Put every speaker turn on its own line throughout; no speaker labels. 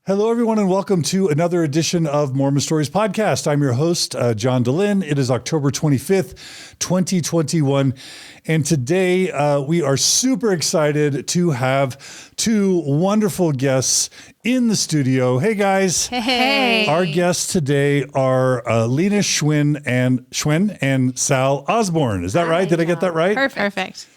Hello, everyone, and welcome to another edition of Mormon Stories podcast. I'm your host, John DeLynn. It is October 25th, 2021, and today we are super excited to have two wonderful guests in the studio. Hey, guys.
Hey.
Our guests today are Lena Schwen and Sal Osborne. Is that right? Did I get that right?
Perfect.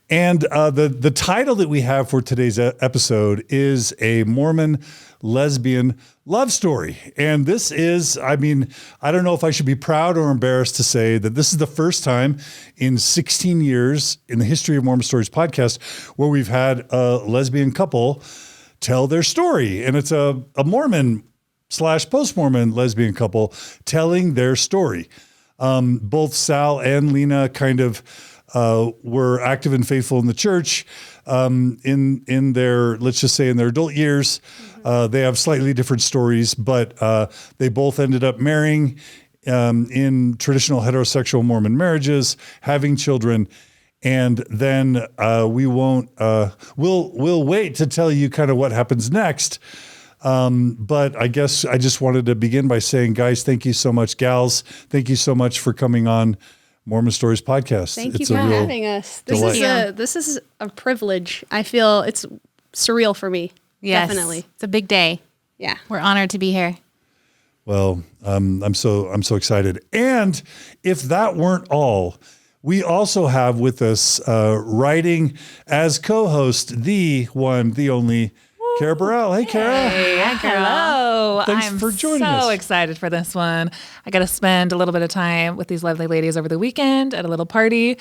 And the title that we have for today's episode is a Mormon lesbian love story. And this is, I don't know if I should be proud or embarrassed to say that this is the first time in 16 years in the history of Mormon Stories podcast where we've had a lesbian couple tell their story. And it's a Mormon / post-Mormon lesbian couple telling their story. Both Sal and Lena kind of were active and faithful in the church in their, let's just say in their adult years. They have slightly different stories, but they both ended up marrying in traditional heterosexual Mormon marriages, having children. And then we'll wait to tell you kind of what happens next. But I guess I just wanted to begin by saying, guys, thank you so much. Gals, thank you so much for coming on Mormon Stories podcast.
Thank you for having us. This is a privilege. I feel it's surreal for me.
Yes,
definitely.
It's a big day.
Yeah.
We're honored to be here.
Well, I'm so excited. And if that weren't all, we also have with us writing as co-host the one, the only Kara Burrell. Hey, Kara.
Hey, hello.
Thanks for joining us.
I'm so excited for this one. I got to spend a little bit of time with these lovely ladies over the weekend at a little party.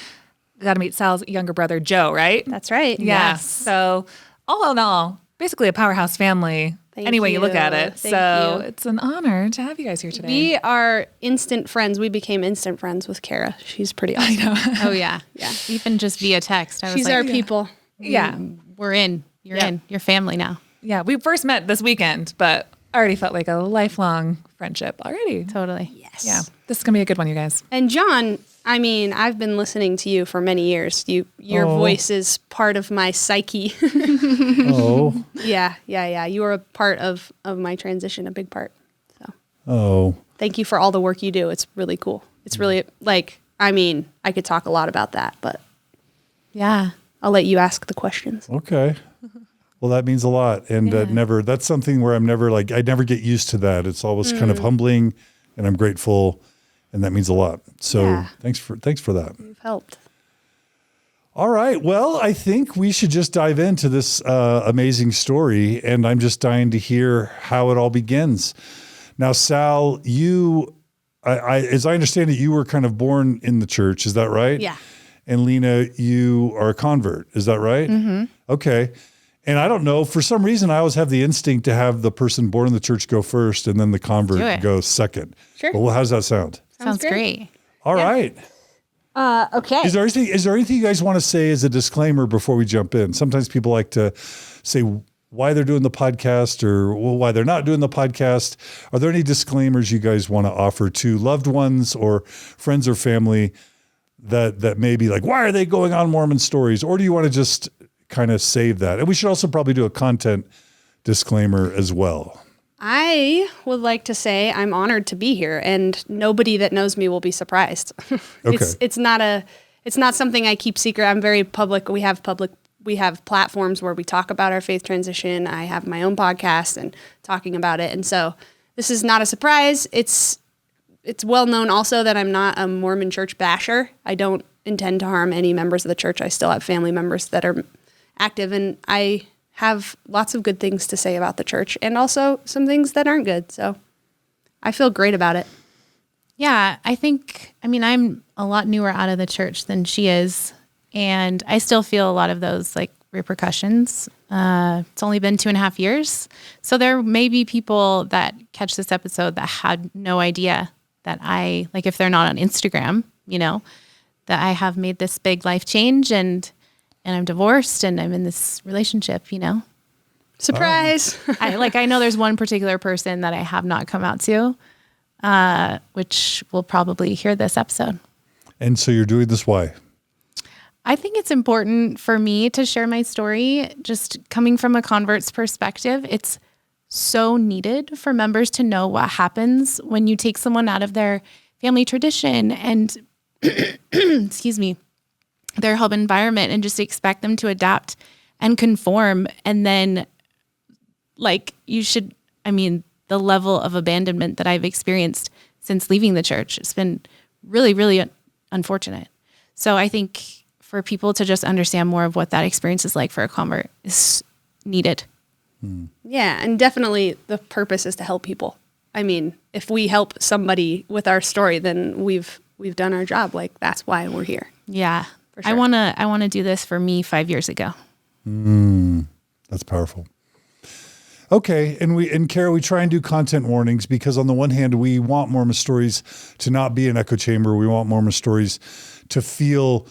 Got to meet Sal's younger brother, Joe, right?
That's right.
Yeah.
Yes.
So all in all, basically a powerhouse family.
Thank
Any way you look
you.
at it.
Thank
So
you.
it's an honor to have you guys here today.
We are instant friends. We became instant friends with Kara. She's pretty awesome.
I know.
Oh, yeah.
Yeah.
Even just via text. I was
She's
like,
our people.
Yeah.
we're in. You're
Yeah.
in. You're family now.
Yeah. We first met this weekend, but already felt like a lifelong friendship already.
Totally.
Yes.
Yeah. This is going to be a good one, you guys.
And John, I've been listening to you for many years. Your voice is part of my psyche.
Oh.
Yeah. You are a part of my transition, a big part. So
Oh.
thank you for all the work you do. It's really cool. It's really I could talk a lot about that, but
Yeah.
I'll let you ask the questions.
Okay. Well, that means a lot. And that's something where I never get used to that. It's always kind of humbling, and I'm grateful, and that means a lot. So
Yeah.
thanks for that.
You've helped.
All right. Well, I think we should just dive into this amazing story, and I'm just dying to hear how it all begins. Now, Sal, as I understand it, you were kind of born in the church. Is that right?
Yeah.
And Lena, you are a convert. Is that right? Mm-hmm. Okay. And I don't know, for some reason, I always have the instinct to have the person born in the church go first and then the convert go second.
Sure.
Well, how does that sound?
Sounds great.
All right.
Okay.
Is there anything you guys want to say as a disclaimer before we jump in? Sometimes people like to say why they're doing the podcast or why they're not doing the podcast. Are there any disclaimers you guys want to offer to loved ones or friends or family that may be like, why are they going on Mormon Stories? Or do you want to just kind of save that? And we should also probably do a content disclaimer as well.
I would like to say I'm honored to be here, and nobody that knows me will be surprised.
Okay.
It's not something I keep secret. I'm very public. We have platforms where we talk about our faith transition. I have my own podcast and talking about it. And so this is not a surprise. It's well known also that I'm not a Mormon church basher. I don't intend to harm any members of the church. I still have family members that are active, and I have lots of good things to say about the church and also some things that aren't good. So I feel great about it.
Yeah. I'm a lot newer out of the church than she is. And I still feel a lot of those like repercussions. It's only been 2.5 years. So there may be people that catch this episode that had no idea that if they're not on Instagram, that I have made this big life change and I'm divorced and I'm in this relationship,
Surprise.
I know there's one particular person that I have not come out to, which will probably hear this episode.
And so you're doing this why?
I think it's important for me to share my story. Just coming from a convert's perspective, it's so needed for members to know what happens when you take someone out of their family tradition and, excuse me, their home environment and just expect them to adapt and conform. And then the level of abandonment that I've experienced since leaving the church, it's been really, really unfortunate. So I think for people to just understand more of what that experience is like for a convert is needed.
Yeah, and definitely the purpose is to help people. I mean, if we help somebody with our story, then we've done our job. Like, that's why we're here.
Yeah.
For sure.
I want to do this for me 5 years ago.
That's powerful. Okay, and Kara, we try and do content warnings because on the one hand, we want Mormon Stories to not be an echo chamber. We want Mormon Stories to feel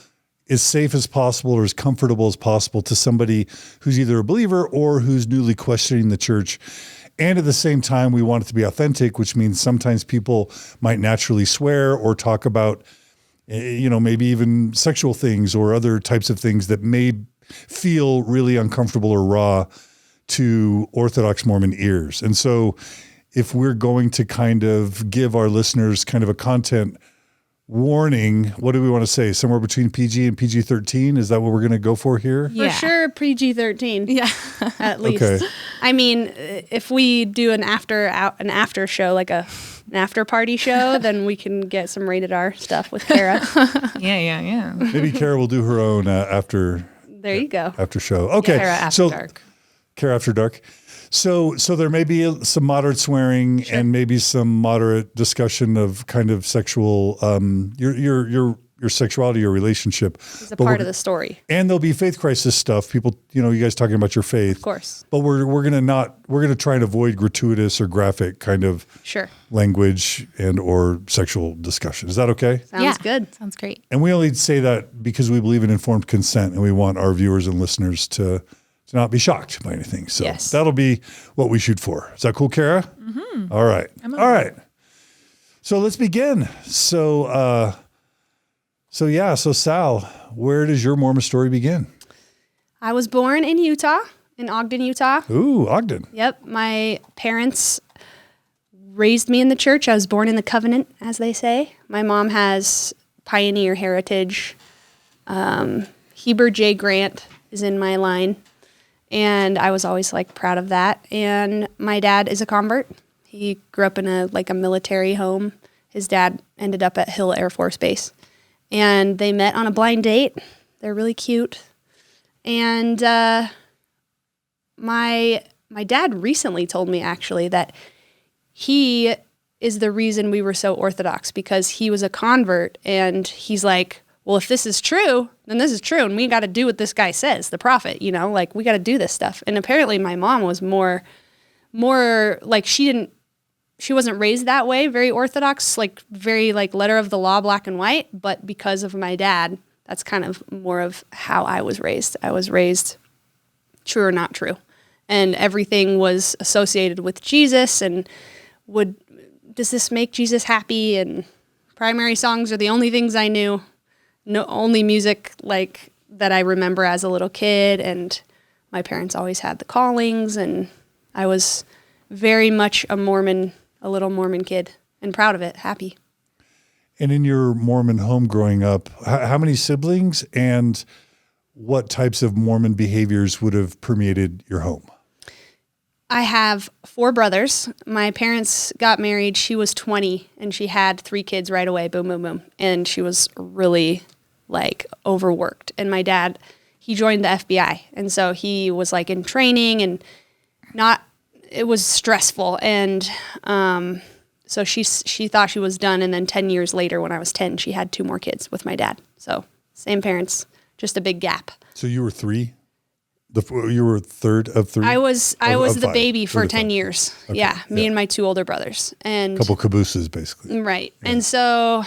as safe as possible or as comfortable as possible to somebody who's either a believer or who's newly questioning the church. And at the same time, we want it to be authentic, which means sometimes people might naturally swear or talk about, maybe even sexual things or other types of things that may feel really uncomfortable or raw to Orthodox Mormon ears. And so if we're going to kind of give our listeners kind of a content warning, what do we want to say? Somewhere between PG and PG-13? Is that what we're going to go for here?
For sure, PG-13.
Yeah.
At least.
Okay.
I mean, if we do an after show, like an after party show, then we can get some rated R stuff with Kara.
Yeah.
Maybe Kara will do her own after
There you go.
after show. Okay.
Kara After Dark.
Kara After Dark. So there may be some moderate swearing and maybe some moderate discussion of kind of sexual, your sexuality, your relationship.
It's a part of the story.
And there'll be faith crisis stuff. People, you guys talking about your faith.
Of course.
But we're going to try and avoid gratuitous or graphic kind of
Sure.
language and or sexual discussion. Is that okay?
Sounds good.
Sounds great.
And we only say that because we believe in informed consent and we want our viewers and listeners to not be shocked by anything. So
Yes.
that'll be what we shoot for. Is that cool, Kara? Mm-hmm. All right. All right. So let's begin. So Sal, where does your Mormon story begin?
I was born in Utah, in Ogden, Utah.
Ooh, Ogden.
Yep. My parents raised me in the church. I was born in the covenant, as they say. My mom has pioneer heritage. Heber J. Grant is in my line. And I was always proud of that. And my dad is a convert. He grew up in a military home. His dad ended up at Hill Air Force Base. And they met on a blind date. They're really cute. And my dad recently told me actually that he is the reason we were so Orthodox, because he was a convert and he's like, well, if this is true, then this is true. And we got to do what this guy says, the prophet, we got to do this stuff. And apparently my mom was more she wasn't raised that way, very Orthodox, very letter of the law, black and white. But because of my dad, that's kind of more of how I was raised. I was raised true or not true. And everything was associated with Jesus and does this make Jesus happy? And primary songs are the only things I knew. No, only music that I remember as a little kid, and my parents always had the callings, and I was very much a little Mormon kid, and proud of it, happy.
And in your Mormon home growing up, how many siblings and what types of Mormon behaviors would have permeated your home?
I have 4 brothers. My parents got married. She was 20, and she had 3 kids right away, boom, boom, boom. And she was really overworked. And my dad, he joined the FBI. And so he was in training and it was stressful. And so she thought she was done. And then 10 years later, when I was 10, she had 2 more kids with my dad. So same parents, just a big gap.
So you were 3? You were third of 3?
I was the baby for 10
5.
years.
Okay.
Yeah, me and my 2 older brothers. And
couple cabooses, basically.
Right. Yeah. And so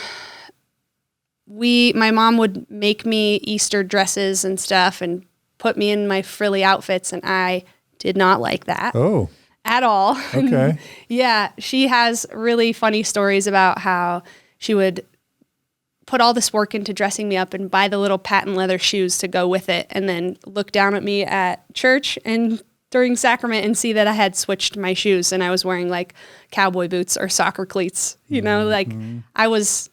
my mom would make me Easter dresses and stuff and put me in my frilly outfits, and I did not like that.
Oh.
At all.
Okay.
Yeah, she has really funny stories about how she would put all this work into dressing me up and buy the little patent leather shoes to go with it, and then look down at me at church and during sacrament and see that I had switched my shoes and I was wearing like cowboy boots or soccer cleats. You know, like I was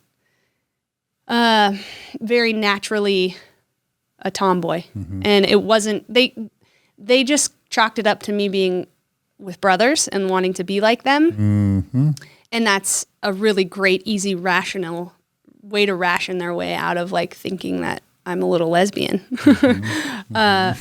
very naturally a tomboy, and it wasn't. They just chalked it up to me being with brothers and wanting to be like them, and that's a really great, easy, rational way to ration their way out of like thinking that I'm a little lesbian. But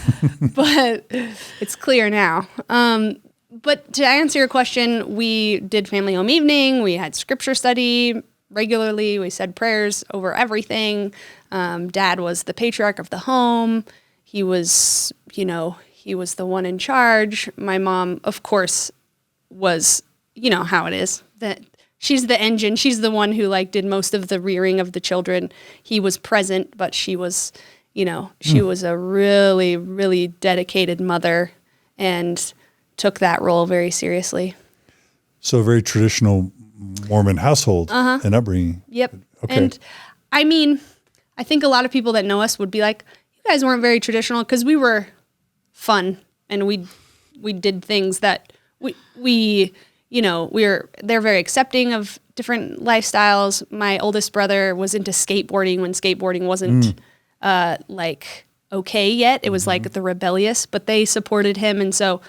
it's clear now. But to answer your question, we did family home evening. We had scripture study regularly. We said prayers over everything. Dad was the patriarch of the home. He was, he was the one in charge. My mom, of course, was, how it is, that she's the engine. She's the one who like did most of the rearing of the children. He was present, but she was, she was a really, really dedicated mother and took that role very seriously.
So a very traditional Mormon household and upbringing.
Yep.
Okay.
And I mean, I think a lot of people that know us would be like, you guys weren't very traditional, because we were fun and we did things that they're very accepting of different lifestyles. My oldest brother was into skateboarding when skateboarding wasn't like okay yet. It was like the rebellious, but they supported him. And so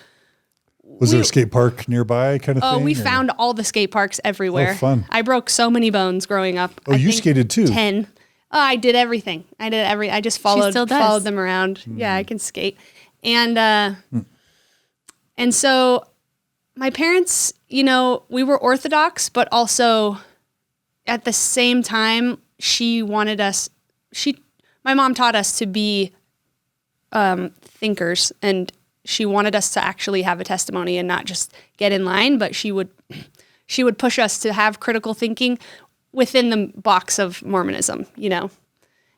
was there a skate park nearby kind of thing?
Oh, we found all the skate parks everywhere.
Oh, fun.
I broke so many bones growing up.
Oh, you skated too?
10. Oh, I did everything. I just followed them around. Yeah, I can skate. And so my parents, we were Orthodox, but also at the same time, my mom taught us to be thinkers, and she wanted us to actually have a testimony and not just get in line, but she would push us to have critical thinking within the box of Mormonism,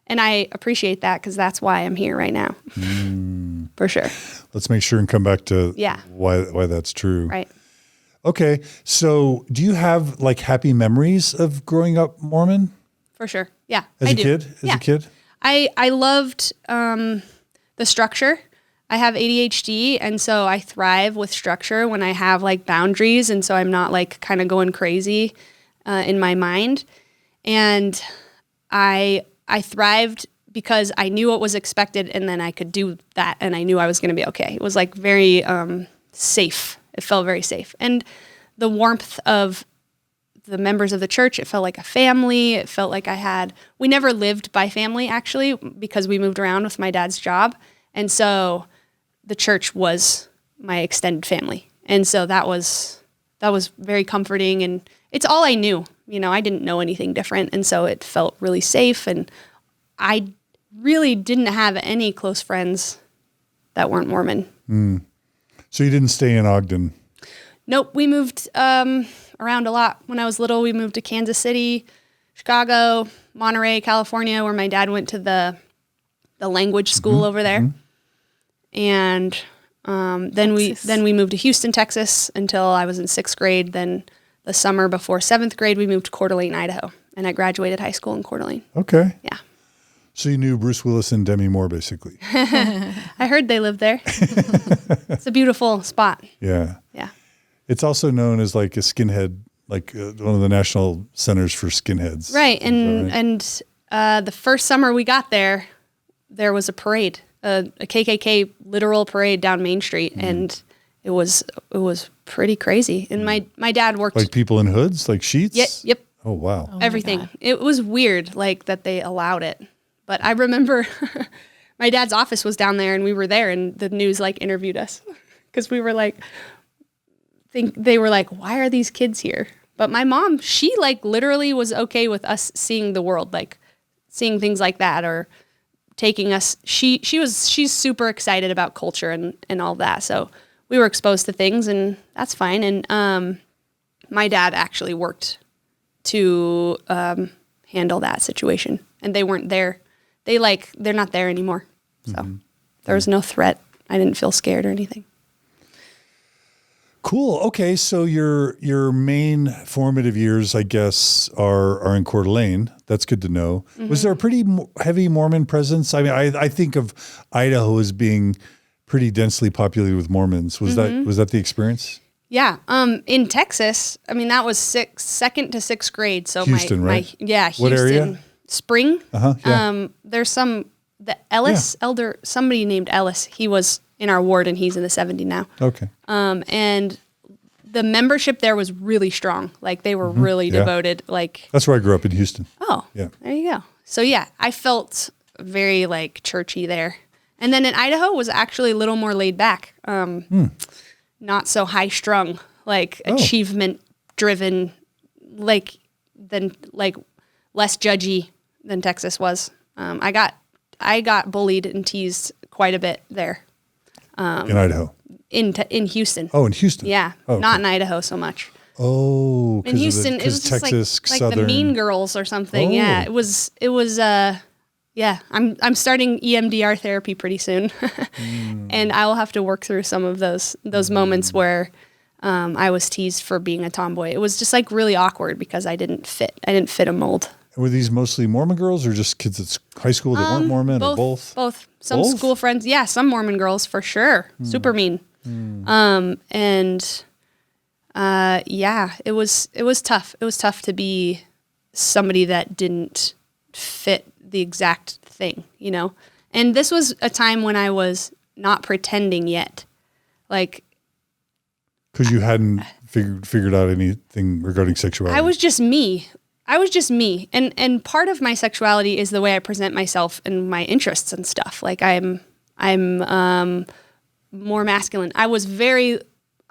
And I appreciate that, because that's why I'm here right now. For sure.
Let's make sure and come back to why that's true.
Right.
Okay. So do you have like happy memories of growing up Mormon?
For sure. Yeah.
As a kid?
I loved the structure. I have ADHD, and so I thrive with structure when I have like boundaries, and so I'm not like kind of going crazy in my mind. And I thrived because I knew what was expected, and then I could do that, and I knew I was going to be okay. It was like very safe. It felt very safe. And the warmth of the members of the church, it felt like a family. It felt like we never lived by family, actually, because we moved around with my dad's job. And so the church was my extended family. And so that was very comforting, and it's all I knew. I didn't know anything different. And so it felt really safe, and I really didn't have any close friends that weren't Mormon.
So you didn't stay in Ogden?
Nope. We moved around a lot. When I was little, we moved to Kansas City, Chicago, Monterey, California, where my dad went to the language school over there. And then we moved to Houston, Texas until I was in 6th grade. Then the summer before 7th grade, we moved to Coeur d'Alene, Idaho. And I graduated high school in Coeur d'Alene.
Okay.
Yeah.
So you knew Bruce Willis and Demi Moore, basically.
I heard they lived there. It's a beautiful spot.
Yeah.
Yeah.
It's also known as like a skinhead, like one of the national centers for skinheads.
Right. And the first summer we got there was a parade, a KKK literal parade down Main Street. And it was pretty crazy. And my dad worked.
Like people in hoods, like sheets?
Yep.
Oh, wow.
Everything. It was weird, like that they allowed it. But I remember my dad's office was down there, and we were there, and the news like interviewed us because we were like, they were like, why are these kids here? But my mom, she like literally was okay with us seeing the world, like seeing things like that, or taking us. She's super excited about culture and all that. So we were exposed to things, and that's fine. And my dad actually worked to handle that situation, and they weren't there. They're not there anymore. So there was no threat. I didn't feel scared or anything.
Cool. Okay. So your main formative years, I guess, are in Coeur d'Alene. That's good to know. Was there a pretty heavy Mormon presence? I mean, I think of Idaho as being pretty densely populated with Mormons. Was that the experience?
Yeah. In Texas, I mean, that was second to sixth grade. So
Houston, right?
Houston.
What area?
Spring.
Yeah.
There's the Ellis elder, somebody named Ellis. He was in our ward and he's in the 70 now.
Okay.
And the membership there was really strong. Like they were really devoted. Like
that's where I grew up in Houston.
Oh, yeah. There you go. So yeah, I felt very like churchy there. And then in Idaho was actually a little more laid back. Not so high strung, like achievement driven, like less judgy than Texas was. I got bullied and teased quite a bit there.
In Idaho.
In Houston.
Oh, in Houston.
Yeah.
Oh,
not in Idaho so much.
Oh,
in Houston, it was just
Texas,
like the Mean Girls or something.
Oh.
Yeah, it was. Yeah, I'm starting EMDR therapy pretty soon, and I will have to work through some of those moments where I was teased for being a tomboy. It was just like really awkward because I didn't fit a mold.
Were these mostly Mormon girls or just kids at high school that weren't Mormon or both?
Both. Some school friends. Yeah, some Mormon girls for sure. Super mean. Yeah, it was tough. It was tough to be somebody that didn't fit the exact thing, you know? And this was a time when I was not pretending yet. Like,
because you hadn't figured out anything regarding sexuality.
I was just me. And part of my sexuality is the way I present myself and my interests and stuff. Like I'm more masculine. I was very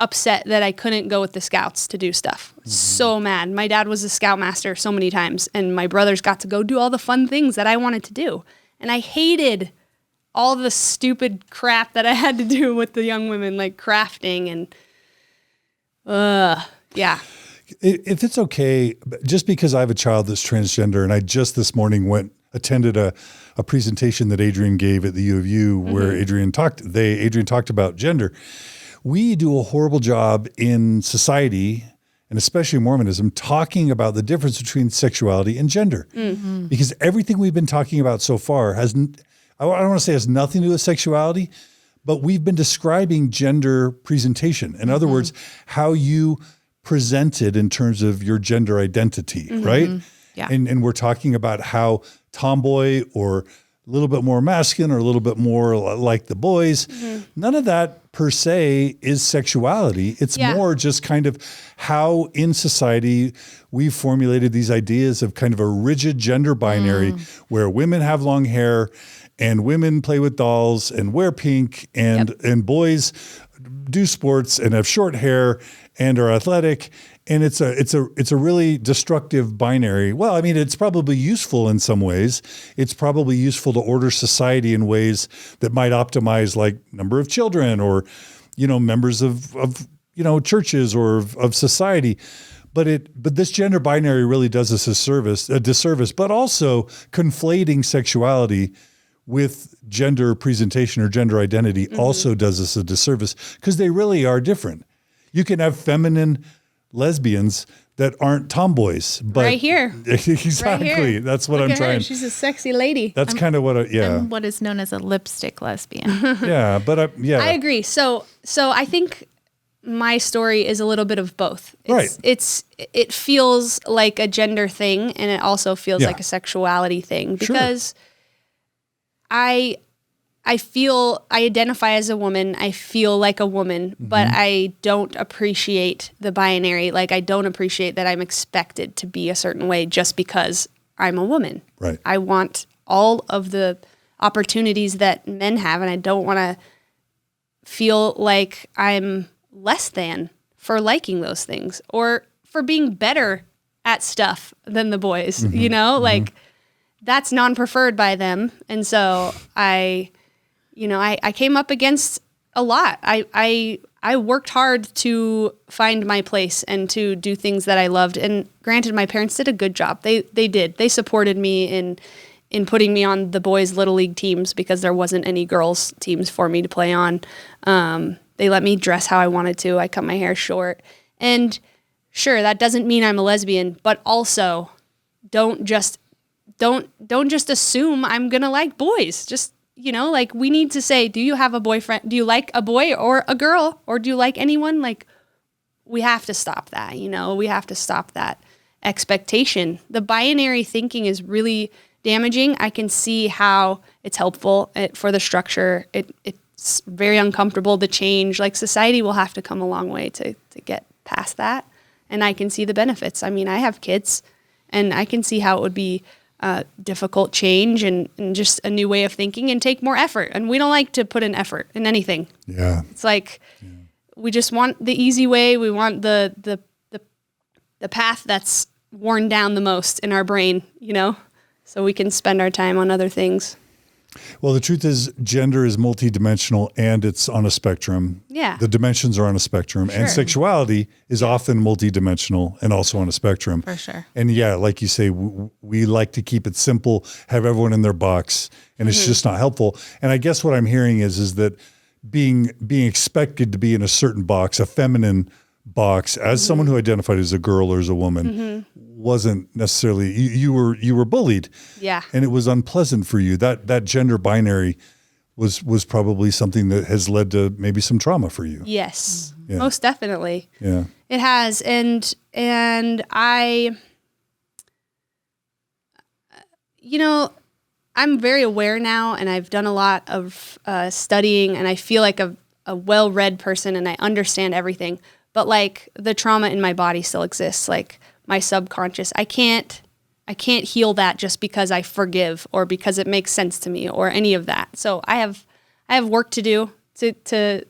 upset that I couldn't go with the scouts to do stuff. So mad. My dad was a scoutmaster so many times, and my brothers got to go do all the fun things that I wanted to do. And I hated all the stupid crap that I had to do with the young women, like crafting and, yeah.
If it's okay, just because I have a child that's transgender, and I just this morning attended a presentation that Adrian gave at the U of U where Adrian talked about gender. We do a horrible job in society, and especially Mormonism, talking about the difference between sexuality and gender. Because everything we've been talking about so far I don't want to say has nothing to do with sexuality, but we've been describing gender presentation. In other words, how you presented in terms of your gender identity, right?
Yeah.
And we're talking about how tomboy or a little bit more masculine or a little bit more like the boys. None of that per se is sexuality. It's more just kind of how in society we've formulated these ideas of kind of a rigid gender binary where women have long hair and women play with dolls and wear pink and boys do sports and have short hair and are athletic. And it's a really destructive binary. Well, I mean, it's probably useful in some ways. It's probably useful to order society in ways that might optimize like number of children or, members of churches or of society. But this gender binary really does us a disservice, but also conflating sexuality with gender presentation or gender identity also does us a disservice because they really are different. You can have feminine lesbians that aren't tomboys, but
right here,
exactly.
Right here.
That's what
Look
I'm
at her.
trying.
She's a sexy lady.
That's kind of what.
I'm what is known as a lipstick lesbian.
Yeah, but
I agree. So I think my story is a little bit of both. It feels like a gender thing, and it also feels like a sexuality thing because I feel I identify as a woman. I feel like a woman, but I don't appreciate the binary. Like I don't appreciate that I'm expected to be a certain way just because I'm a woman.
Right.
I want all of the opportunities that men have, and I don't want to feel like I'm less than for liking those things or for being better at stuff than the boys. Like that's non-preferred by them, and so I came up against a lot. I worked hard to find my place and to do things that I loved. And granted, my parents did a good job. They did. They supported me in putting me on the boys' little league teams because there wasn't any girls' teams for me to play on. They let me dress how I wanted to. I cut my hair short. And sure, that doesn't mean I'm a lesbian, but also don't just assume I'm gonna like boys. Just like we need to say, do you have a boyfriend? Do you like a boy or a girl? Or do you like anyone? Like, we have to stop that, we have to stop that expectation. The binary thinking is really damaging. I can see how it's helpful for the structure. It's very uncomfortable to change. Like, society will have to come a long way to get past that. And I can see the benefits. I mean, I have kids, and I can see how it would be difficult change and just a new way of thinking and take more effort. And we don't like to put in effort in anything.
Yeah.
It's like we just want the easy way. We want the path that's worn down the most in our brain, so we can spend our time on other things.
Well, the truth is gender is multidimensional and it's on a spectrum.
Yeah.
The dimensions are on a spectrum, and sexuality is often multidimensional and also on a spectrum.
For sure.
And yeah, like you say, we like to keep it simple, have everyone in their box, and it's just not helpful. And I guess what I'm hearing is that being expected to be in a certain box, a feminine box, as someone who identified as a girl or as a woman, wasn't necessarily, you were bullied.
Yeah.
And it was unpleasant for you. That gender binary was probably something that has led to maybe some trauma for you.
Yes,
Yeah.
most definitely.
Yeah.
It has. And I'm very aware now, and I've done a lot of studying, and I feel like a well-read person, and I understand everything. But like, the trauma in my body still exists. Like, my subconscious, I can't heal that just because I forgive or because it makes sense to me or any of that. So I have work to do to.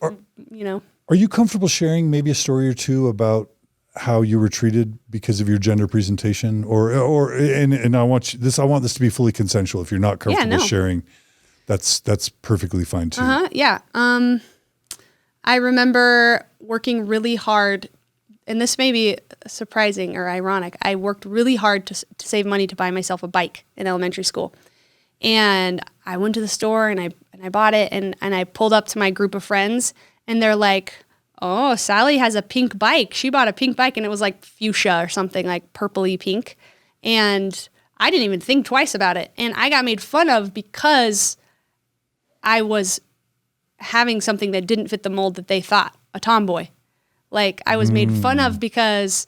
Are you comfortable sharing maybe a story or two about how you were treated because of your gender presentation, and I want this to be fully consensual. If you're not comfortable sharing, that's perfectly fine too.
Yeah. I remember working really hard, and this may be surprising or ironic. I worked really hard to save money to buy myself a bike in elementary school. And I went to the store and I bought it, and I pulled up to my group of friends, and they're like, "Oh, Sally has a pink bike. She bought a pink bike," and it was like fuchsia or something, like purpley pink. And I didn't even think twice about it. And I got made fun of because I was having something that didn't fit the mold that they thought, a tomboy. Like, I was made fun of because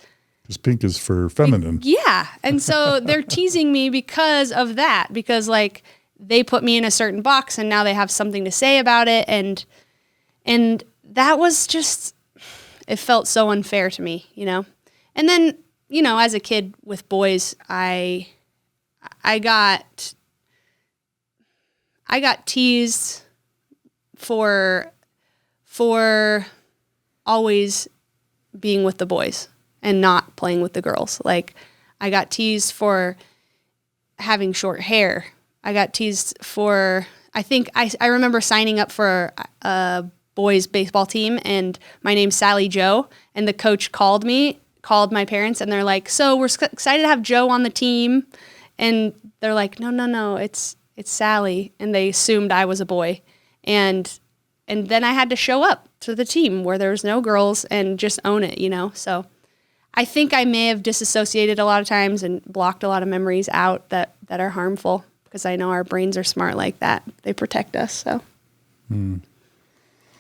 pink is for feminine.
Yeah. And so they're teasing me because of that, because like they put me in a certain box and now they have something to say about it. And that was just, it felt so unfair to me, And then, as a kid with boys, I got teased for always being with the boys and not playing with the girls. Like, I got teased for having short hair. I got teased for, I remember signing up for a boys baseball team, and my name's Sally Joe, and the coach called my parents, and they're like, "So we're excited to have Joe on the team." And they're like, no, it's Sally. And they assumed I was a boy. And then I had to show up to the team where there was no girls and just own it, So I think I may have disassociated a lot of times and blocked a lot of memories out that are harmful, because I know our brains are smart like that. They protect us, so.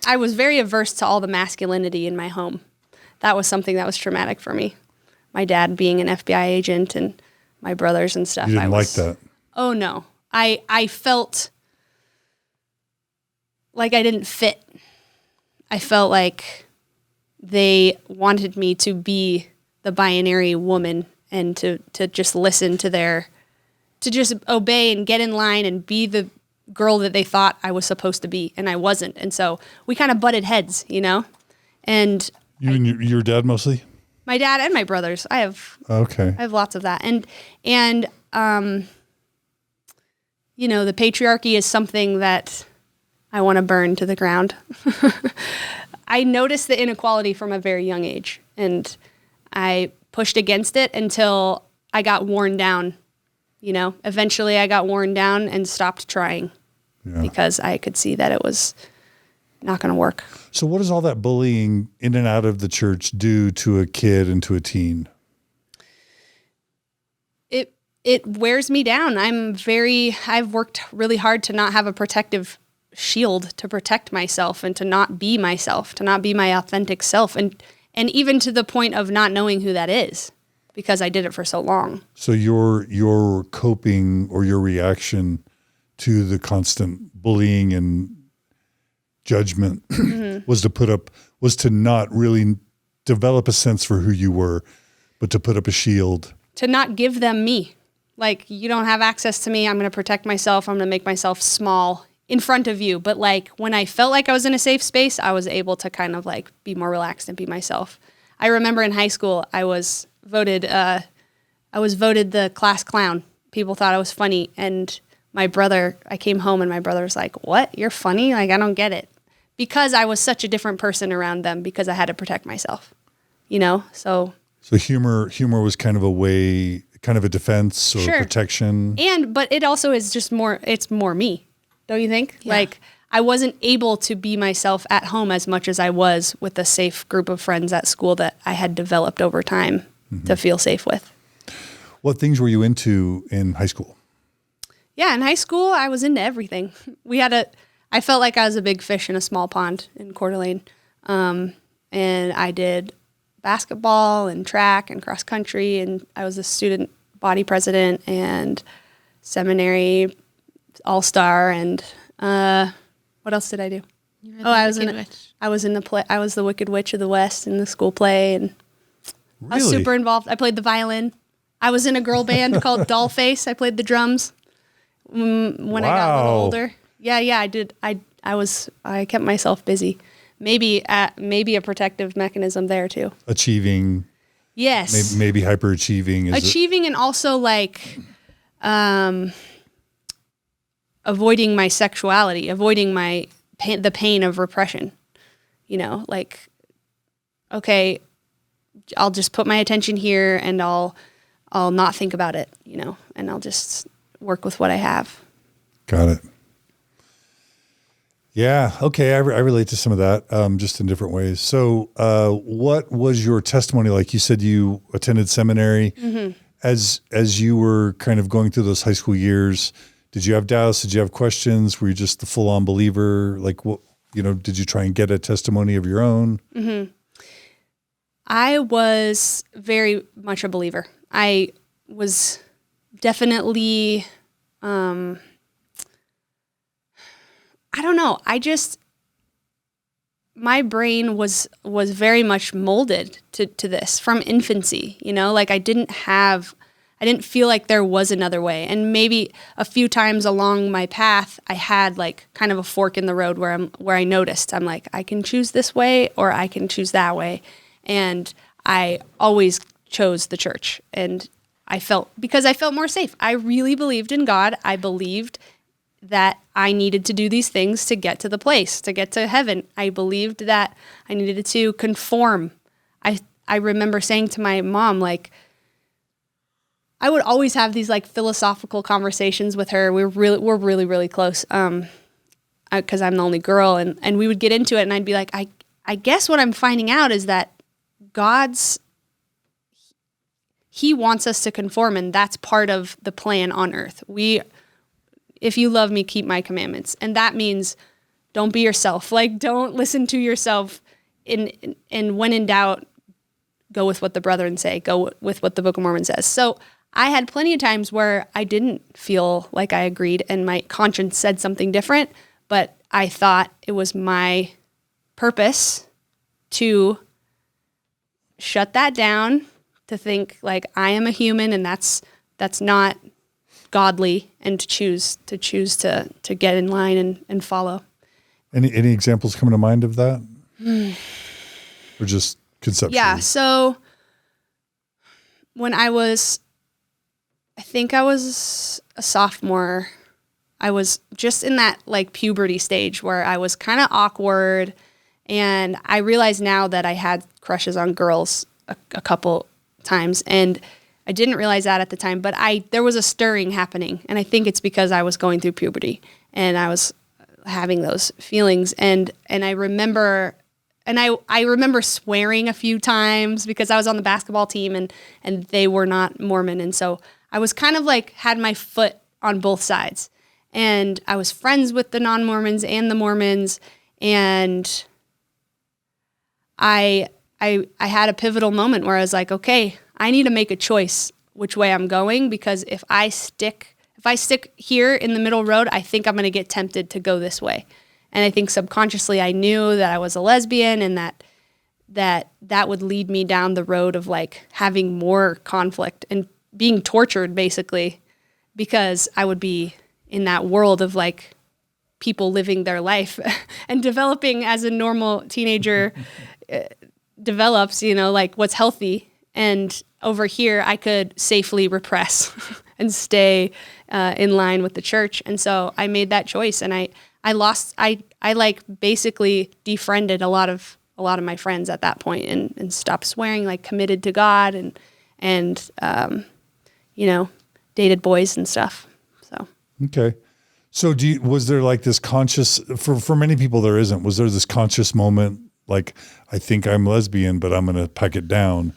I was very averse to all the masculinity in my home. That was something that was traumatic for me. My dad being an FBI agent and my brothers and stuff.
You didn't like that?
Oh, no. I felt like I didn't fit. I felt like they wanted me to be the binary woman and to just listen to to just obey and get in line and be the girl that they thought I was supposed to be, and I wasn't. And so we kind of butted heads, And
you and your dad mostly?
My dad and my brothers. I have lots of that. And the patriarchy is something that I want to burn to the ground. I noticed the inequality from a very young age, and I pushed against it until I got worn down. Eventually I got worn down and stopped trying because I could see that it was not going to work.
So what does all that bullying in and out of the
it wears me down. I've worked really hard to not have a protective shield to protect myself and to not be myself, to not be my authentic self. And even to the point of not knowing who that is because I did it for so long.
So your coping or your reaction to the constant bullying and judgment was to not really develop a sense for who you were, but to put up a shield.
To not give them me. Like, you don't have access to me. I'm going to protect myself. I'm going to make myself small in front of you. But like, when I felt like I was in a safe space, I was able to kind of like be more relaxed and be myself. I remember in high school, I was voted the class clown. People thought I was funny. And I came home and my brother was like, "What? You're funny? Like, I don't get it." Because I was such a different person around them because I had to protect myself, So
humor was kind of a way, kind of a defense or
Sure.
protection.
But it also is just it's more me. Don't you think?
Yeah.
Like, I wasn't able to be myself at home as much as I was with a safe group of friends at school that I had developed over time to feel safe with.
What things were you into in high school?
Yeah, in high school, I was into everything. I felt like I was a big fish in a small pond in Coeur d'Alene. And I did basketball and track and cross country, and I was a student body president and seminary all-star, and what else did I do? I was the Wicked Witch of the West in the school play, and
Really?
I was super involved. I played the violin. I was in a girl band called Dollface. I played the drums when I got a little older. Yeah, I did. I kept myself busy. Maybe a protective mechanism there too.
Achieving.
Yes.
Maybe hyperachieving.
Achieving and also like avoiding my sexuality, avoiding the pain of repression. Like, okay, I'll just put my attention here and I'll not think about it, and I'll just work with what I have.
Got it. Yeah. Okay. I relate to some of that, just in different ways. So, what was your testimony like? You said you attended seminary. Mm-hmm. As you were kind of going through those high school years, did you have doubts? Did you have questions? Were you just the full-on believer? Like, what, did you try and get a testimony of your own?
Mm-hmm. I was very much a believer. I was definitely, I don't know. My brain was very much molded to this from infancy, like I didn't feel like there was another way. And maybe a few times along my path, I had like kind of a fork in the road where I noticed I'm like, I can choose this way or I can choose that way. And I always chose the church, and because I felt more safe. I really believed in God. I believed that I needed to do these things to get to the place, to get to heaven. I believed that I needed to conform. I remember saying to my mom, like, I would always have these like philosophical conversations with her. We're really, really close. Because I'm the only girl, and we would get into it, and I'd be like, I guess what I'm finding out is that He wants us to conform, and that's part of the plan on earth. If you love me, keep my commandments. And that means don't be yourself. Like, don't listen to yourself. And when in doubt, go with what the brethren say. Go with what the Book of Mormon says. So I had plenty of times where I didn't feel like I agreed, and my conscience said something different, but I thought it was my purpose to shut that down, to think like I am a human and that's not godly, and to choose to get in line and follow.
Any examples coming to mind of that? Or just conceptually?
Yeah. So when I think I was a sophomore, I was just in that like puberty stage where I was kind of awkward, and I realize now that I had crushes on girls a couple times, and I didn't realize that at the time, but there was a stirring happening, and I think it's because I was going through puberty and I was having those feelings, and I remember swearing a few times because I was on the basketball team and they were not Mormon, and so I was kind of like had my foot on both sides. And I was friends with the non-Mormons and the Mormons. And I had a pivotal moment where I was like, okay, I need to make a choice which way I'm going, because if I stick here in the middle road, I think I'm going to get tempted to go this way. And I think subconsciously I knew that I was a lesbian, and that would lead me down the road of like having more conflict and being tortured basically, because I would be in that world of like people living their life and developing as a normal teenager develops, like what's healthy. And over here I could safely repress and stay in line with the church. And so I made that choice, and I like basically defriended a lot of my friends at that point, and stopped swearing, like committed to God, and dated boys and stuff. So.
Okay. So was there like this conscious, for many people there isn't, was there this conscious moment, like, I think I'm lesbian, but I'm going to pack it down?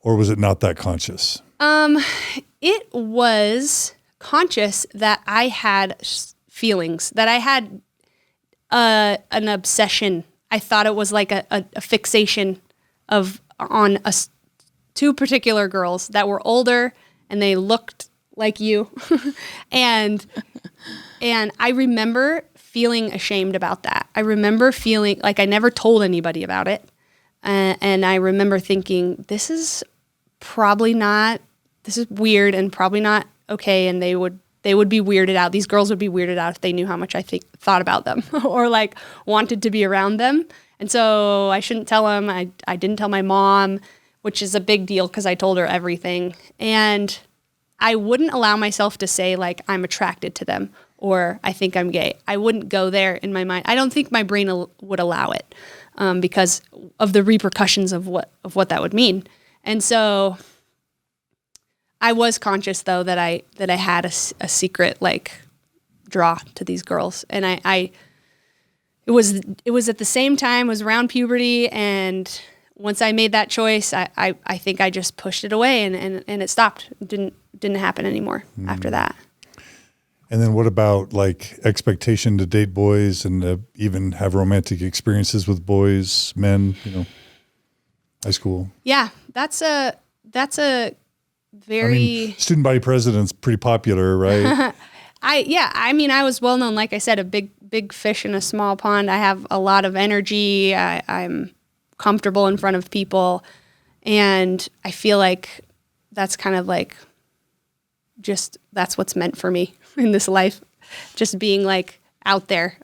Or was it not that conscious?
It was conscious that I had feelings, that I had an obsession. I thought it was like a fixation on two particular girls that were older, and they looked like you. and I remember feeling ashamed about that. I remember feeling like I never told anybody about it. And I remember thinking, this is weird and probably not okay. And they would be weirded out. These girls would be weirded out if they knew how much I thought about them or like wanted to be around them. And so I shouldn't tell them. I didn't tell my mom, which is a big deal because I told her everything. And I wouldn't allow myself to say like I'm attracted to them or I think I'm gay. I wouldn't go there in my mind. I don't think my brain would allow it because of the repercussions of what that would mean. And so I was conscious though that I had a secret like draw to these girls, and it was at the same time, it was around puberty, and once I made that choice, I think I just pushed it away and it stopped. It didn't happen anymore after that.
And then what about like expectation to date boys and even have romantic experiences with boys, men, high school?
Yeah, that's a very
student body president's pretty popular, right?
I was well known, like I said, a big fish in a small pond. I have a lot of energy. I'm comfortable in front of people, and I feel like that's kind of like just that's what's meant for me in this life, just being like out there.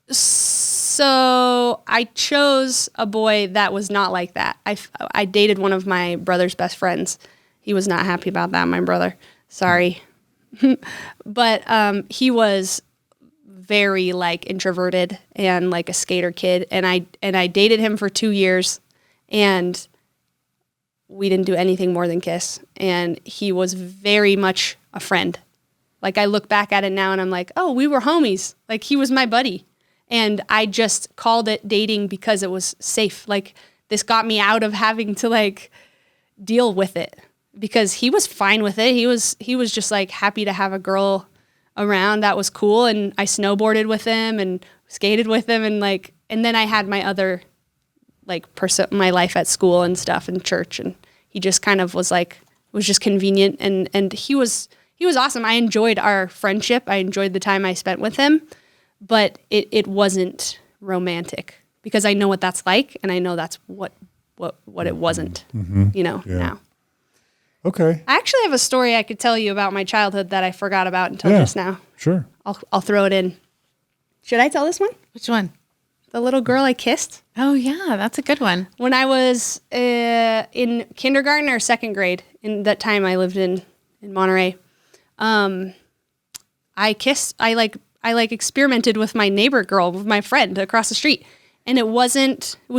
So I chose a boy that was not like that. I dated one of my brother's best friends. He was not happy about that, my brother. Sorry. But he was very like introverted and like a skater kid, and I dated him for 2 years, and we didn't do anything more than kiss, and he was very much a friend. Like I look back at it now and I'm like, oh, we were homies. Like he was my buddy. And I just called it dating because it was safe. Like this got me out of having to like deal with it, because he was fine with it. He was just like happy to have a girl around that was cool. And I snowboarded with him and skated with him. And then I had my other like my life at school and stuff and church. And he just kind of was like, it was just convenient. And he was awesome. I enjoyed our friendship. I enjoyed the time I spent with him. But it wasn't romantic, because I know what that's like, and I know that's what it wasn't, now.
Okay.
I actually have a story I could tell you about my childhood that I forgot about until just now.
Sure.
I'll throw it in. Should I tell this one?
Which one?
The little girl I kissed.
Oh yeah, that's a good one.
When I was in kindergarten or second grade, in that time I lived in Monterey, I experimented with my neighbor girl, with my friend across the street. And it was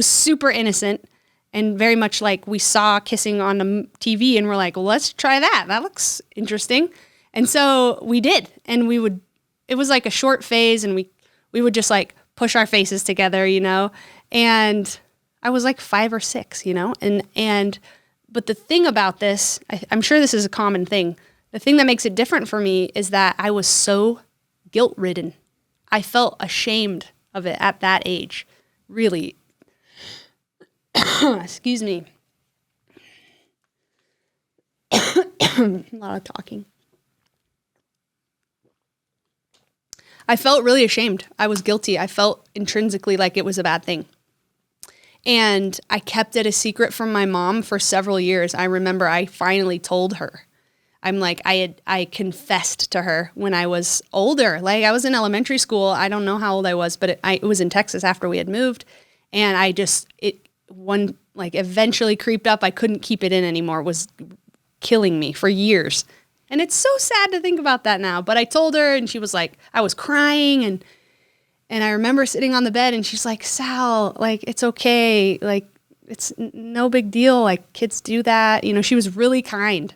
super innocent and very much like we saw kissing on the TV and we're like, well, let's try that. That looks interesting. And so we did. And it was like a short phase, and we would just like push our faces together, and I was like 5 or 6, and But the thing about this, I'm sure this is a common thing. The thing that makes it different for me is that I was so guilt-ridden. I felt ashamed of it at that age. Really. Excuse me. A lot of talking. I felt really ashamed. I was guilty. I felt intrinsically like it was a bad thing. And I kept it a secret from my mom for several years. I remember I finally told her. I confessed to her when I was older. Like, I was in elementary school. I don't know how old I was, but it was in Texas after we had moved. And eventually creeped up. I couldn't keep it in anymore. It was killing me for years. And it's so sad to think about that now. But I told her, and she was like, I was crying, and I remember sitting on the bed, and she's like, Sal, like, it's okay. Like, it's no big deal. Like, kids do that. You know, she was really kind.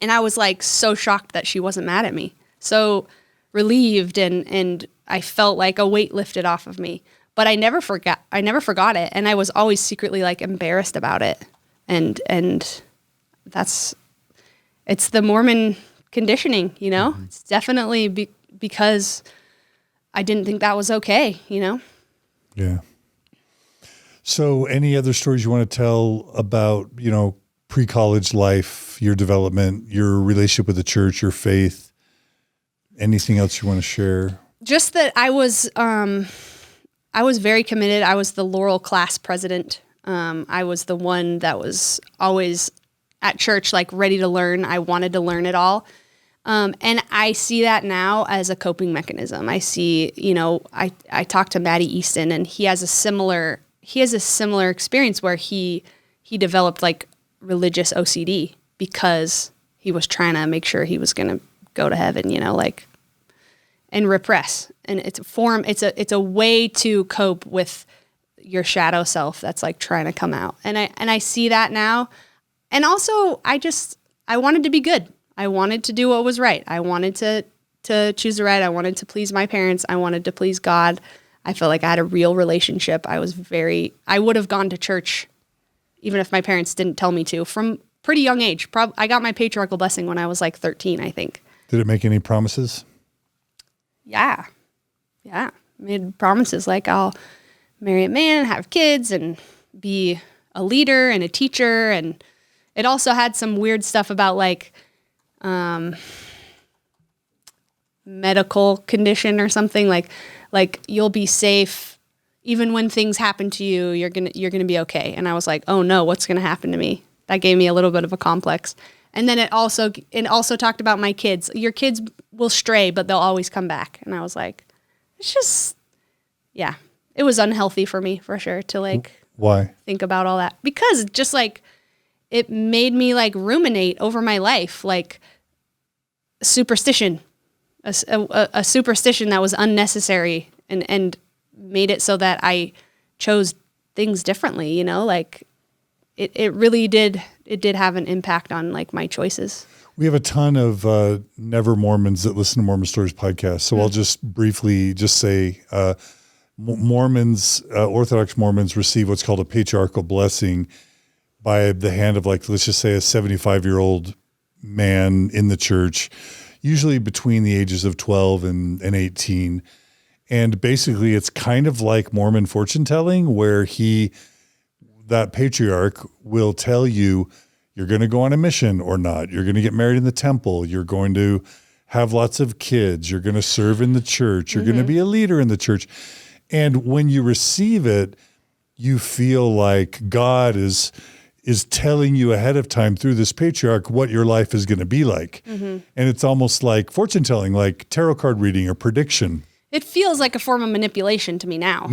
And I was like so shocked that she wasn't mad at me. So relieved, and I felt like a weight lifted off of me. But I never forgot it. And I was always secretly like embarrassed about it. And it's the Mormon conditioning, you know? Mm-hmm. It's definitely because I didn't think that was okay, you know?
Yeah. So any other stories you want to tell about, you know, pre-college life, your development, your relationship with the church, your faith? Anything else you want to share?
Just that I was very committed. I was the Laurel class president. I was the one that was always at church, like ready to learn. I wanted to learn it all. And I see that now as a coping mechanism. I see, you know, I talked to Maddie Easton, and he has a similar experience where he developed like religious OCD because he was trying to make sure he was going to go to heaven, you know, like, and repress. And it's a way to cope with your shadow self that's like trying to come out. And I see that now. And also I wanted to be good. I wanted to do what was right. I wanted to choose the right. I wanted to please my parents. I wanted to please God. I felt like I had a real relationship. I would have gone to church even if my parents didn't tell me to, from pretty young age. I got my patriarchal blessing when I was like 13, I think.
Did it make any promises?
Yeah. Made promises like I'll marry a man, have kids, and be a leader and a teacher. And it also had some weird stuff about like medical condition or something, like you'll be safe even when things happen to you. You're gonna be okay. And I was like, oh no, what's gonna happen to me? That gave me a little bit of a complex. And then it also talked about my kids. Your kids will stray, but they'll always come back. And I was like, it's just, yeah, it was unhealthy for me for sure to like.
Why? Think
about all that, because just like it made me like ruminate over my life, like superstition, a superstition that was unnecessary and made it so that I chose things differently, you know, like it really did have an impact on like my choices.
We have a ton of never Mormons that listen to Mormon Stories podcast. So I'll just briefly say Mormons, Orthodox Mormons receive what's called a patriarchal blessing by the hand of like, let's just say a 75-year-old man in the church, usually between the ages of 12 and 18. And basically it's kind of like Mormon fortune telling, where that patriarch will tell you, you're going to go on a mission or not. You're going to get married in the temple. You're going to have lots of kids. You're going to serve in the church. You're going to be a leader in the church. And when you receive it, you feel like God is telling you ahead of time through this patriarch what your life is going to be like. Mm-hmm. And it's almost like fortune telling, like tarot card reading or prediction.
It feels like a form of manipulation to me now.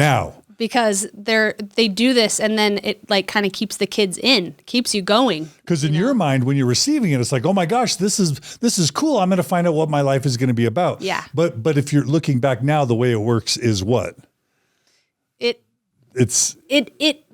Because they do this, and then it like kind of keeps the kids keeps you going.
Because in your mind, when you're receiving it, it's like, oh my gosh, this is cool. I'm going to find out what my life is going to be about.
Yeah.
But if you're looking back now, the way it works is what? It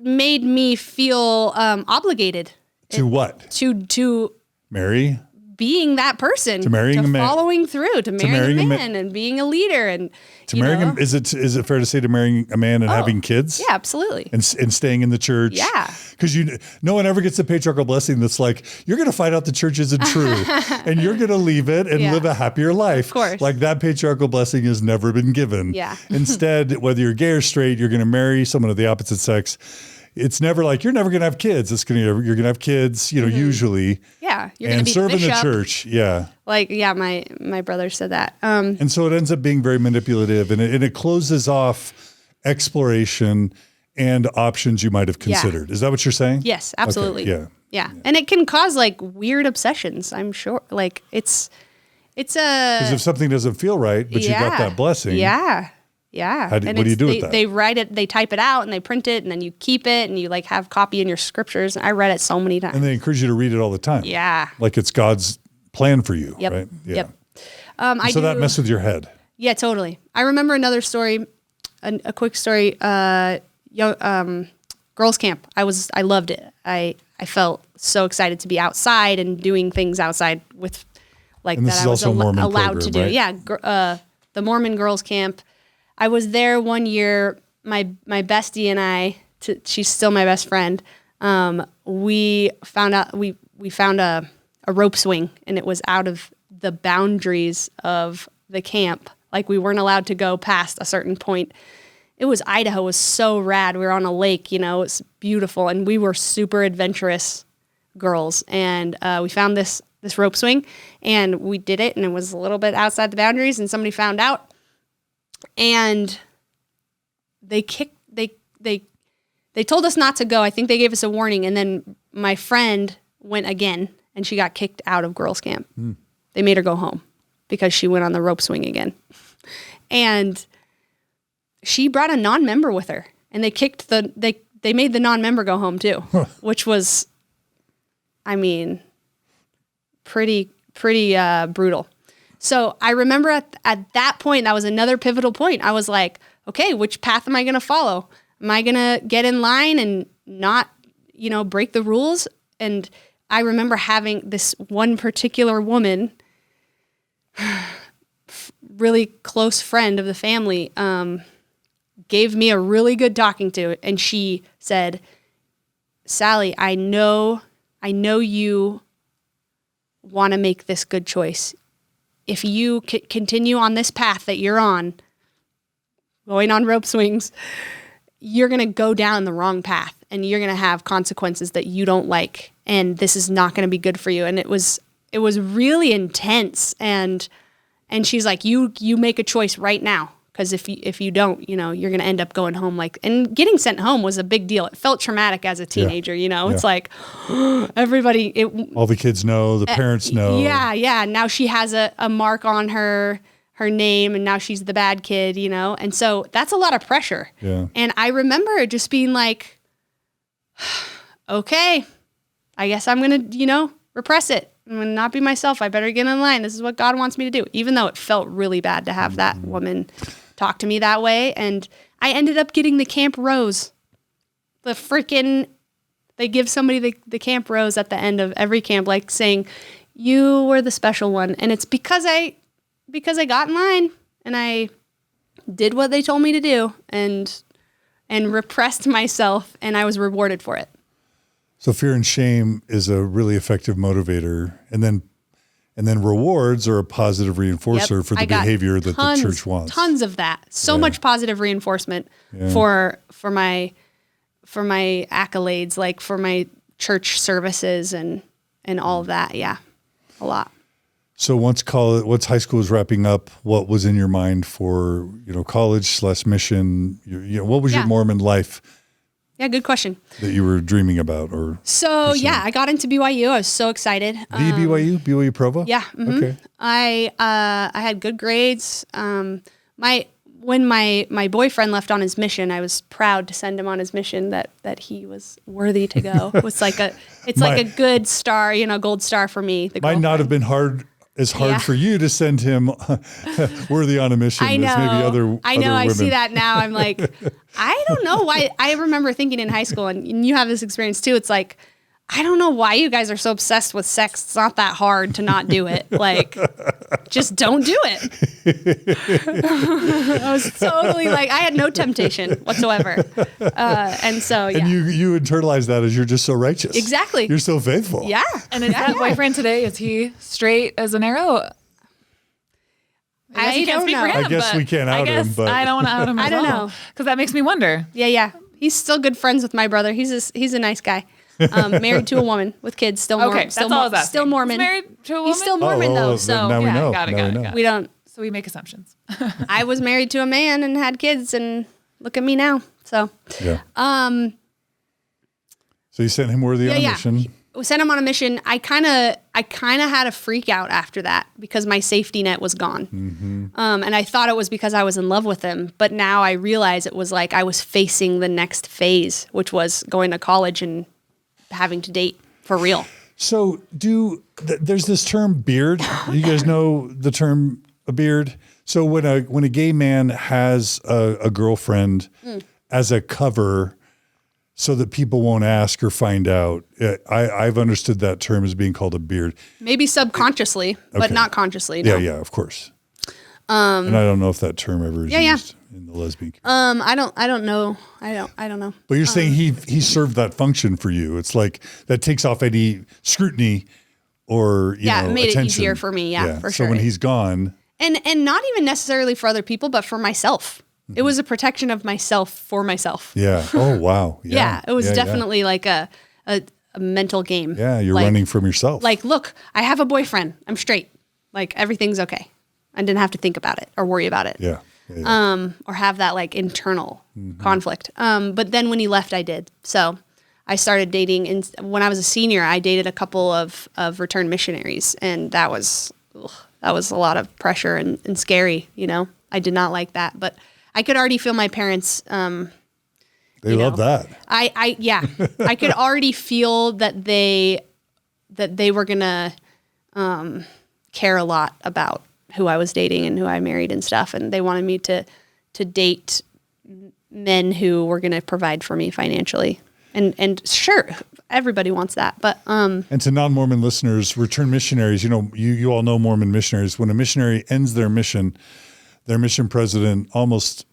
made me feel obligated.
To what?
To marry. Being that person,
to marrying a man,
following through, to marrying a man, and being a leader, and
to marrying is it fair to say to marrying a man and having kids?
Yeah, absolutely.
And staying in the church.
Yeah.
because no one ever gets the patriarchal blessing that's like, you're going to find out the church isn't true and you're going to leave it and live a happier life.
Of course.
Like that patriarchal blessing has never been given.
Yeah.
Instead, whether you're gay or straight, you're going to marry someone of the opposite sex. It's never like you're never going to have kids. You're going to have kids, usually.
Yeah. You're going to
and
be
serve
the
in the
bishop.
church. Yeah.
Like, yeah, my brother said that.
And so it ends up being very manipulative, and it closes off exploration and options you might have considered. Is that what you're saying?
Yes, absolutely.
Okay,
yeah. And it can cause like weird obsessions, I'm sure. Like it's a,
because if something doesn't feel right, but you got that blessing.
Yeah. Yeah.
What do you do with that?
They write it, they type it out and they print it and then you keep it and you like have copy in your scriptures. I read it so many times.
And they encourage you to read it all the time.
Yeah.
Like it's God's plan for you,
Yep.
right? Yeah.
Yep.
So that messed with your head.
Yeah, totally. I remember another story, a quick story, girls camp. I loved it. I felt so excited to be outside and doing things outside with like
And this
that
is
I was
also a Mormon
allowed to do.
program, right?
Yeah. The Mormon girls camp. I was there one year. My bestie and I, she's still my best friend. We found out we found a rope swing and it was out of the boundaries of the camp. Like we weren't allowed to go past a certain point. It was Idaho. It was so rad. We were on a lake, it was beautiful. And we were super adventurous girls. And we found this rope swing and we did it. And it was a little bit outside the boundaries and somebody found out. And they told us not to go. I think they gave us a warning. And then my friend went again and she got kicked out of girls camp. They made her go home because she went on the rope swing again. And she brought a non-member with her and they made the non-member go home too, which was, pretty brutal. So I remember at that point, that was another pivotal point. I was like, okay, which path am I going to follow? Am I going to get in line and not, break the rules? And I remember having this one particular woman, really close friend of the family, gave me a really good talking to. And she said, Sally, I know you want to make this good choice. If you continue on this path that you're on, going on rope swings, you're going to go down the wrong path and you're going to have consequences that you don't like. And this is not going to be good for you. And it was really intense. And she's like, you make a choice right now. Because if you don't, you're going to end up going home. And getting sent home was a big deal. It felt traumatic as a teenager, It's like everybody.
All the kids know, the parents know.
Yeah. Now she has a mark on her name and now she's the bad kid, And so that's a lot of pressure.
Yeah.
And I remember just being like, okay, I guess I'm going to, repress it. I'm going to not be myself. I better get in line. This is what God wants me to do. Even though it felt really bad to have that woman talk to me that way. And I ended up getting the camp rose. They give somebody the camp rose at the end of every camp, like saying, you were the special one. And it's because I got in line and I did what they told me to do and repressed myself and I was rewarded for it.
So fear and shame is a really effective motivator. And then rewards are a positive reinforcer for the behavior that the church wants.
Tons of that. So much positive reinforcement for my accolades, like for my church services and all of that. Yeah. A lot.
So once high school was wrapping up, what was in your mind for, college/mission? What was your Mormon life?
Yeah, good question.
That you were dreaming about
I got into BYU. I was so excited.
BYU Provo?
Yeah. Mm-hmm.
Okay.
I had good grades. When my boyfriend left on his mission, I was proud to send him on his mission that he was worthy to go. It's like a good star, gold star for me.
Might not have been hard for you to send him worthy on a mission as maybe other women.
I see that now. I'm like, I don't know why. I remember thinking in high school, and you have this experience too. It's like, I don't know why you guys are so obsessed with sex. It's not that hard to not do it. Like, just don't do it. I was totally like, I had no temptation whatsoever. And so, yeah.
And you internalize that as you're just so righteous.
Exactly.
You're so faithful.
Yeah.
And is that boyfriend today, is he straight as an arrow?
I
you can't
don't
speak
know.
for him.
I guess we can't out him, but
I don't want to out him.
I don't know.
Because that makes me wonder.
Yeah. He's still good friends with my brother. He's a nice guy. Married to a woman with kids. Still
Okay,
Mormon.
that's all I was asking.
Still Mormon.
He's married to a woman?
He's still Mormon though. So
now we know.
got it,
Now
got
we
it,
know.
got it.
we don't.
So we make assumptions.
I was married to a man and had kids, and look at me now. So,
Yeah. So you sent him worthy on a mission.
We sent him on a mission. I kind of had a freak out after that because my safety net was gone.
Mm-hmm.
And I thought it was because I was in love with him. But now I realize it was like I was facing the next phase, which was going to college and having to date for real.
So there's this term beard. You guys know the term a beard? So when a gay man has a girlfriend as a cover so that people won't ask or find out, I've understood that term as being called a beard.
Maybe subconsciously, but
Okay.
not consciously. No.
Yeah, of course. And I don't know if that term ever is used in the lesbian community.
I don't know. I don't know.
But you're saying he served that function for you. It's like that takes off any scrutiny or
It made
attention.
it easier for me. Yeah, for
so
sure.
when he's gone,
And not even necessarily for other people, but for myself. It was a protection of myself for myself.
yeah. Oh wow.
Yeah, it was
Yeah.
definitely like a mental game.
Yeah, you're
Like-
running from yourself.
Like, look, I have a boyfriend. I'm straight. Like everything's okay. I didn't have to think about it or worry about it.
yeah.
Or have that like internal conflict. But then when he left, I did. So I started dating. And when I was a senior, I dated a couple of returned missionaries, and that was a lot of pressure and scary. I did not like that, but I could already feel my parents.
They love that.
I could already feel that they were gonna care a lot about who I was dating and who I married and stuff, and they wanted me to date men who were gonna provide for me financially. And sure, everybody wants that, but
And to non-Mormon listeners, return missionaries, you all know Mormon missionaries. When a missionary ends their mission president almost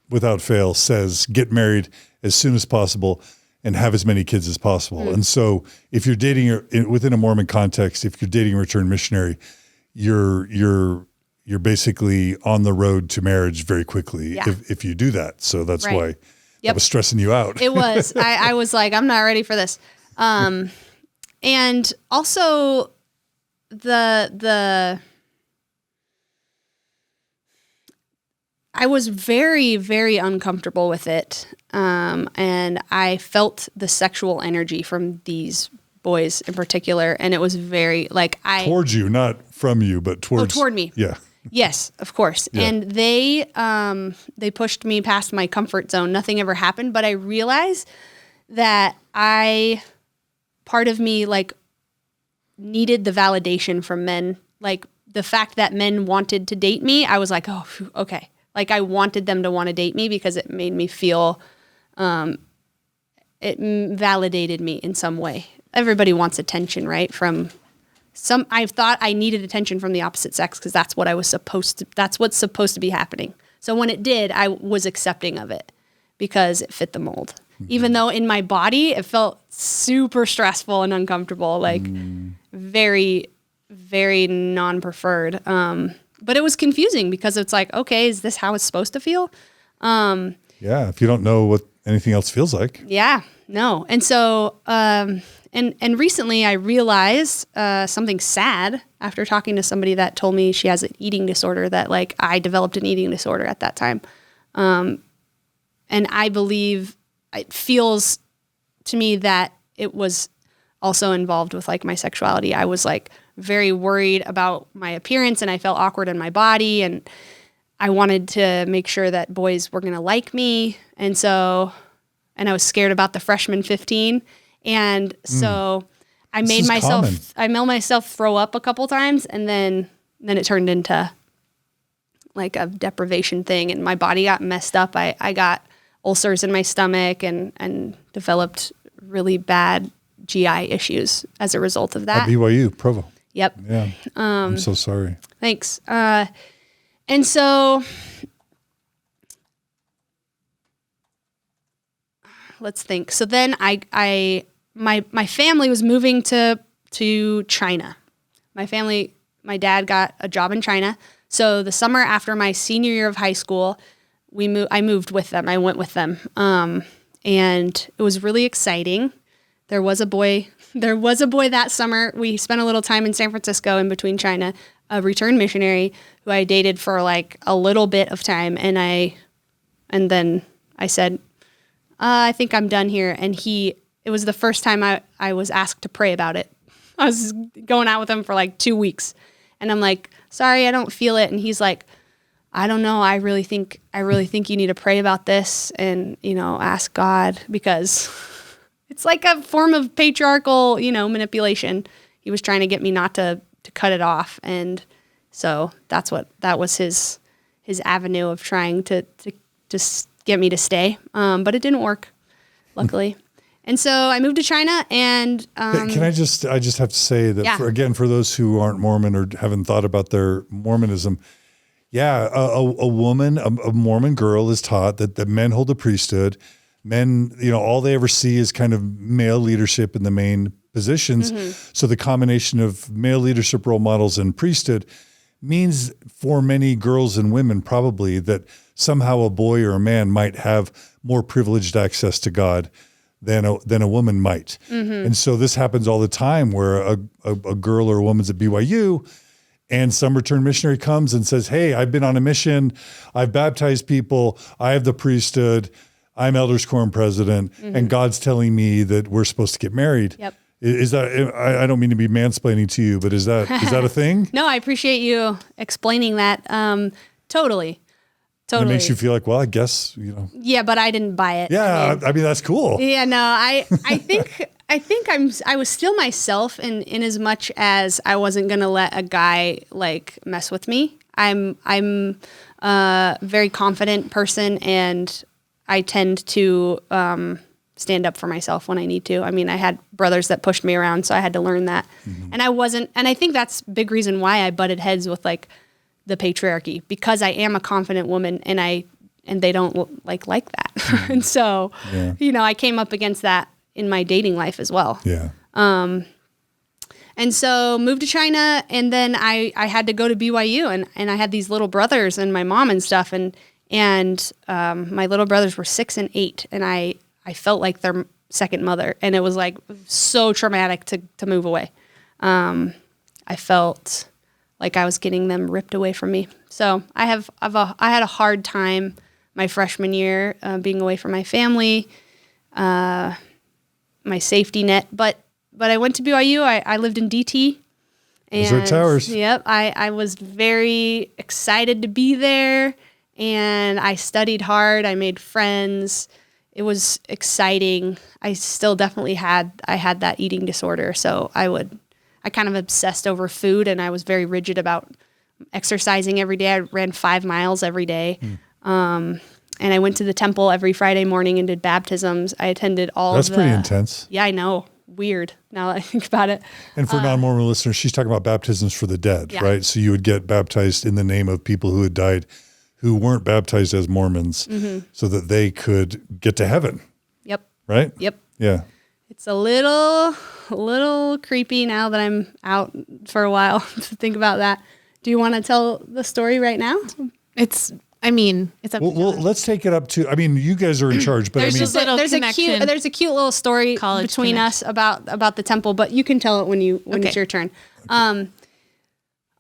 without fail says, get married as soon as possible and have as many kids as possible. And so if you're dating within a Mormon context, if you're dating a return missionary, you're basically on the road to marriage very quickly if you do that. So that's
Right.
why that was stressing you out.
it was. I was like, I'm not ready for this. And also I was very, very uncomfortable with it. And I felt the sexual energy from these boys in particular. And it was very
Towards you, not from you, but towards.
toward me.
Yeah.
Yes, of course.
Yeah.
And they pushed me past my comfort zone. Nothing ever happened, but I realized that part of me needed the validation from men. Like the fact that men wanted to date me, I was like, oh, phew, okay. Like I wanted them to want to date me because it made me feel, it validated me in some way. Everybody wants attention, right? I thought I needed attention from the opposite sex because that's what's supposed to be happening. So when it did, I was accepting of it because it fit the mold. Mm-hmm. Even though in my body, it felt super stressful and uncomfortable, very, very non-preferred. But it was confusing because it's like, okay, is this how it's supposed to feel?
Yeah. If you don't know what anything else feels like.
Yeah, no. And so, and recently I realized something sad after talking to somebody that told me she has an eating disorder, that I developed an eating disorder at that time. And I believe it feels to me that it was also involved with my sexuality. I was very worried about my appearance and I felt awkward in my body, and I wanted to make sure that boys were going to like me. And I was scared about the freshman 15. And so I made myself throw up a couple times, and then it turned into a deprivation thing, and my body got messed up. I got ulcers in my stomach and developed really bad GI issues as a result of
At
that.
BYU, Provo.
Yep.
Yeah. I'm so sorry.
Thanks. And so let's think. So then my family was moving to China. My dad got a job in China. So the summer after my senior year of high school, I moved with them. I went with them. And it was really exciting. There was a boy that summer. We spent a little time in San Francisco in between China, a returned missionary who I dated for like a little bit of time. And then I said, I think I'm done here. And it was the first time I was asked to pray about it. I was going out with him for like 2 weeks. And I'm like, sorry, I don't feel it. And he's like, I don't know. I really think you need to pray about this and, ask God, because it's like a form of patriarchal, manipulation. He was trying to get me not to cut it off. And so that was his avenue of trying to get me to stay. But it didn't work, luckily. And so I moved to China, and
Can I just have to say that for those who aren't Mormon or haven't thought about their Mormonism, a woman, a Mormon girl is taught that men hold the priesthood. Men, all they ever see is kind of male leadership in the main positions. Mm-hmm. So the combination of male leadership role models and priesthood means for many girls and women probably that somehow a boy or a man might have more privileged access to God than a woman might. Mm-hmm. And so this happens all the time where a girl or a woman's at BYU and some returned missionary comes and says, hey, I've been on a mission. I've baptized people. I have the priesthood. I'm elders quorum president. Mm-hmm. And God's telling me that we're supposed to get married.
Yep.
Is that, I don't mean to be mansplaining to you, but is that a thing?
No, I appreciate you explaining that. Totally.
And it makes you feel like, well, I guess,
Yeah, but I didn't buy it.
Yeah, I mean that's cool.
Yeah, no, I think I was still myself in as much as I wasn't gonna let a guy like mess with me. I'm a very confident person, and I tend to stand up for myself when I need to. I mean, I had brothers that pushed me around, so I had to learn that. Mm-hmm. And I think that's a big reason why I butted heads with like the patriarchy, because I am a confident woman, and they don't like that. Mm-hmm. And so, I came up against that in my dating life as well.
Yeah.
And so moved to China, and then I had to go to BYU, and I had these little brothers and my mom and stuff, and my little brothers were 6 and 8, and I felt like their second mother, and it was like so traumatic to move away. I felt like I was getting them ripped away from me. So I had a hard time my freshman year being away from my family, my safety net. But I went to BYU. I lived in DT.
Those are towers.
Yep. I was very excited to be there, and I studied hard. I made friends. It was exciting. I still definitely had that eating disorder. So I kind of obsessed over food, and I was very rigid about exercising every day. I ran 5 miles every day. And I went to the temple every Friday morning and did baptisms. I attended all
That's pretty intense.
Yeah, I know. Weird now that I think about it.
And for non-Mormon listeners, she's talking about baptisms for the dead, right? So you would get baptized in the name of people who had died who weren't baptized as Mormons, mm-hmm. so that they could get to heaven.
Yep.
Right?
Yep.
Yeah.
It's a little creepy now that I'm out for a while to think about that. Do you want to tell the story right now?
It's up to
Well, let's take it up to, you guys are in charge, but
there's just little
there's a cute little story between us about the temple, but you can tell it when it's your turn.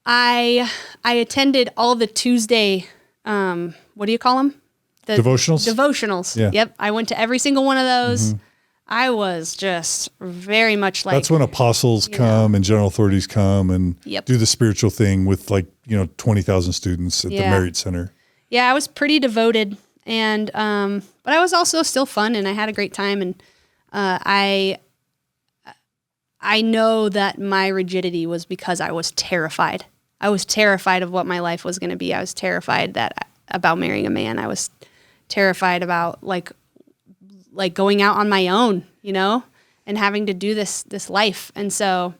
I attended all the Tuesday, what do you call them? The
devotionals.
Yeah. Yep. I went to every single one of those. Mm-hmm. I was just very much like...
That's when apostles come and general authorities come and do the spiritual thing with 20,000 students at the Marriott Center.
Yeah, I was pretty devoted, and but I was also still fun, and I had a great time, and I know that my rigidity was because I was terrified. I was terrified of what my life was going to be. I was terrified about marrying a man. I was terrified about like going out on my own, and having to do this life. And so,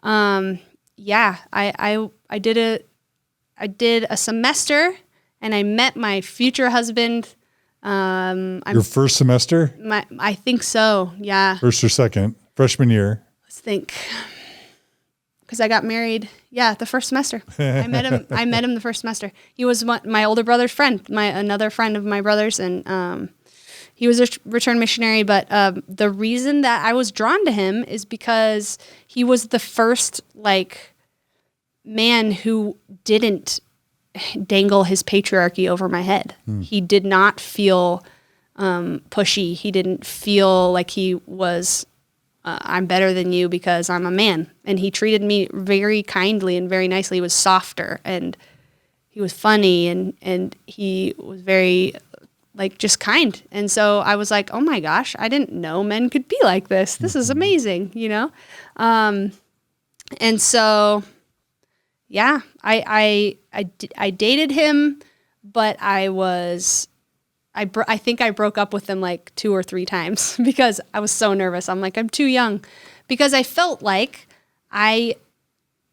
yeah, I did a semester, and I met my future husband.
Your first semester?
I think so. Yeah.
First or second, freshman year.
Let's think. Because I got married, the first semester. I met him the first semester. He was my older brother's friend, another friend of my brother's, and he was a return missionary. But the reason that I was drawn to him is because he was the first man who didn't dangle his patriarchy over my head. He did not feel pushy. He didn't feel like he was, I'm better than you because I'm a man. And he treated me very kindly and very nicely. He was softer, and he was funny, and he was very just kind. And so I was like, oh my gosh, I didn't know men could be like this. This is amazing, And so, yeah, I dated him, but I think I broke up with him 2 or 3 times because I was so nervous. I'm like, I'm too young, because I felt like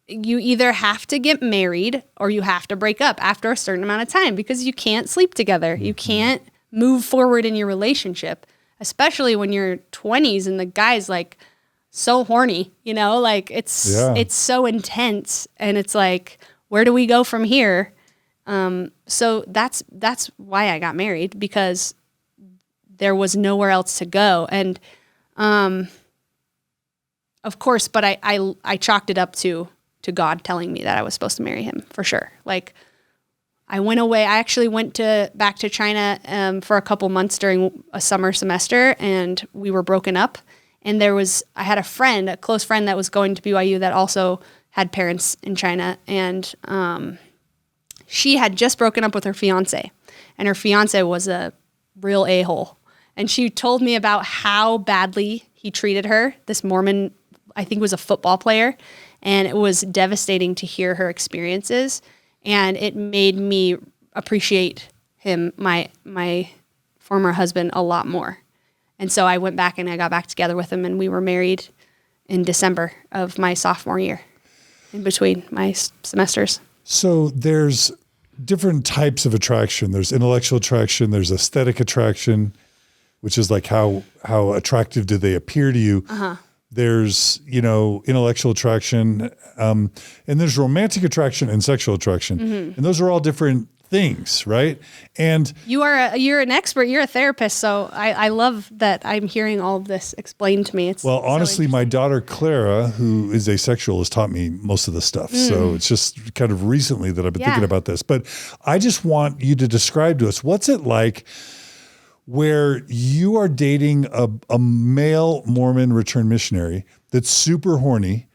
you either have to get married or you have to break up after a certain amount of time, because you can't sleep together. You can't move forward in your relationship, especially when you're 20s and the guy's so horny, it's so intense, and it's where do we go from here? So that's why I got married, because there was nowhere else to go. And, of course, but I chalked it up to God telling me that I was supposed to marry him for sure. I went away. I actually went back to China, for a couple months during a summer semester, and we were broken up. And I had a close friend that was going to BYU that also had parents in China. And, she had just broken up with her fiance, and her fiance was a real a-hole. And she told me about how badly he treated her, this Mormon, I think was a football player. And it was devastating to hear her experiences. And it made me appreciate him, my former husband, a lot more. And so I went back and I got back together with him, and we were married in December of my sophomore year, in between my semesters.
So there's different types of attraction. There's intellectual attraction. There's aesthetic attraction, which is how attractive do they appear to you. Uh-huh. There's, intellectual attraction, and there's romantic attraction and sexual attraction. Mm-hmm. And those are all different things, right? And
you're an expert. You're a therapist, so I love that I'm hearing all of this explained to me.
Honestly, my daughter Clara, who is asexual, has taught me most of the stuff. So it's just kind of recently that I've been thinking about this. But I just want you to describe to us, what's it like where you are dating a male Mormon return missionary that's super horny,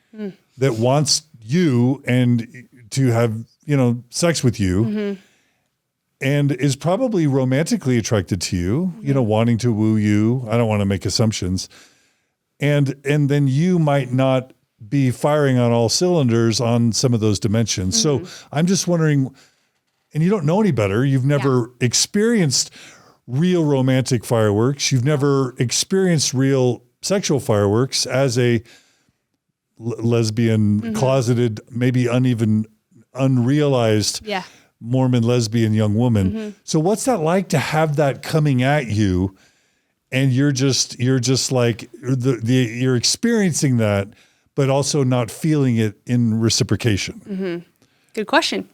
that wants you and to have, sex with you, and is probably romantically attracted to you, wanting to woo you. I don't want to make assumptions. And then you might not be firing on all cylinders on some of those dimensions. So I'm just wondering, and you don't know any better. You've never experienced real romantic fireworks. You've never experienced real sexual fireworks as a lesbian, closeted, maybe unrealized Mormon lesbian young woman. So what's that like to have that coming at you, and you're just you're experiencing that, but also not feeling it in reciprocation?
Good question.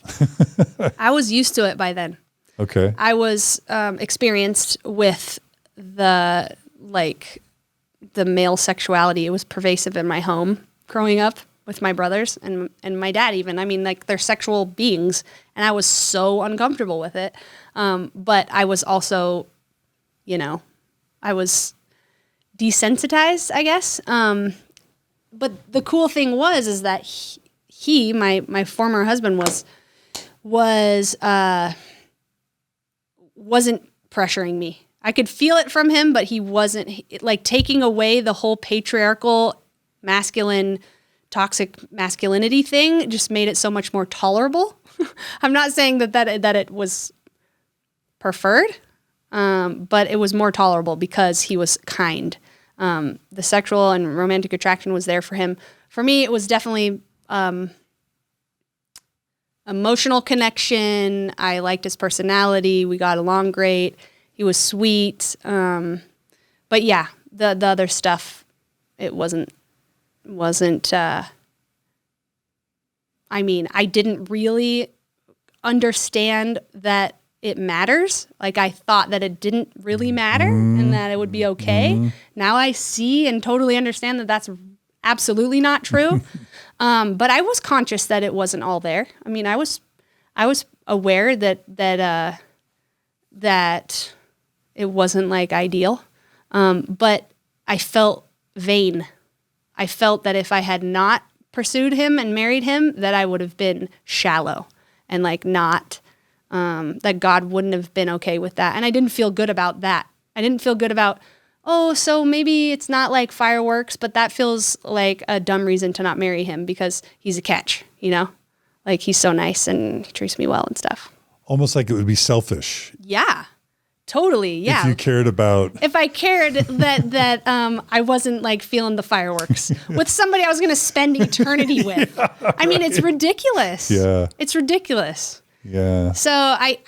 I was used to it by then.
Okay.
I was experienced with the male sexuality. It was pervasive in my home growing up with my brothers and my dad even. I mean, they're sexual beings, and I was so uncomfortable with it. But I was also, I was desensitized, I guess. But the cool thing is that he my former husband wasn't pressuring me. I could feel it from him, but he wasn't taking away the whole patriarchal, masculine, toxic masculinity thing just made it so much more tolerable. I'm not saying that it was preferred, but it was more tolerable because he was kind. The sexual and romantic attraction was there for him. For me, it was definitely emotional connection. I liked his personality. We got along great. He was sweet. But yeah, the other stuff, it wasn't. I mean, I didn't really understand that it matters. Like, I thought that it didn't really matter and that it would be okay. Now I see and totally understand that that's absolutely not true. But I was conscious that it wasn't all there. I mean, I was aware that it wasn't like ideal. But I felt vain. I felt that if I had not pursued him and married him, that I would have been shallow and like not, that God wouldn't have been okay with that. And I didn't feel good about that. I didn't feel good about, oh, so maybe it's not like fireworks, but that feels like a dumb reason to not marry him because he's a catch, you know? Like, he's so nice and he treats me well and stuff.
Almost like it would be selfish.
Yeah, totally. Yeah.
If you cared about.
If I cared that I wasn't like feeling the fireworks with somebody I was going to spend eternity with. Yeah, I mean, it's ridiculous.
Yeah.
It's ridiculous.
Yeah.
So I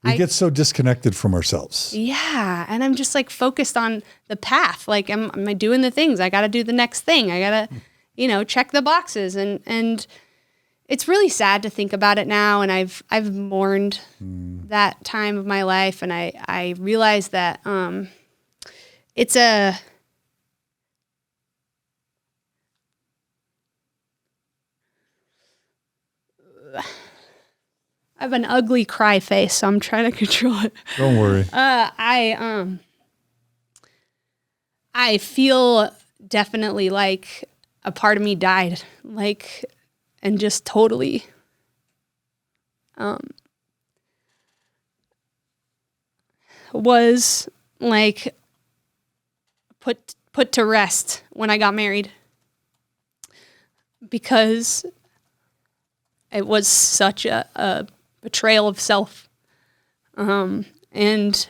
get so disconnected from ourselves.
Yeah. And I'm just like focused on the path. Like, am I doing the things? I got to do the next thing. I got to, check the boxes. And it's really sad to think about it now. And I've mourned that time of my life. And I realized that it's I have an ugly cry face, so I'm trying to control it.
Don't worry.
I feel definitely like a part of me died, like, and just totally, was like put to rest when I got married, because it was such a betrayal of self. And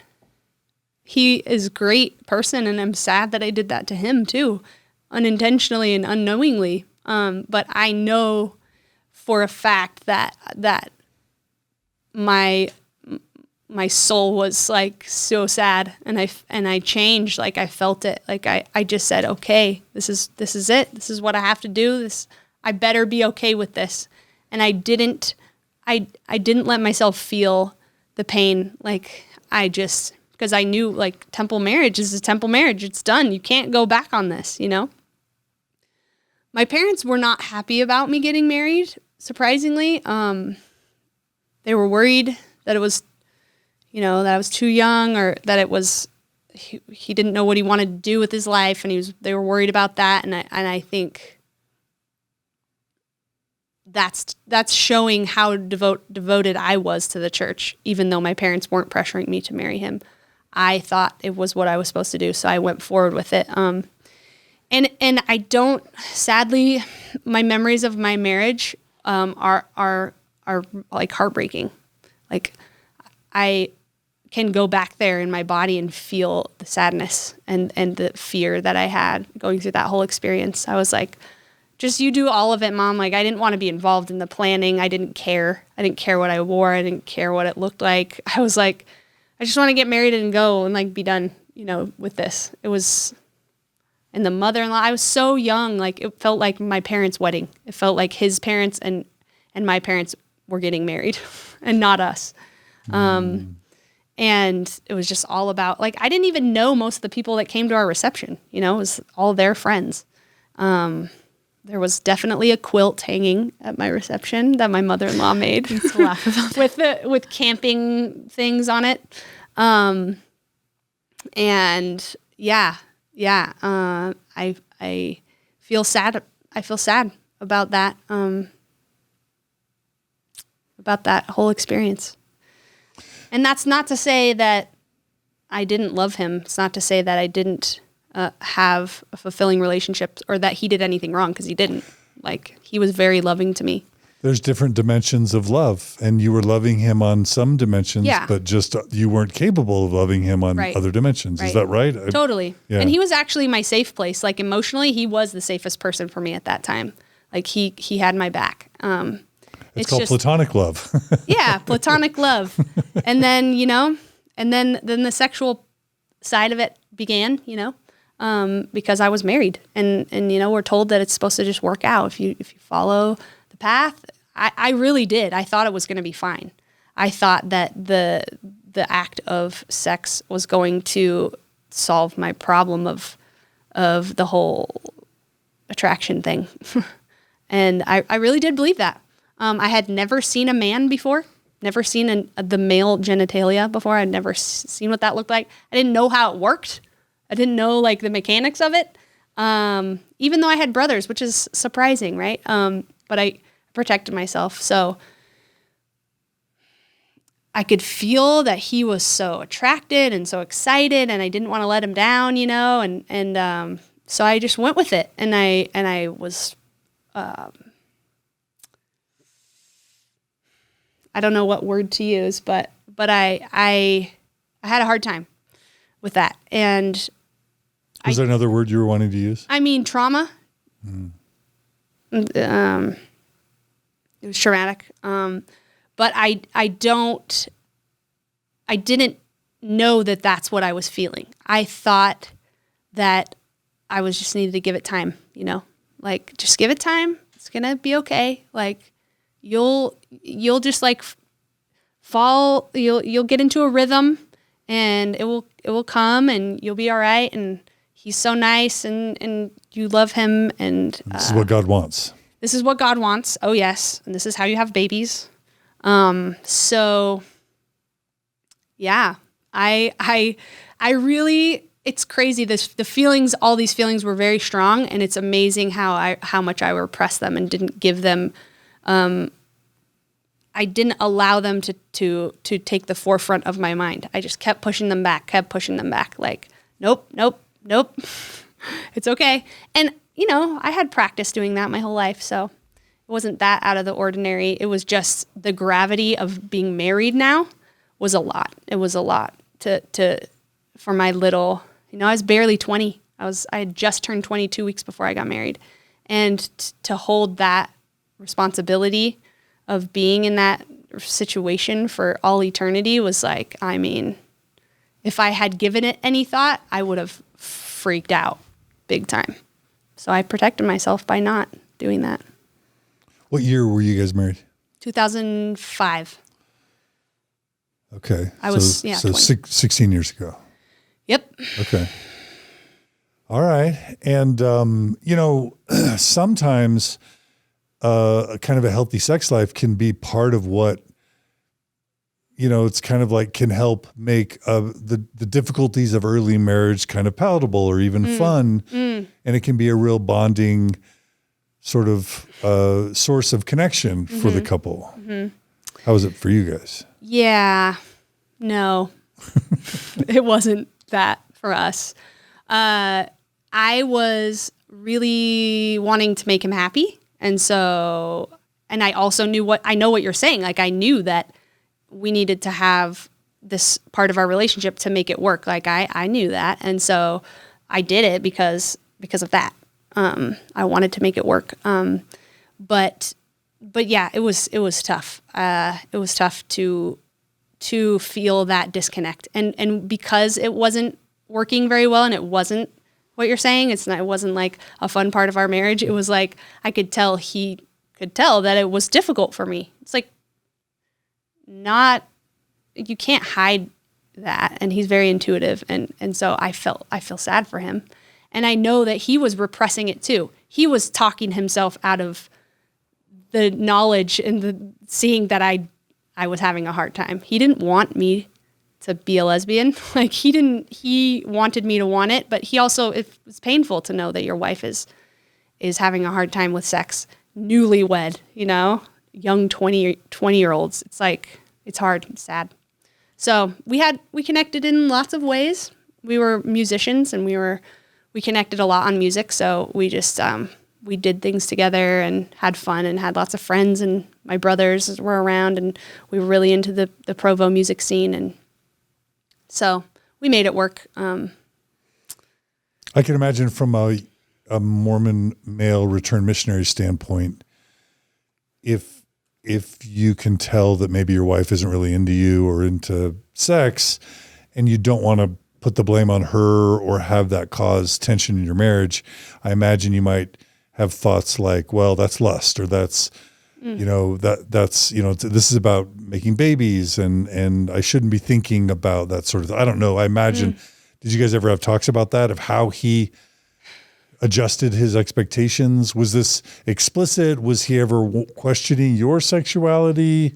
he is a great person, and I'm sad that I did that to him too, unintentionally and unknowingly. But I know for a fact that my soul was like so sad, and I changed. Like, I felt it. Like, I just said, okay, this is it. This is what I have to do. I better be okay with this. And I didn't let myself feel the pain. Like, because I knew, like, temple marriage is a temple marriage. It's done. You can't go back on this, you know? My parents were not happy about me getting married, surprisingly. They were worried that it was, that I was too young, or that it was, he didn't know what he wanted to do with his life, and they were worried about that. And I think that's showing how devoted I was to the church, even though my parents weren't pressuring me to marry him. I thought it was what I was supposed to do, so I went forward with it. And I don't, sadly, my memories of my marriage are like heartbreaking. Like, I can go back there in my body and feel the sadness and the fear that I had going through that whole experience. I was like, just, you do all of it, Mom. Like, I didn't want to be involved in the planning. I didn't care. I didn't care what I wore. I didn't care what it looked like. I was like, I just want to get married and go and like be done, with this. It was, and the mother-in-law, I was so young. Like, it felt like my parents' wedding. It felt like his parents and my parents were getting married and not us. And it was just all about, like, I didn't even know most of the people that came to our reception, it was all their friends. There was definitely a quilt hanging at my reception that my mother-in-law made with camping things on it. And yeah. I feel sad. I feel sad about that whole experience. And that's not to say that I didn't love him. It's not to say that I didn't have a fulfilling relationship or that he did anything wrong, because he didn't. Like, he was very loving to me.
There's different dimensions of love, and you were loving him on some dimensions,
Yeah.
but just you weren't capable of loving him on
Right.
other dimensions. Is that right?
Totally.
Yeah.
And he was actually my safe place. Like emotionally, he was the safest person for me at that time. Like he had my back.
It's called platonic love.
Yeah, platonic love. And then, and then the sexual side of it began, because I was married and we're told that it's supposed to just work out if you follow the path. I really did. I thought it was going to be fine. I thought that the act of sex was going to solve my problem of the whole attraction thing. And I really did believe that. I had never seen a man before, never seen the male genitalia before. I'd never seen what that looked like. I didn't know how it worked. I didn't know like the mechanics of it. Even though I had brothers, which is surprising, right? But I protected myself. So I could feel that he was so attracted and so excited, and I didn't want to let him down, and so I just went with it. And I was, I don't know what word to use, but I had a hard time with that. And
Was there another word you were wanting to use?
I mean, trauma. It was traumatic. But I didn't know that that's what I was feeling. I thought that I was just needed to give it time, like just give it time. It's going to be okay. Like you'll just like fall, you'll get into a rhythm and it will come and you'll be all right. And he's so nice and you love him. And
this is what God wants.
This is what God wants. Oh yes. And this is how you have babies. So yeah, I really, it's crazy. The feelings, all these feelings were very strong, and it's amazing how much I repressed them and didn't give them, I didn't allow them to take the forefront of my mind. I just kept pushing them back. Like, nope. It's okay. And I had practice doing that my whole life. So it wasn't that out of the ordinary. It was just the gravity of being married now was a lot. It was a lot for my little, I was barely 20. I had just turned 22 weeks before I got married. And to hold that responsibility of being in that situation for all eternity was like, I mean, if I had given it any thought, I would have freaked out big time. So I protected myself by not doing that.
What year were you guys married?
2005.
Okay.
I was,
16 years ago.
Yep.
Okay. All right. And, sometimes kind of a healthy sex life can be part of what, it's kind of like can help make the difficulties of early marriage kind of palatable or even fun. And it can be a real bonding sort of source of connection for the couple. How was it for you guys?
Yeah, no, it wasn't that for us. I was really wanting to make him happy. And I also I know what you're saying. Like I knew that we needed to have this part of our relationship to make it work. Like I knew that. And so I did it because of that. I wanted to make it work. But yeah, it was tough. It was tough to feel that disconnect. And because it wasn't working very well and it wasn't what you're saying, it wasn't like a fun part of our marriage. It was like, I could tell he could tell that it was difficult for me. It's like you can't hide that. And he's very intuitive. And so I feel sad for him. And I know that he was repressing it too. He was talking himself out of the knowledge and the seeing that I was having a hard time. He didn't want me to be a lesbian. Like he wanted me to want it, but he also, it was painful to know that your wife is having a hard time with sex, newlywed, young 20-year-olds. It's like, it's hard, it's sad. So we connected in lots of ways. We were musicians and we connected a lot on music. So we just, we did things together and had fun and had lots of friends, and my brothers were around, and we were really into the Provo music scene. And so we made it work.
I can imagine from a Mormon male return missionary standpoint, if you can tell that maybe your wife isn't really into you or into sex, and you don't want to put the blame on her or have that cause tension in your marriage, I imagine you might have thoughts like, well, that's lust, or that's, that's, this is about making babies, and I shouldn't be thinking about that sort of thing. I don't know. I imagine, did you guys ever have talks about that, of how he adjusted his expectations? Was this explicit? Was he ever questioning your sexuality?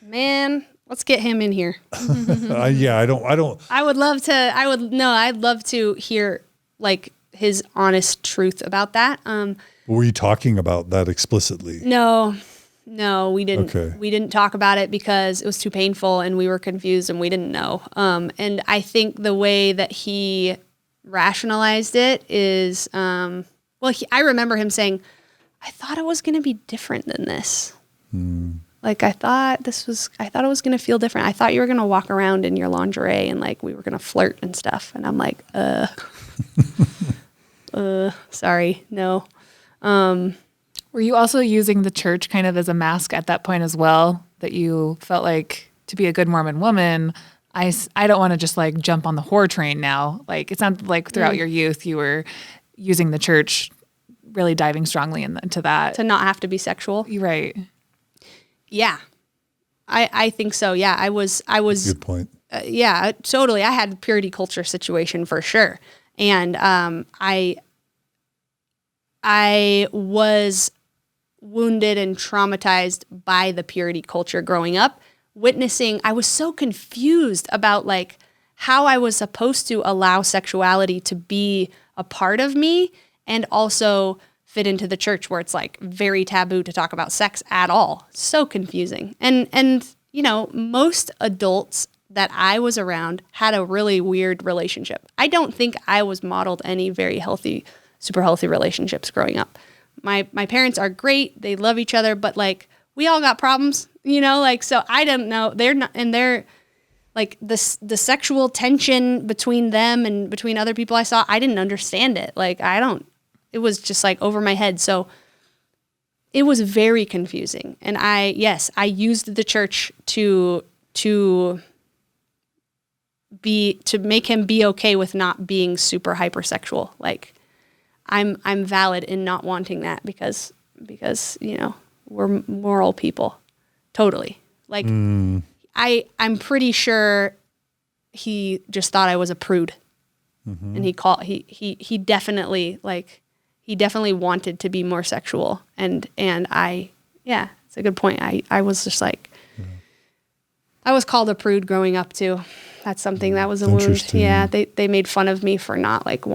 Man, let's get him in here.
Yeah, I don't.
I'd love to hear like his honest truth about that.
Were you talking about that explicitly?
No, we didn't.
Okay.
We didn't talk about it because it was too painful and we were confused and we didn't know. And I think the way that he rationalized it is, I remember him saying, I thought it was going to be different than this. Like, I thought it was going to feel different. I thought you were going to walk around in your lingerie and like we were going to flirt and stuff. And I'm like, sorry, no.
Were you also using the church kind of as a mask at that point as well, that you felt like, to be a good Mormon woman, I don't want to just like jump on the whore train now? Like, it sounded like throughout your youth you were using the church, really diving strongly into that.
To not have to be sexual.
You're right.
Yeah, I think so. Yeah, I was.
Good point.
Yeah, totally. I had a purity culture situation for sure. And I was wounded and traumatized by the purity culture growing up. Witnessing, I was so confused about like how I was supposed to allow sexuality to be a part of me and also fit into the church where it's like very taboo to talk about sex at all. So confusing. And most adults that I was around had a really weird relationship. I don't think I was modeled any very healthy, super healthy relationships growing up. My parents are great. They love each other, but like we all got problems, so I don't know. They're like the sexual tension between them and between other people I saw, I didn't understand it. Like it was just like over my head. So it was very confusing. And I used the church to make him be okay with not being super hypersexual. Like I'm valid in not wanting that because we're moral people. Totally. Like I'm pretty sure he just thought I was a prude. And he definitely wanted to be more sexual. And it's a good point. I was just like, I was called a prude growing up too. That's something that was a wound. Yeah. They made fun of me for not like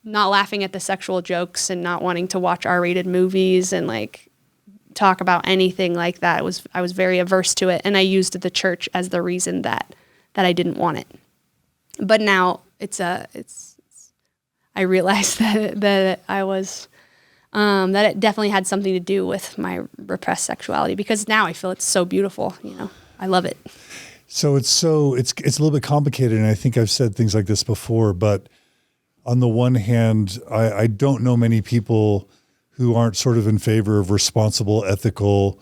not laughing at the sexual jokes and not wanting to watch R-rated movies and like talk about anything like that. I was very averse to it. And I used the church as the reason that I didn't want it. But now I realized that I was, that it definitely had something to do with my repressed sexuality, because now I feel it's so beautiful. I love it.
So it's a little bit complicated. And I think I've said things like this before, but on the one hand, I don't know many people who aren't sort of in favor of responsible, ethical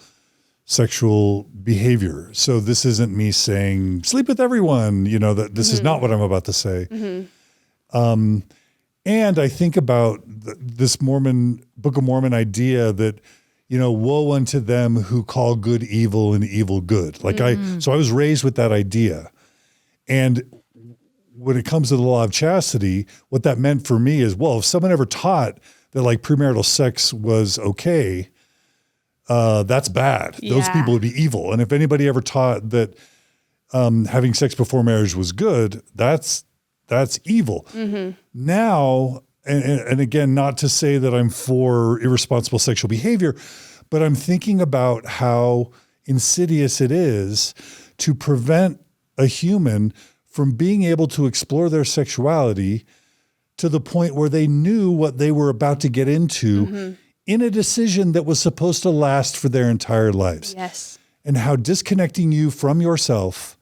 sexual behavior. So this isn't me saying sleep with everyone, that this is not what I'm about to say. And I think about this Book of Mormon idea that, woe unto them who call good evil and evil good. So I was raised with that idea. And when it comes to the law of chastity, what that meant for me is, well, if someone ever taught that like premarital sex was okay, that's bad.
Yeah.
Those people would be evil. And if anybody ever taught that having sex before marriage was good, that's evil. Now, and again, not to say that I'm for irresponsible sexual behavior, but I'm thinking about how insidious it is to prevent a human from being able to explore their sexuality to the point where they knew what they were about to get into in a decision that was supposed to last for their entire lives.
Yes.
And how disconnecting you from yourself,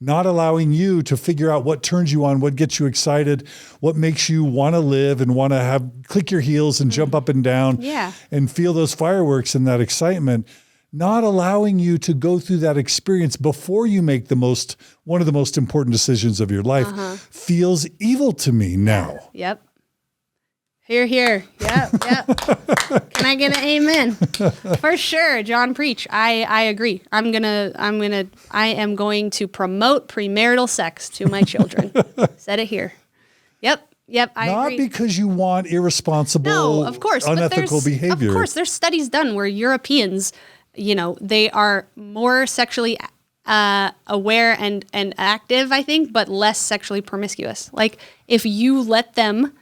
not allowing you to figure out what turns you on, what gets you excited, what makes you want to live and want to click your heels and jump up and down and feel those fireworks and that excitement, not allowing you to go through that experience before you make one of the most important decisions of your life feels evil to me now.
Yep. Hear, hear. Yep. Can I get an amen? For sure. John, preach. I agree. I am going to promote premarital sex to my children. Said it here. Yep. I
Not
agree.
because you want irresponsible,
of course,
unethical behavior.
Of course, there's studies done where Europeans, they are more sexually aware and active, I think, but less sexually promiscuous. Like if you let them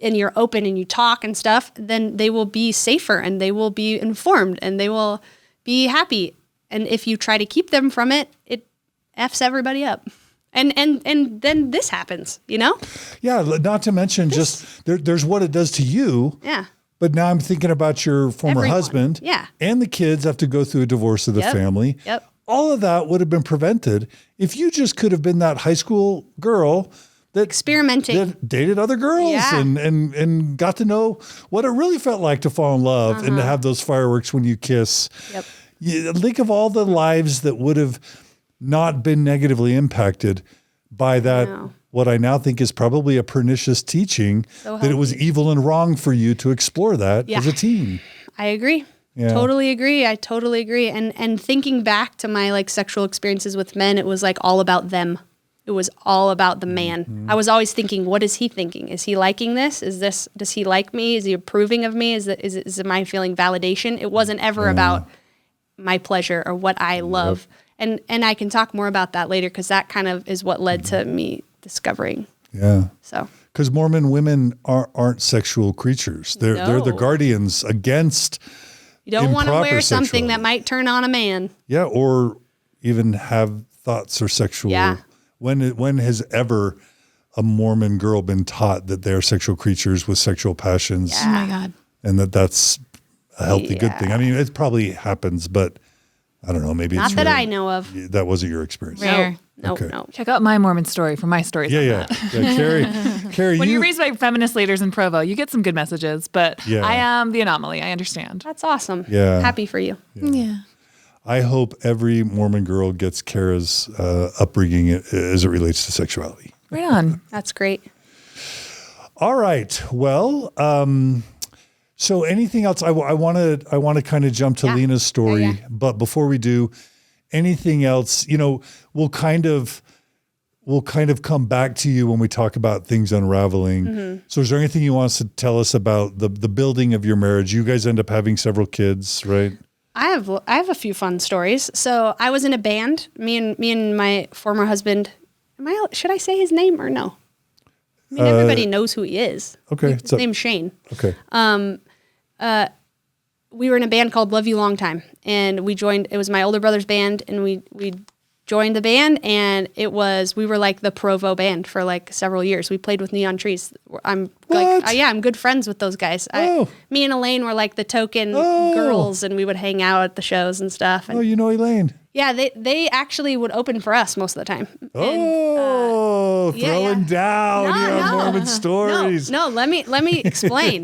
and you're open and you talk and stuff, then they will be safer and they will be informed and they will be happy. And if you try to keep them from it, it F's everybody up. And then this happens, Yeah,
not to mention there's what it does to you.
Yeah.
But now I'm thinking about your former husband.
Yeah.
And the kids have to go through a divorce of the family.
Yep.
All of that would have been prevented if you just could have been that high school girl that
experimenting,
that dated other girls and got to know what it really felt like to fall in love and to have those fireworks when you kiss.
Yep.
You think of all the lives that would have not been negatively impacted by that, what I now think is probably a pernicious teaching, that it was evil and wrong for you to explore that as a teen.
I agree. Yeah. Totally agree. I totally agree. And thinking back to my sexual experiences with men, it was all about them. It was all about the man. I was always thinking, what is he thinking? Is he liking this? Does he like me? Is he approving of me? Is am I feeling validation? It wasn't ever about my pleasure or what I love. And I can talk more about that later because that kind of is what led to me discovering.
Yeah.
So.
Because Mormon women aren't sexual creatures. They're the guardians against.
You don't want to wear something that might turn on a man.
Yeah, or even have thoughts or sexual.
Yeah.
When has ever a Mormon girl been taught that they're sexual creatures with sexual passions?
Yeah. Oh my God.
And that's a healthy, good thing. I mean, it probably happens, but I don't know. Maybe
not
it's
that
rare.
I know of.
That wasn't your experience.
Rare.
No.
Check out my Mormon story for my stories.
Yeah. Carrie,
when you raise by feminist leaders in Provo, you get some good messages, but I am the anomaly. I understand.
That's awesome.
Yeah.
Happy for you.
Yeah.
I hope every Mormon girl gets Kara's upbringing as it relates to sexuality.
Right on.
That's great.
All right. Well, so anything else? I want to kind of jump to Lena's story, but before we do, anything else? We'll kind of come back to you when we talk about things unraveling. So, is there anything you want to tell us about the building of your marriage? You guys end up having several kids, right?
I have a few fun stories. So I was in a band. Me and my former husband. Should I say his name or no? I mean, everybody knows who he is.
Okay,
his name's Shane.
Okay.
We were in a band called Love You Long Time, and we joined. It was my older brother's band, and we joined the band, and we were like the Provo band for several years. We played with Neon Trees. I'm good friends with those guys. Me and Elaine were the token girls, and we would hang out at the shows and stuff. And,
Elaine.
Yeah, they actually would open for us most of the time.
Throwing down your Mormon stories.
No, let me explain.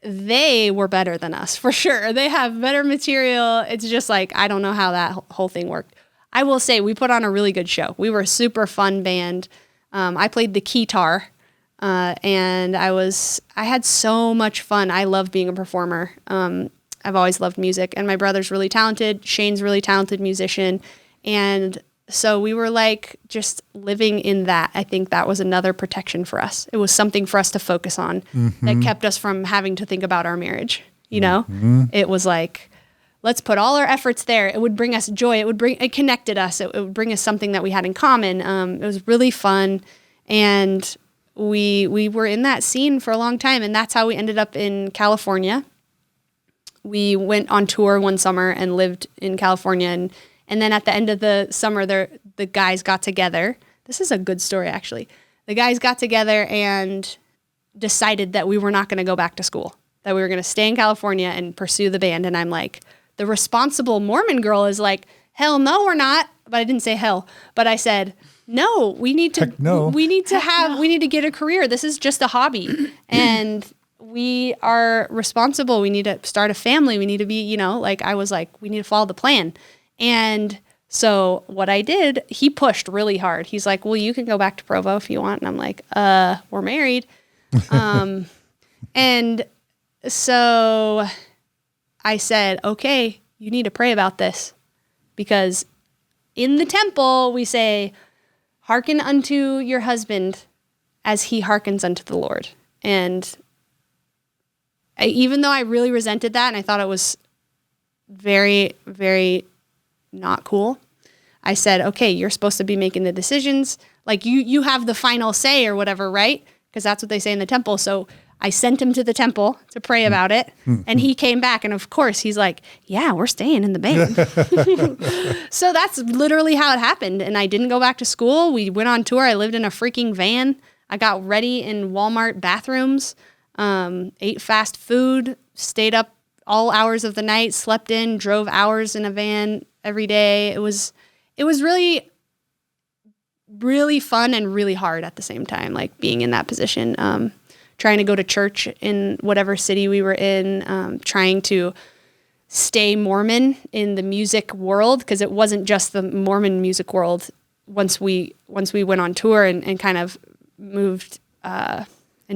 They were better than us, for sure. They have better material. It's just I don't know how that whole thing worked. I will say we put on a really good show. We were a super fun band. I played the keytar, and I had so much fun. I love being a performer. I've always loved music, and my brother's really talented. Shane's really talented musician. And so we were just living in that. I think that was another protection for us. It was something for us to focus on that kept us from having to think about our marriage. It was let's put all our efforts there. It would bring us joy. It connected us. It would bring us something that we had in common. It was really fun. And we were in that scene for a long time. And that's how we ended up in California. We went on tour one summer and lived in California. And then at the end of the summer, the guys got together. this is a good story, actually. The guys got together and decided that we were not going to go back to school, that we were going to stay in California and pursue the band. And I'm like, the responsible Mormon girl is like, hell no, we're not. But I didn't say hell, but I said, no, we need to, we need to get a career. This is just a hobby. And we are responsible. We need to start a family. We need to be, I was like, we need to follow the plan. And so what I did, he pushed really hard. He's like, well, you can go back to Provo if you want. And I'm like, we're married. And so I said, okay, you need to pray about this, because in the temple we say, hearken unto your husband as he hearkens unto the Lord. And even though I really resented that and I thought it was very, very not cool, I said, okay, you're supposed to be making the decisions. Like you have the final say or whatever, right? Because that's what they say in the temple. So I sent him to the temple to pray about it. And he came back. And of course, he's like, yeah, we're staying in the band. So that's literally how it happened. And I didn't go back to school. We went on tour. I lived in a freaking van. I got ready in Walmart bathrooms, ate fast food, stayed up all hours of the night, slept in, drove hours in a van every day. It was really, really fun and really hard at the same time, like being in that position. Trying to go to church in whatever city we were in, trying to stay Mormon in the music world, because it wasn't just the Mormon music world. Once we went on tour and kind of moved and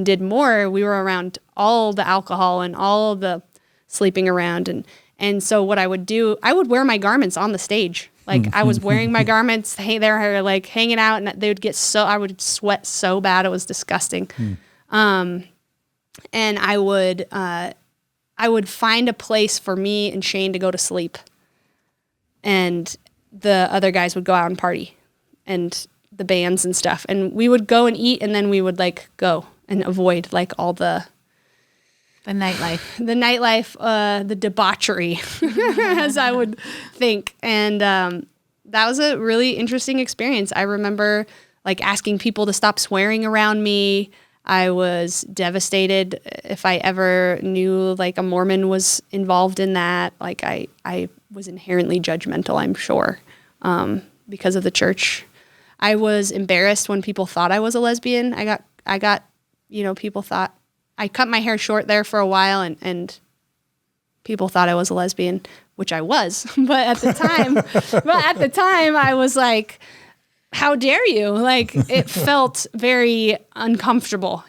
did more, we were around all the alcohol and all the sleeping around. And so what I would do, I would wear my garments on the stage. Like I was wearing my garments, they're like hanging out, and they would I would sweat so bad. It was disgusting. And I would find a place for me and Shane to go to sleep, and the other guys would go out and party, and the bands and stuff. And we would go and eat, and then we would like go and avoid like all the nightlife, the debauchery, as I would think. And that was a really interesting experience. I remember like asking people to stop swearing around me. I was devastated if I ever knew like a Mormon was involved in that. Like I was inherently judgmental, I'm sure, because of the church. I was embarrassed when people thought I was a lesbian. I got, people thought I cut my hair short there for a while, and people thought I was a lesbian, which I was. But at the time, I was like, how dare you? Like, it felt very uncomfortable,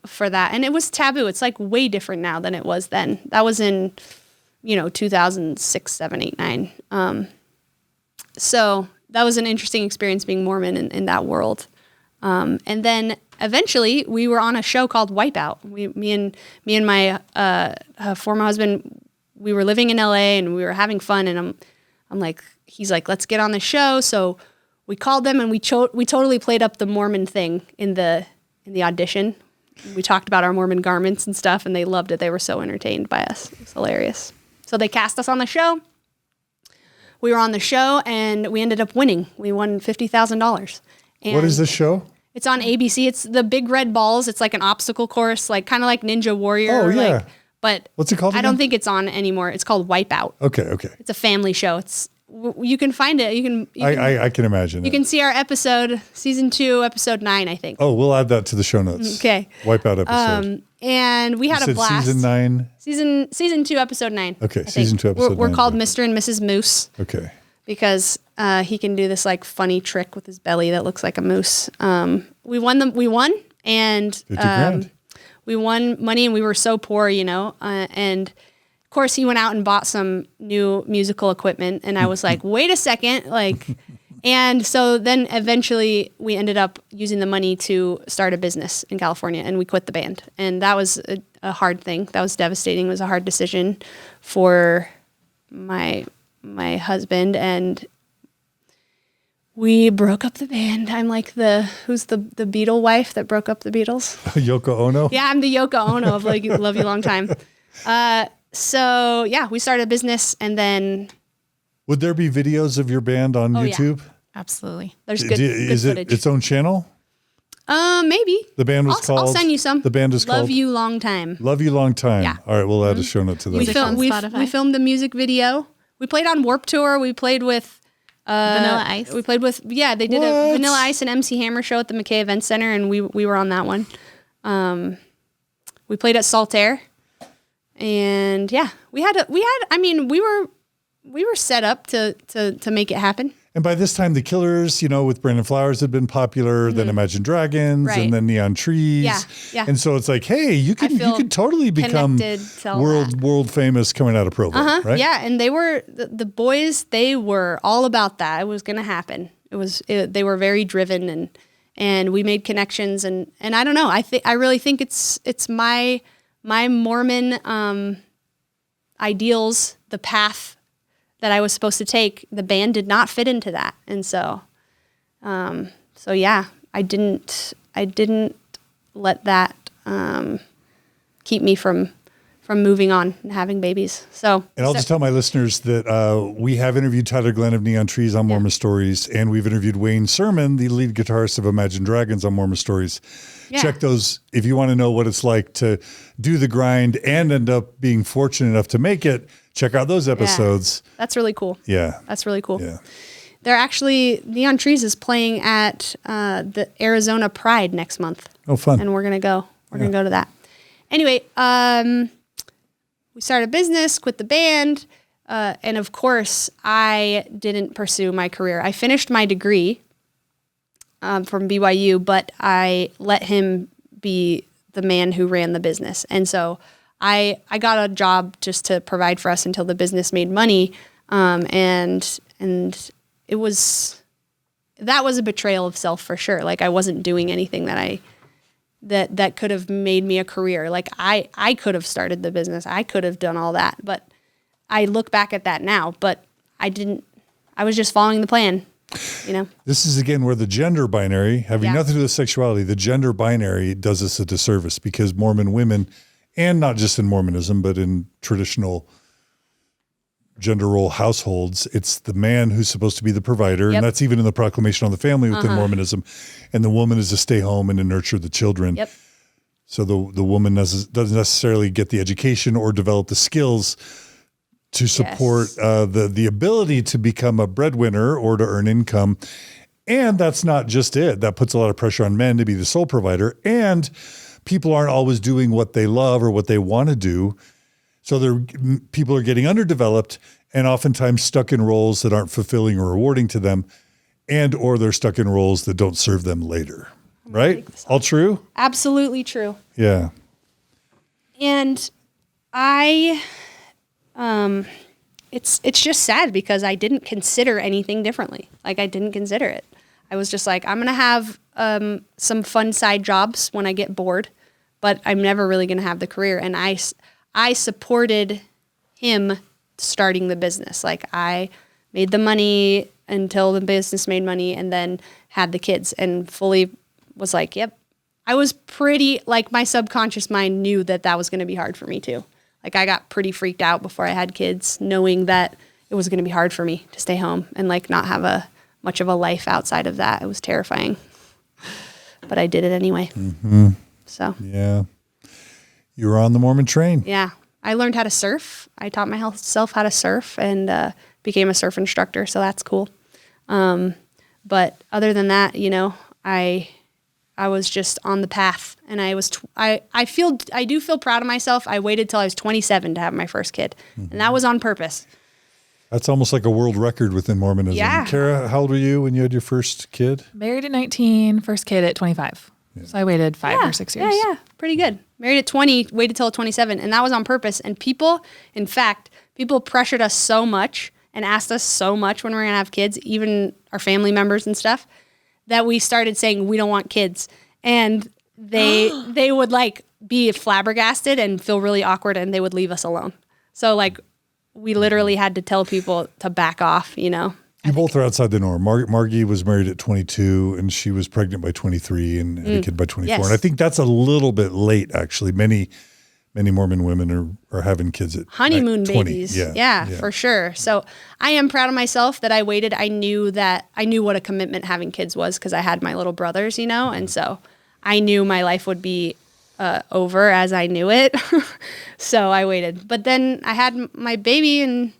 for that. And it was taboo. It's like way different now than it was then. That was in, 2006, 7, 8, 9. So that was an interesting experience being Mormon in that world. And then eventually we were on a show called Wipeout. Me and my former husband, we were living in LA and we were having fun. And I'm like, he's like, let's get on the show. So we called them and we totally played up the Mormon thing in the audition. We talked about our Mormon garments and stuff, and they loved it. They were so entertained by us. It was hilarious. So they cast us on the show. We were on the show, and we ended up winning. We won $50,000.
What is this show?
It's on ABC. It's the Big Red Balls. It's like an obstacle course, like kind of like Ninja Warrior.
Oh, yeah.
But
what's it called again?
I don't think it's on anymore. It's called Wipeout.
Okay.
It's a family show. You can find it.
I can imagine.
You can see our episode, season 2, episode 9, I think.
Oh, we'll add that to the show notes.
Okay.
Wipeout episode.
And we had a blast.
Season 9.
Season 2, episode 9.
Okay, season 2, episode 9.
We're called Mr. and Mrs. Moose.
Okay.
Because he can do this like funny trick with his belly that looks like a moose. We won, and
50 grand.
We won money, and we were so poor, and of course he went out and bought some new musical equipment, and I was like, wait a second, like, and so then eventually we ended up using the money to start a business in California, and we quit the band, and that was a hard thing. That was devastating. It was a hard decision for my husband, and we broke up the band. I'm like who's the Beatle wife that broke up the Beatles?
Yoko Ono?
Yeah, I'm the Yoko Ono of like Love You Long Time. So yeah, we started a business, and then...
Would there be videos of your band on YouTube?
Yeah.
Absolutely.
There's good
Is it
footage.
its own channel?
Maybe.
The band was called.
I'll send you some.
The band is
Love
called
You Long Time.
Love You Long Time.
Yeah.
All right, we'll add a show note to that.
We
Spotify?
filmed the music video. We played on Warped Tour. We played with
Vanilla Ice.
We played with they did
What?
a Vanilla Ice and MC Hammer show at the McKay Event Center, and we were on that one. We played at Saltaire, and yeah, we were set up to make it happen.
And by this time, the Killers, with Brandon Flowers had been popular, then Imagine Dragons,
Right.
and then Neon Trees.
Yeah.
And so it's like, hey, you could totally become
connected to all that.
world famous coming out of Provo, right?
Yeah, and they were the boys. They were all about that. It was going to happen. They were very driven, and we made connections. And I don't know. I really think it's my Mormon ideals, the path that I was supposed to take. The band did not fit into that, and so yeah, I didn't let that keep me from moving on and having babies. So,
And I'll just tell my listeners that we have interviewed Tyler Glenn of Neon Trees on Mormon Stories, and we've interviewed Wayne Sermon, the lead guitarist of Imagine Dragons, on Mormon Stories.
Yeah.
Check those if you want to know what it's like to do the grind and end up being fortunate enough to make it. Check out those episodes.
that's really cool.
Yeah.
That's really cool.
Yeah.
They're actually, Neon Trees is playing at the Arizona Pride next month.
Oh, fun.
And we're going to go. We're going to go to that. Anyway, we started a business, quit the band. And of course, I didn't pursue my career. I finished my degree from BYU, but I let him be the man who ran the business. And so I got a job just to provide for us until the business made money. And that was a betrayal of self for sure. Like I wasn't doing anything that could have made me a career. Like I could have started the business. I could have done all that, but I look back at that now, but I didn't. I was just following the plan, This is again where the gender binary, having nothing to do with sexuality, the gender binary does us a disservice because Mormon women, and not just in Mormonism, but in traditional gender role households, it's the man who's supposed to be the provider. And that's even in the proclamation on the family within Mormonism. And the woman is to stay home and to nurture the children. Yep.
So the woman doesn't necessarily get the education or develop the skills to support the ability to become a breadwinner or to earn income. And that's not just it. That puts a lot of pressure on men to be the sole provider. And people aren't always doing what they love or what they want to do. So people are getting underdeveloped and oftentimes stuck in roles that aren't fulfilling or rewarding to them, and or they're stuck in roles that don't serve them later. Right? All true?
Absolutely true.
Yeah.
And it's just sad because I didn't consider anything differently. Like I didn't consider it. I was just like, I'm going to have some fun side jobs when I get bored, but I'm never really going to have the career. And I supported him starting the business. Like I made the money until the business made money and then had the kids and fully was like, yep. I was pretty, like my subconscious mind knew that was going to be hard for me too. Like I got pretty freaked out before I had kids, knowing that it was going to be hard for me to stay home and like not have much of a life outside of that. It was terrifying, but I did it anyway. Mm-hmm. So
yeah. You were on the Mormon train.
Yeah. I learned how to surf. I taught myself how to surf and became a surf instructor. So that's cool. But other than that, I was just on the path, and I do feel proud of myself. I waited till I was 27 to have my first kid, and that was on purpose.
That's almost like a world record within Mormonism.
Yeah.
Kara, how old were you when you had your first kid?
Married at 19, first kid at 25. Yeah. So I waited 5 or 6 years.
Yeah, pretty good. Married at 20, waited till 27, and that was on purpose. And people pressured us so much and asked us so much when we were going to have kids, even our family members and stuff, that we started saying we don't want kids. And they would like be flabbergasted and feel really awkward, and they would leave us alone. So like we literally had to tell people to back off, You
both are outside the norm. Margie was married at 22 and she was pregnant by 23 and had a kid by 24.
Yes.
And I think that's a little bit late, actually. Many many Mormon women are having kids at
honeymoon
20.
babies. Yeah, for sure. So I am proud of myself that I waited. I knew what a commitment having kids was because I had my little brothers, and so I knew my life would be over as I knew it. So I waited. But then I had my baby and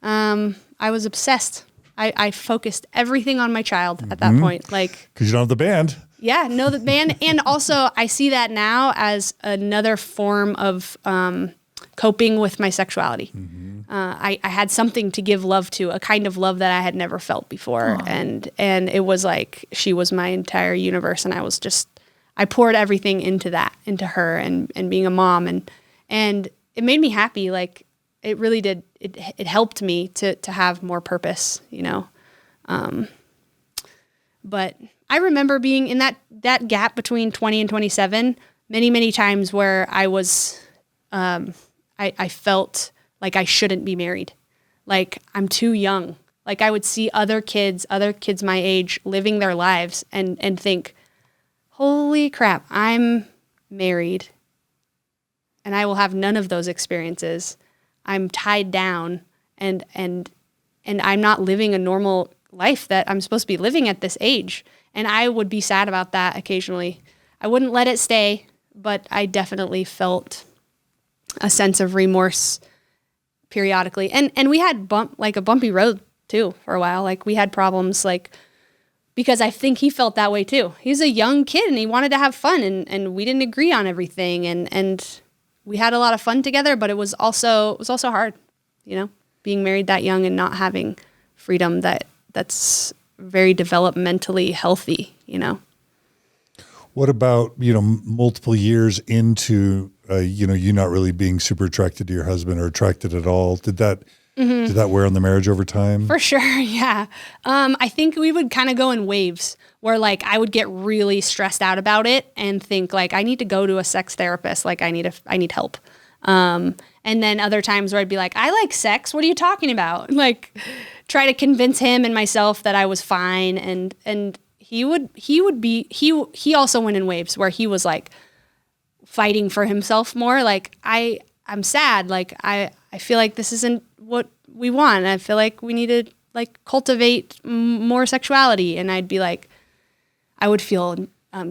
I was obsessed. I focused everything on my child at that point. Like,
because you don't have the band.
Yeah, no, the band. And also I see that now as another form of coping with my sexuality. I had something to give love to, a kind of love that I had never felt before. And it was like, she was my entire universe. And I poured everything into her and being a mom. And it made me happy. Like, it really did. It helped me to have more purpose, but I remember being in that gap between 20 and 27 many, many times where I was, I felt like I shouldn't be married. Like, I'm too young. Like, I would see other kids my age living their lives and think, holy crap, I'm married and I will have none of those experiences. I'm tied down and I'm not living a normal life that I'm supposed to be living at this age. And I would be sad about that occasionally. I wouldn't let it stay, but I definitely felt a sense of remorse periodically. And we had a bumpy road too for a while. Like, we had problems, like, because I think he felt that way too. He's a young kid and he wanted to have fun and we didn't agree on everything and we had a lot of fun together, but it was also hard, being married that young and not having freedom that's very developmentally healthy,
What about, multiple years into, you not really being super attracted to your husband or attracted at all? Did that wear on the marriage over time?
For sure, yeah. I think we would kind of go in waves where, like, I would get really stressed out about it and think, like, I need to go to a sex therapist. Like, I need help. And then other times where I'd be like, I like sex. What are you talking about? Like, try to convince him and myself that I was fine. And he also went in waves where he was like fighting for himself more. Like, I'm sad. Like, I feel like this isn't what we want. I feel like we need to, like, cultivate more sexuality. And I'd be like, I would feel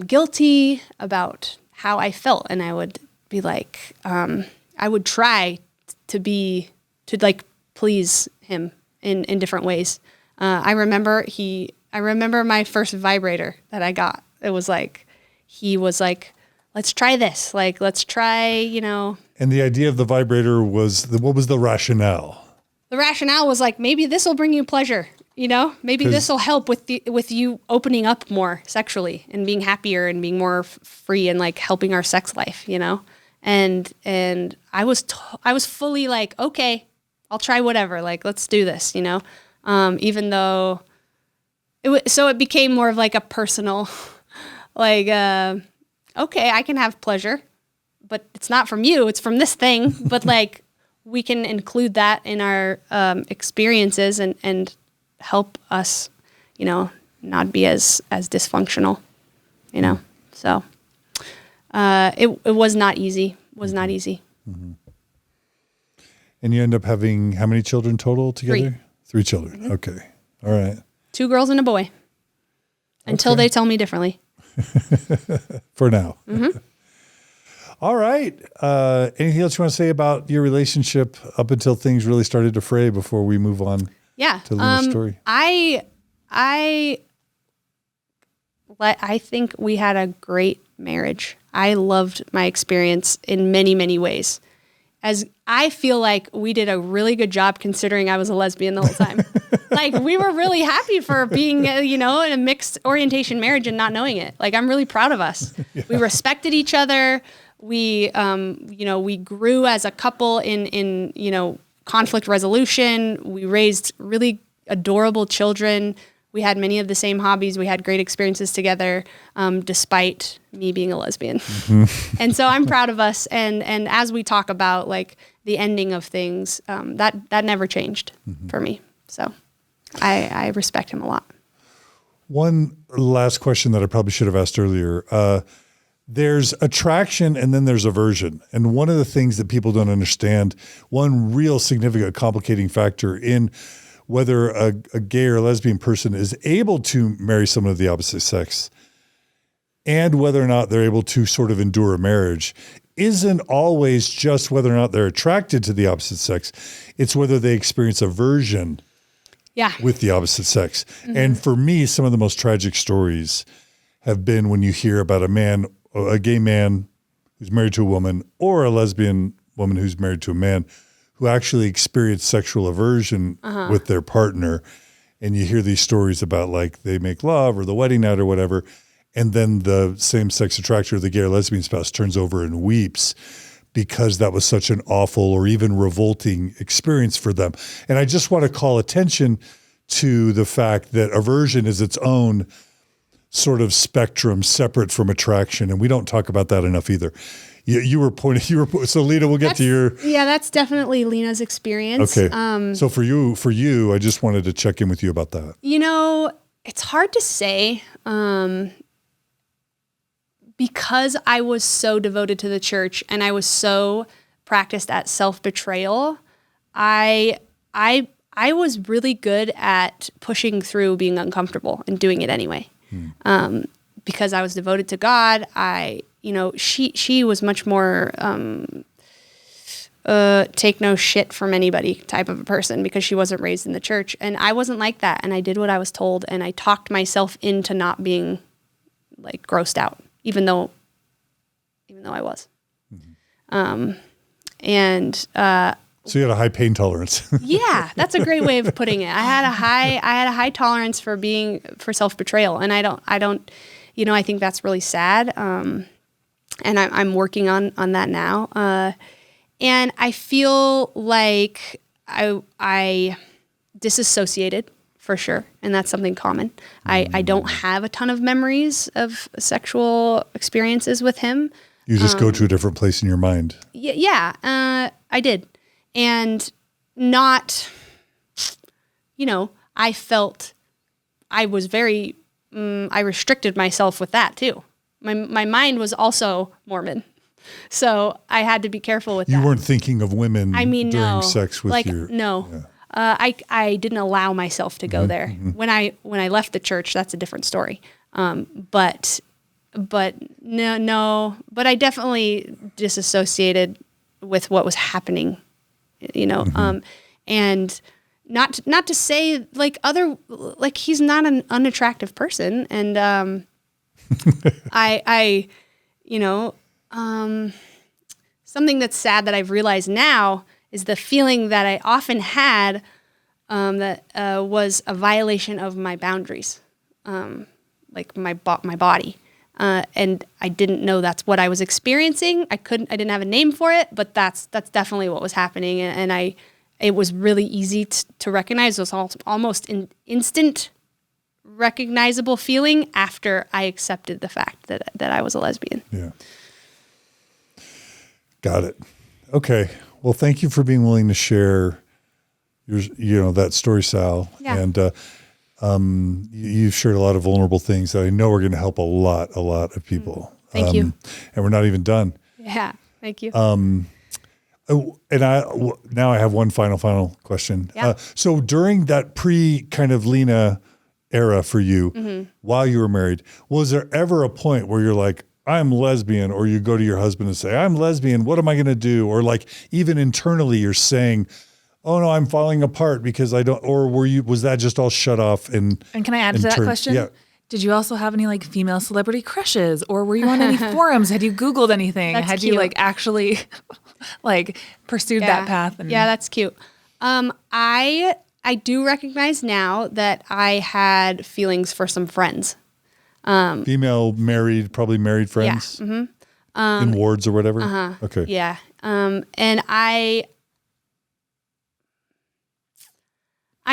guilty about how I felt. And I would be like, I would try to please him in different ways. I remember my first vibrator that I got. It was like, he was like, let's try this. Like, let's try,
And the idea of the vibrator was, what was the rationale?
The rationale was like, maybe this will bring you pleasure, maybe this will help with you opening up more sexually and being happier and being more free and, like, helping our sex life, and I was fully like, okay, I'll try whatever. Like, let's do this, even though so it became more of like a personal, like, okay, I can have pleasure, but it's not from you, it's from this thing. But, like, we can include that in our experiences and help us, not be as dysfunctional, So it was not easy.
Mm-hmm. And you end up having how many children total together? 3 children. Mm-hmm. Okay. All right.
2 girls and a boy. Until they tell me differently.
For now.
Mm-hmm.
All right. Anything else you want to say about your relationship up until things really started to fray before we move on to Lena's story?
I think we had a great marriage. I loved my experience in many, many ways. As I feel like we did a really good job considering I was a lesbian the whole time. Like, we were really happy for being, in a mixed orientation marriage and not knowing it. Like, I'm really proud of us. Yeah. We respected each other. We, we grew as a couple in conflict resolution. We raised really adorable children. We had many of the same hobbies. We had great experiences together, despite me being a lesbian. Mm-hmm. And so I'm proud of us. And as we talk about, like, the ending of things, that never changed for me. So I respect him a lot.
One last question that I probably should have asked earlier. there's attraction and then there's aversion. And one of the things that people don't understand, one real significant complicating factor in whether a gay or lesbian person is able to marry someone of the opposite sex and whether or not they're able to sort of endure a marriage isn't always just whether or not they're attracted to the opposite sex. It's whether they experience aversion with the opposite sex. Mm-hmm. And for me, some of the most tragic stories have been when you hear about a gay man who's married to a woman or a lesbian woman who's married to a man who actually experienced sexual aversion with their partner. And you hear these stories about like they make love or the wedding night or whatever. And then the same-sex attraction or the gay or lesbian spouse turns over and weeps because that was such an awful or even revolting experience for them. And I just want to call attention to the fact that aversion is its own sort of spectrum separate from attraction. And we don't talk about that enough either. So Lena, we'll get to your.
Yeah, that's definitely Lena's experience.
Okay. So for you, I just wanted to check in with you about that.
You know, it's hard to say because I was so devoted to the church and I was so practiced at self-betrayal. I was really good at pushing through being uncomfortable and doing it anyway. Because I was devoted to God. She was much more take no shit from anybody type of a person because she wasn't raised in the church. And I wasn't like that. And I did what I was told. And I talked myself into not being like grossed out, even though I was.
Mm-hmm. So you had a high pain tolerance.
Yeah, that's a great way of putting it. I had a high tolerance for self-betrayal. And I don't, I think that's really sad. And I'm working on that now. And I feel like I disassociated for sure. And that's something common. I don't have a ton of memories of sexual experiences with him.
You just go to a different place in your mind.
Yeah, I did. And not, I felt I was very, I restricted myself with that too. My mind was also Mormon. So I had to be careful with that.
You weren't thinking of women during
no.
sex with your...
No.
Yeah.
I didn't allow myself to go there.
Mm-hmm.
When I left the church, that's a different story. But I definitely disassociated with what was happening, and not to say like he's not an unattractive person. And, something that's sad that I've realized now is the feeling that I often had, that was a violation of my boundaries, like my body. And I didn't know that's what I was experiencing. I didn't have a name for it, but that's definitely what was happening. And it was really easy to recognize. It was almost an instant recognizable feeling after I accepted the fact that I was a lesbian.
Yeah. Got it. Okay. Well, thank you for being willing to share that story, Sal.
Yeah.
And you've shared a lot of vulnerable things that I know are going to help a lot of people.
Thank you.
And we're not even done.
Yeah. Thank you.
And now I have one final question.
Yeah.
So during that kind of Lena era for you, while you were married, was there ever a point where you're like, I'm lesbian, or you go to your husband and say, I'm lesbian, what am I going to do? Or like even internally you're saying, oh no, I'm falling apart because I don't, or was that just all shut off? And
can I add to that question?
Yeah.
Did you also have any like female celebrity crushes, or were you on any forums? Had you Googled anything?
That's
Had
cute.
you like actually like pursued that path?
Yeah, that's cute. I do recognize now that I had feelings for some friends.
Female probably married friends?
Yeah. Mm-hmm.
In wards or whatever? Okay.
Yeah. And I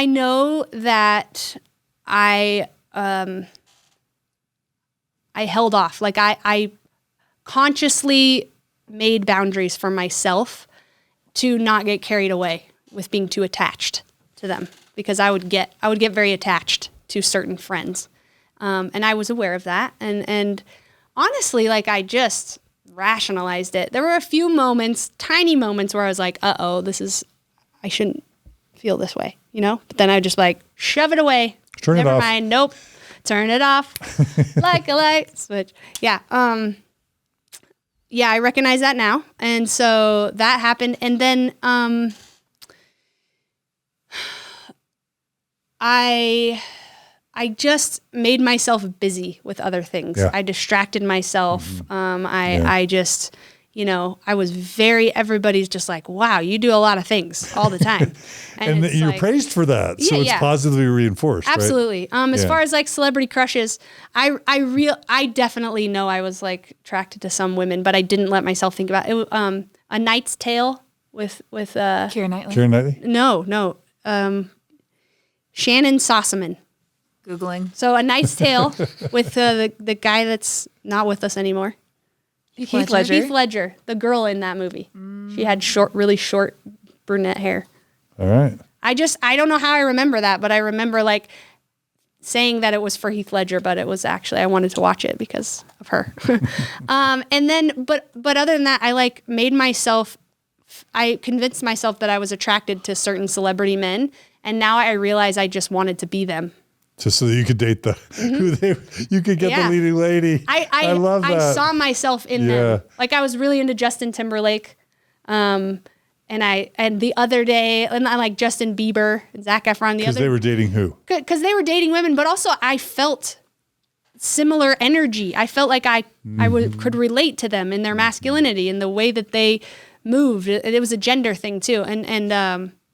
know that I held off. Like I consciously made boundaries for myself to not get carried away with being too attached to them, because I would get very attached to certain friends. And I was aware of that. And honestly, like I just rationalized it. There were a few moments, tiny moments where I was like, I shouldn't feel this way, you know? But then I just like shove it away.
Turn it
Never
off.
mind. Nope. Turn it off. Like a light switch. Yeah. Yeah, I recognize that now. And so that happened. And then I just made myself busy with other things.
Yeah.
I distracted myself. I just, you know, everybody's just like, wow, you do a lot of things all the time.
And
it's
you're
like,
praised for that. So
Yeah,
it's
yeah.
positively reinforced. Right?
absolutely. As
Yeah.
far as like celebrity crushes, I definitely know I was like attracted to some women, but I didn't let myself think about it. A Knight's Tale with
Keira Knightley.
Keira Knightley?
no, Shannon Sossaman.
Googling.
So A Knight's Tale with the guy that's not with us anymore.
Heath Ledger.
Heath Ledger, the girl in that movie. She had really short brunette hair.
All right.
I don't know how I remember that, but I remember like saying that it was for Heath Ledger, but it was actually, I wanted to watch it because of her. And then, but other than that, I like I convinced myself that I was attracted to certain celebrity men. And now I realize I just wanted to be them.
Just so that you could date you could get
Yeah.
the leading lady. I love that.
I saw myself in them. Like I was really into Justin Timberlake. And the other day, and I like Justin Bieber and Zac Efron.
Because they were dating who?
Because they were dating women, but also I felt similar energy. I felt like I could relate to them in their masculinity and the way that they moved. It was a gender thing too. And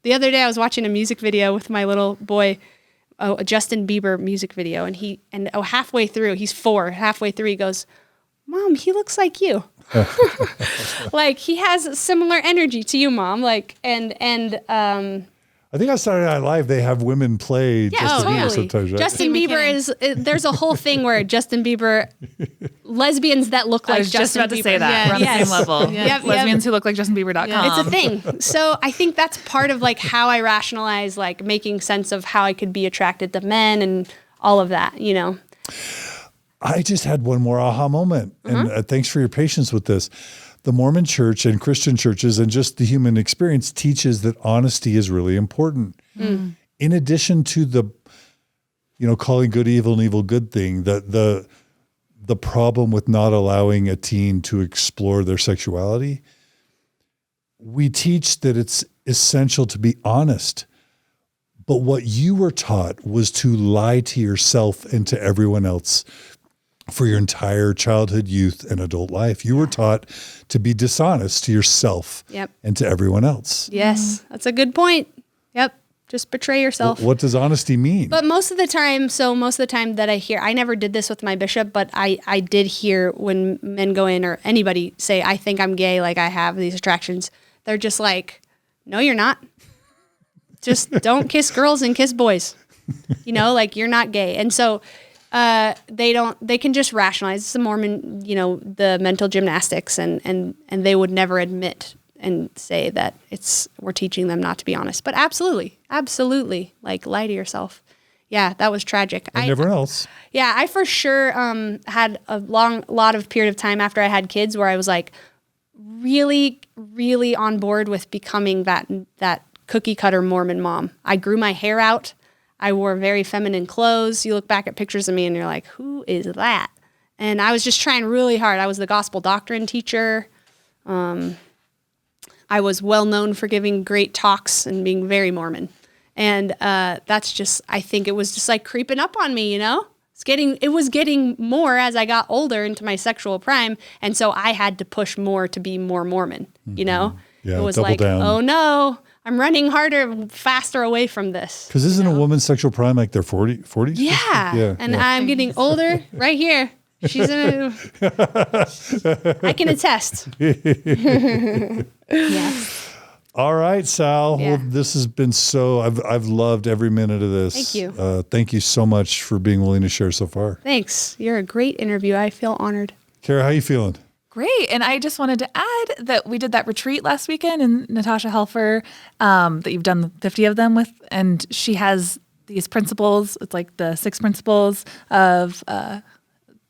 the other day I was watching a music video with my little boy, a Justin Bieber music video, and halfway through, he's 4. Halfway through, he goes, "Mom, he looks like you." Like he has similar energy to you, Mom. Like
I think on Saturday Night Live they have women play Justin Bieber
totally.
sometimes, right?
Justin Bieber there's a whole thing where Justin Bieber, lesbians that look like
I was
Justin
just about
Bieber.
to say that.
Yeah.
We're on the
Yes.
same level.
Yep,
Lesbians who look like JustinBieber.com.
It's a thing. So I think that's part of like how I rationalize like making sense of how I could be attracted to men and all of that, you know.
I just had one more aha moment, and thanks for your patience with this. The Mormon church and Christian churches and just the human experience teaches that honesty is really important. In addition to the, calling good evil and evil good thing, the problem with not allowing a teen to explore their sexuality, we teach that it's essential to be honest. But what you were taught was to lie to yourself and to everyone else for your entire childhood, youth, and adult life. You were taught to be dishonest to yourself and to everyone else.
Yes, that's a good point. Yep. Just betray yourself.
What does honesty mean?
But most of the time that I hear, I never did this with my bishop, but I did hear when men go in or anybody say, I think I'm gay, like I have these attractions. They're just like, no, you're not. Just don't kiss girls and kiss boys. Like you're not gay. And so they can just rationalize. It's the Mormon, the mental gymnastics and they would never admit and say that we're teaching them not to be honest. But absolutely, like lie to yourself. Yeah, that was tragic.
And everyone else.
Yeah, I for sure had a lot of period of time after I had kids where I was like really, really on board with becoming that cookie cutter Mormon mom. I grew my hair out. I wore very feminine clothes. You look back at pictures of me and you're like, who is that? And I was just trying really hard. I was the gospel doctrine teacher. I was well known for giving great talks and being very Mormon. And that's just, I think it was just like creeping up on me, It was getting more as I got older into my sexual prime. And so I had to push more to be more Mormon,
Yeah,
it was
double
like,
down.
oh no, I'm running faster away from this.
Because isn't a woman's sexual prime like their 40s?
Yeah. And I'm getting older right here. She's in I can attest. Yes.
All right, Sal.
Yeah.
Well, this has been I've loved every minute of this.
Thank you.
Thank you so much for being willing to share so far.
Thanks. You're a great interview. I feel honored.
Kara, how you feeling?
Great. And I just wanted to add that we did that retreat last weekend in Natasha Helfer that you've done 50 of them with. And she has these principles. It's like the 6 principles of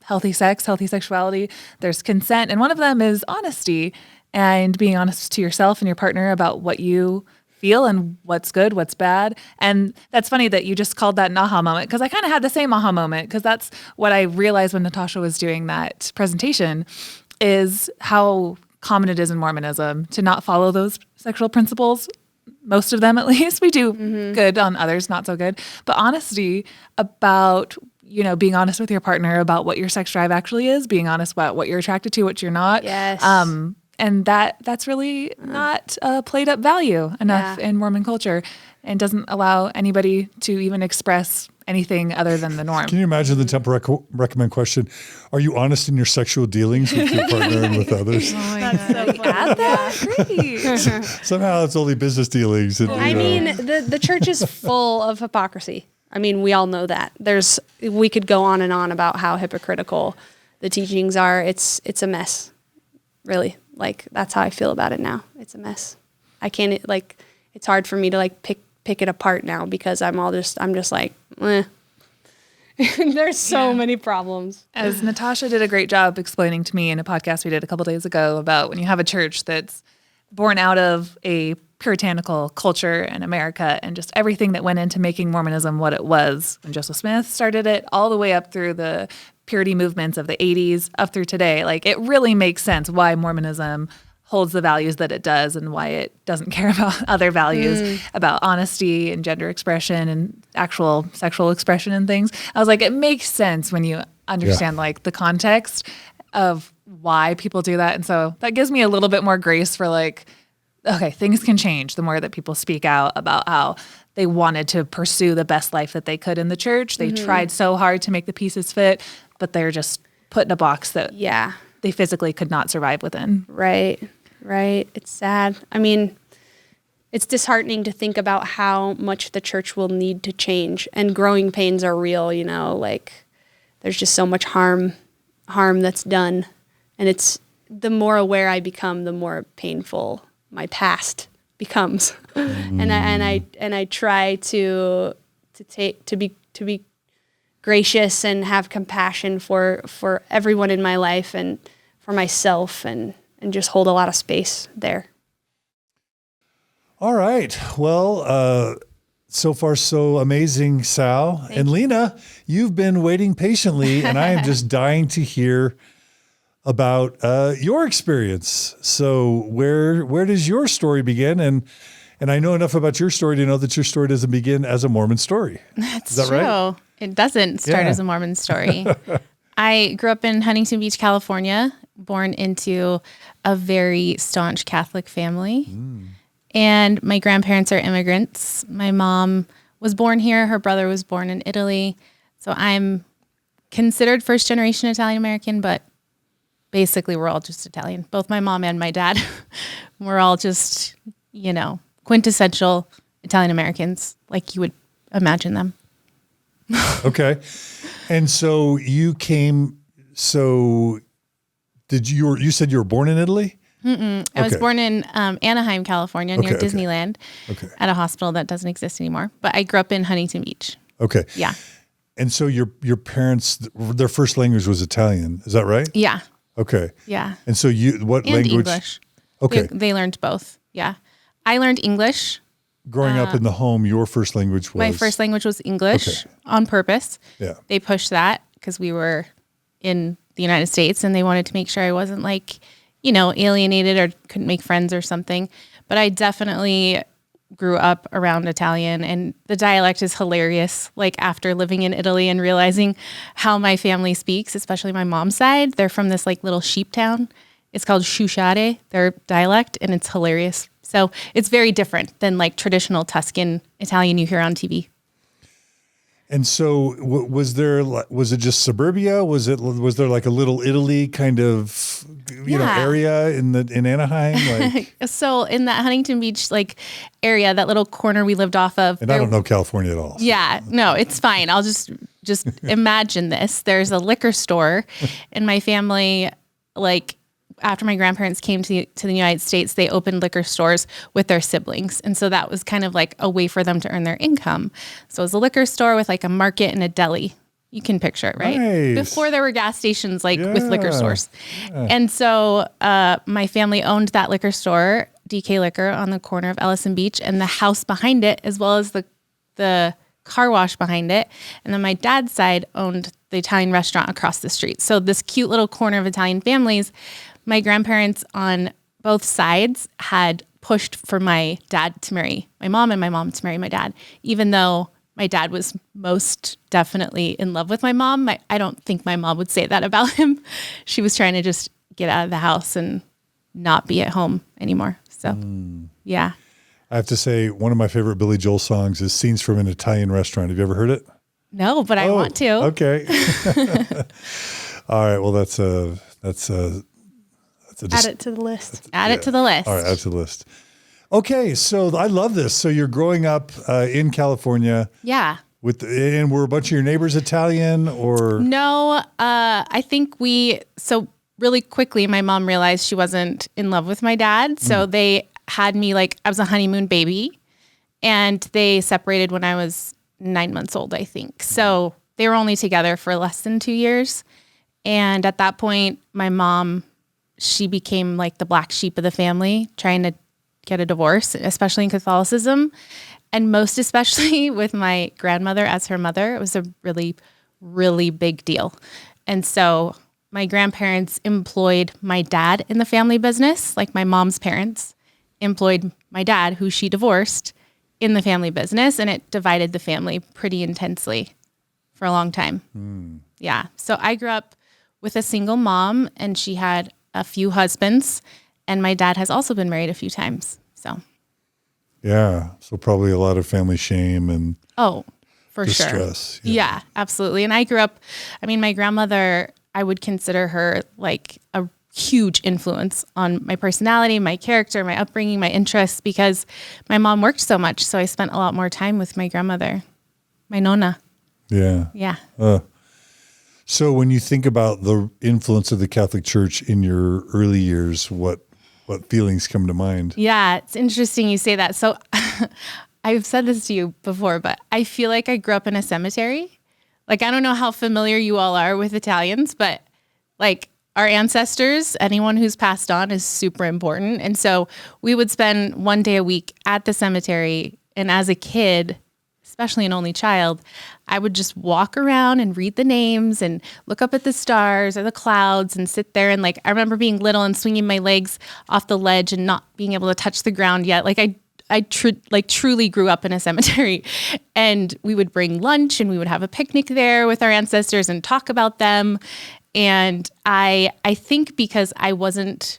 healthy sex, healthy sexuality. There's consent. And one of them is honesty and being honest to yourself and your partner about what you feel and what's good, what's bad. And that's funny that you just called that an aha moment, because I kind of had the same aha moment, because that's what I realized when Natasha was doing that presentation, is how common it is in Mormonism to not follow those sexual principles. Most of them, at least. We do good on others, not so good. But honesty about, being honest with your partner about what your sex drive actually is, being honest about what you're attracted to, what you're not.
Yes.
And that's really not a played up value enough in Mormon culture, and doesn't allow anybody to even express anything other than the norm.
Can you imagine the temple recommend question? Are you honest in your sexual dealings with your partner and with others?
Oh my
That's so funny.
Add that? Great.
Somehow it's only business dealings. And,
I mean, the church is full of hypocrisy. I mean, we all know that. We could go on and on about how hypocritical the teachings are. It's a mess, really. Like, that's how I feel about it now. It's a mess. I can't, it's hard for me to pick it apart now, because I'm just like, eh. There's so many problems.
As Natasha did a great job explaining to me in a podcast we did a couple days ago about when you have a church that's born out of a puritanical culture in America, and just everything that went into making Mormonism what it was when Joseph Smith started it, all the way up through the purity movements of the 80s up through today. Like, it really makes sense why Mormonism holds the values that it does, and why it doesn't care about other values, about honesty and gender expression and actual sexual expression and things. I was like, it makes sense when you understand the context of why people do that. And so that gives me a little bit more grace for okay, things can change the more that people speak out about how they wanted to pursue the best life that they could in the church. They tried so hard to make the pieces fit, but they're just put in a box that they physically could not survive within.
Right. It's sad. I mean, it's disheartening to think about how much the church will need to change, and growing pains are real, there's just so much harm that's done. And it's, the more aware I become, the more painful my past becomes. And I try to be gracious and have compassion for everyone in my life and for myself, and just hold a lot of space there.
All right. Well, so far so amazing, Sal.
Thank
and
you.
Lena, you've been waiting patiently, and I am just dying to hear about your experience. So where does your story begin? And I know enough about your story to know that your story doesn't begin as a Mormon story.
That's
Is that
true.
right?
It doesn't start as a Mormon story. I grew up in Huntington Beach, California, born into a very staunch Catholic family. And my grandparents are immigrants. My mom was born here. Her brother was born in Italy. So I'm considered first generation Italian American, but basically we're all just Italian. Both my mom and my dad. We're all just, quintessential Italian Americans, like you would imagine them.
Okay. And so you came, you said you were born in Italy?
I was born in Anaheim, California, near Disneyland, at a hospital that doesn't exist anymore. But I grew up in Huntington Beach.
Okay.
Yeah.
And so your parents, their first language was Italian. Is that right?
Yeah.
Okay.
Yeah.
And so what
And
language?
English.
Okay.
They learned both. Yeah. I learned English.
Growing up in the home, your first language was?
My first language was English on purpose.
Yeah.
They pushed that because we were in the United States and they wanted to make sure I wasn't alienated or couldn't make friends or something. But I definitely grew up around Italian, and the dialect is hilarious. After living in Italy and realizing how my family speaks, especially my mom's side, they're from this little sheep town. It's called Sciusciare, their dialect, and it's hilarious. So it's very different than traditional Tuscan Italian you hear on TV.
And so was it just suburbia? Was there a little Italy kind of, area in Anaheim?
So in that Huntington Beach, area, that little corner we lived off of.
And I don't know California at all. So.
Yeah, no, it's fine. I'll just imagine this. There's a liquor store in my family, after my grandparents came to the United States, they opened liquor stores with their siblings. And so that was kind of a way for them to earn their income. So it was a liquor store with a market and a deli, You can picture it, right?
Nice.
Before there were gas stations like with liquor
Yeah.
stores. And so my family owned that liquor store, DK Liquor, on the corner of Ellis and Beach, and the house behind it, as well as the car wash behind it. And then my dad's side owned the Italian restaurant across the street. So this cute little corner of Italian families. My grandparents on both sides had pushed for my dad to marry my mom and my mom to marry my dad, even though my dad was most definitely in love with my mom. I don't think my mom would say that about him. She was trying to just get out of the house and not be at home anymore. So, yeah.
I have to say, one of my favorite Billy Joel songs is Scenes from an Italian Restaurant. Have you ever heard it?
No, but I want to.
Okay. All right. Well, that's a
Add it to the list.
Add it to the list.
All right, add to the list. Okay, so I love this. So you're growing up in California.
Yeah.
And were a bunch of your neighbors Italian or?
No, I think so really quickly, my mom realized she wasn't in love with my dad. So they had me I was a honeymoon baby, and they separated when I was 9 months old, I think. So they were only together for less than 2 years. And at that point, my mom, she became like the black sheep of the family, trying to get a divorce, especially in Catholicism. And most especially with my grandmother as her mother, it was a really, really big deal. And so my grandparents employed my dad in the family business, like my mom's parents employed my dad, who she divorced, in the family business. And it divided the family pretty intensely for a long time. Yeah. So I grew up with a single mom, and she had a few husbands, and my dad has also been married a few times. So,
yeah. So probably a lot of family shame and
for
distress.
sure. Yeah, absolutely. And I grew up, my grandmother, I would consider her like a huge influence on my personality, my character, my upbringing, my interests, because my mom worked so much. So I spent a lot more time with my grandmother, my nonna.
Yeah.
Yeah.
So when you think about the influence of the Catholic Church in your early years, what feelings come to mind?
Yeah, it's interesting you say that. So I've said this to you before, but I feel like I grew up in a cemetery. Like, I don't know how familiar you all are with Italians, but like our ancestors, anyone who's passed on is super important. And so we would spend one day a week at the cemetery. And as a kid, especially an only child, I would just walk around and read the names and look up at the stars or the clouds and sit there. And I remember being little and swinging my legs off the ledge and not being able to touch the ground yet. I truly grew up in a cemetery, and we would bring lunch and we would have a picnic there with our ancestors and talk about them. And I think because I wasn't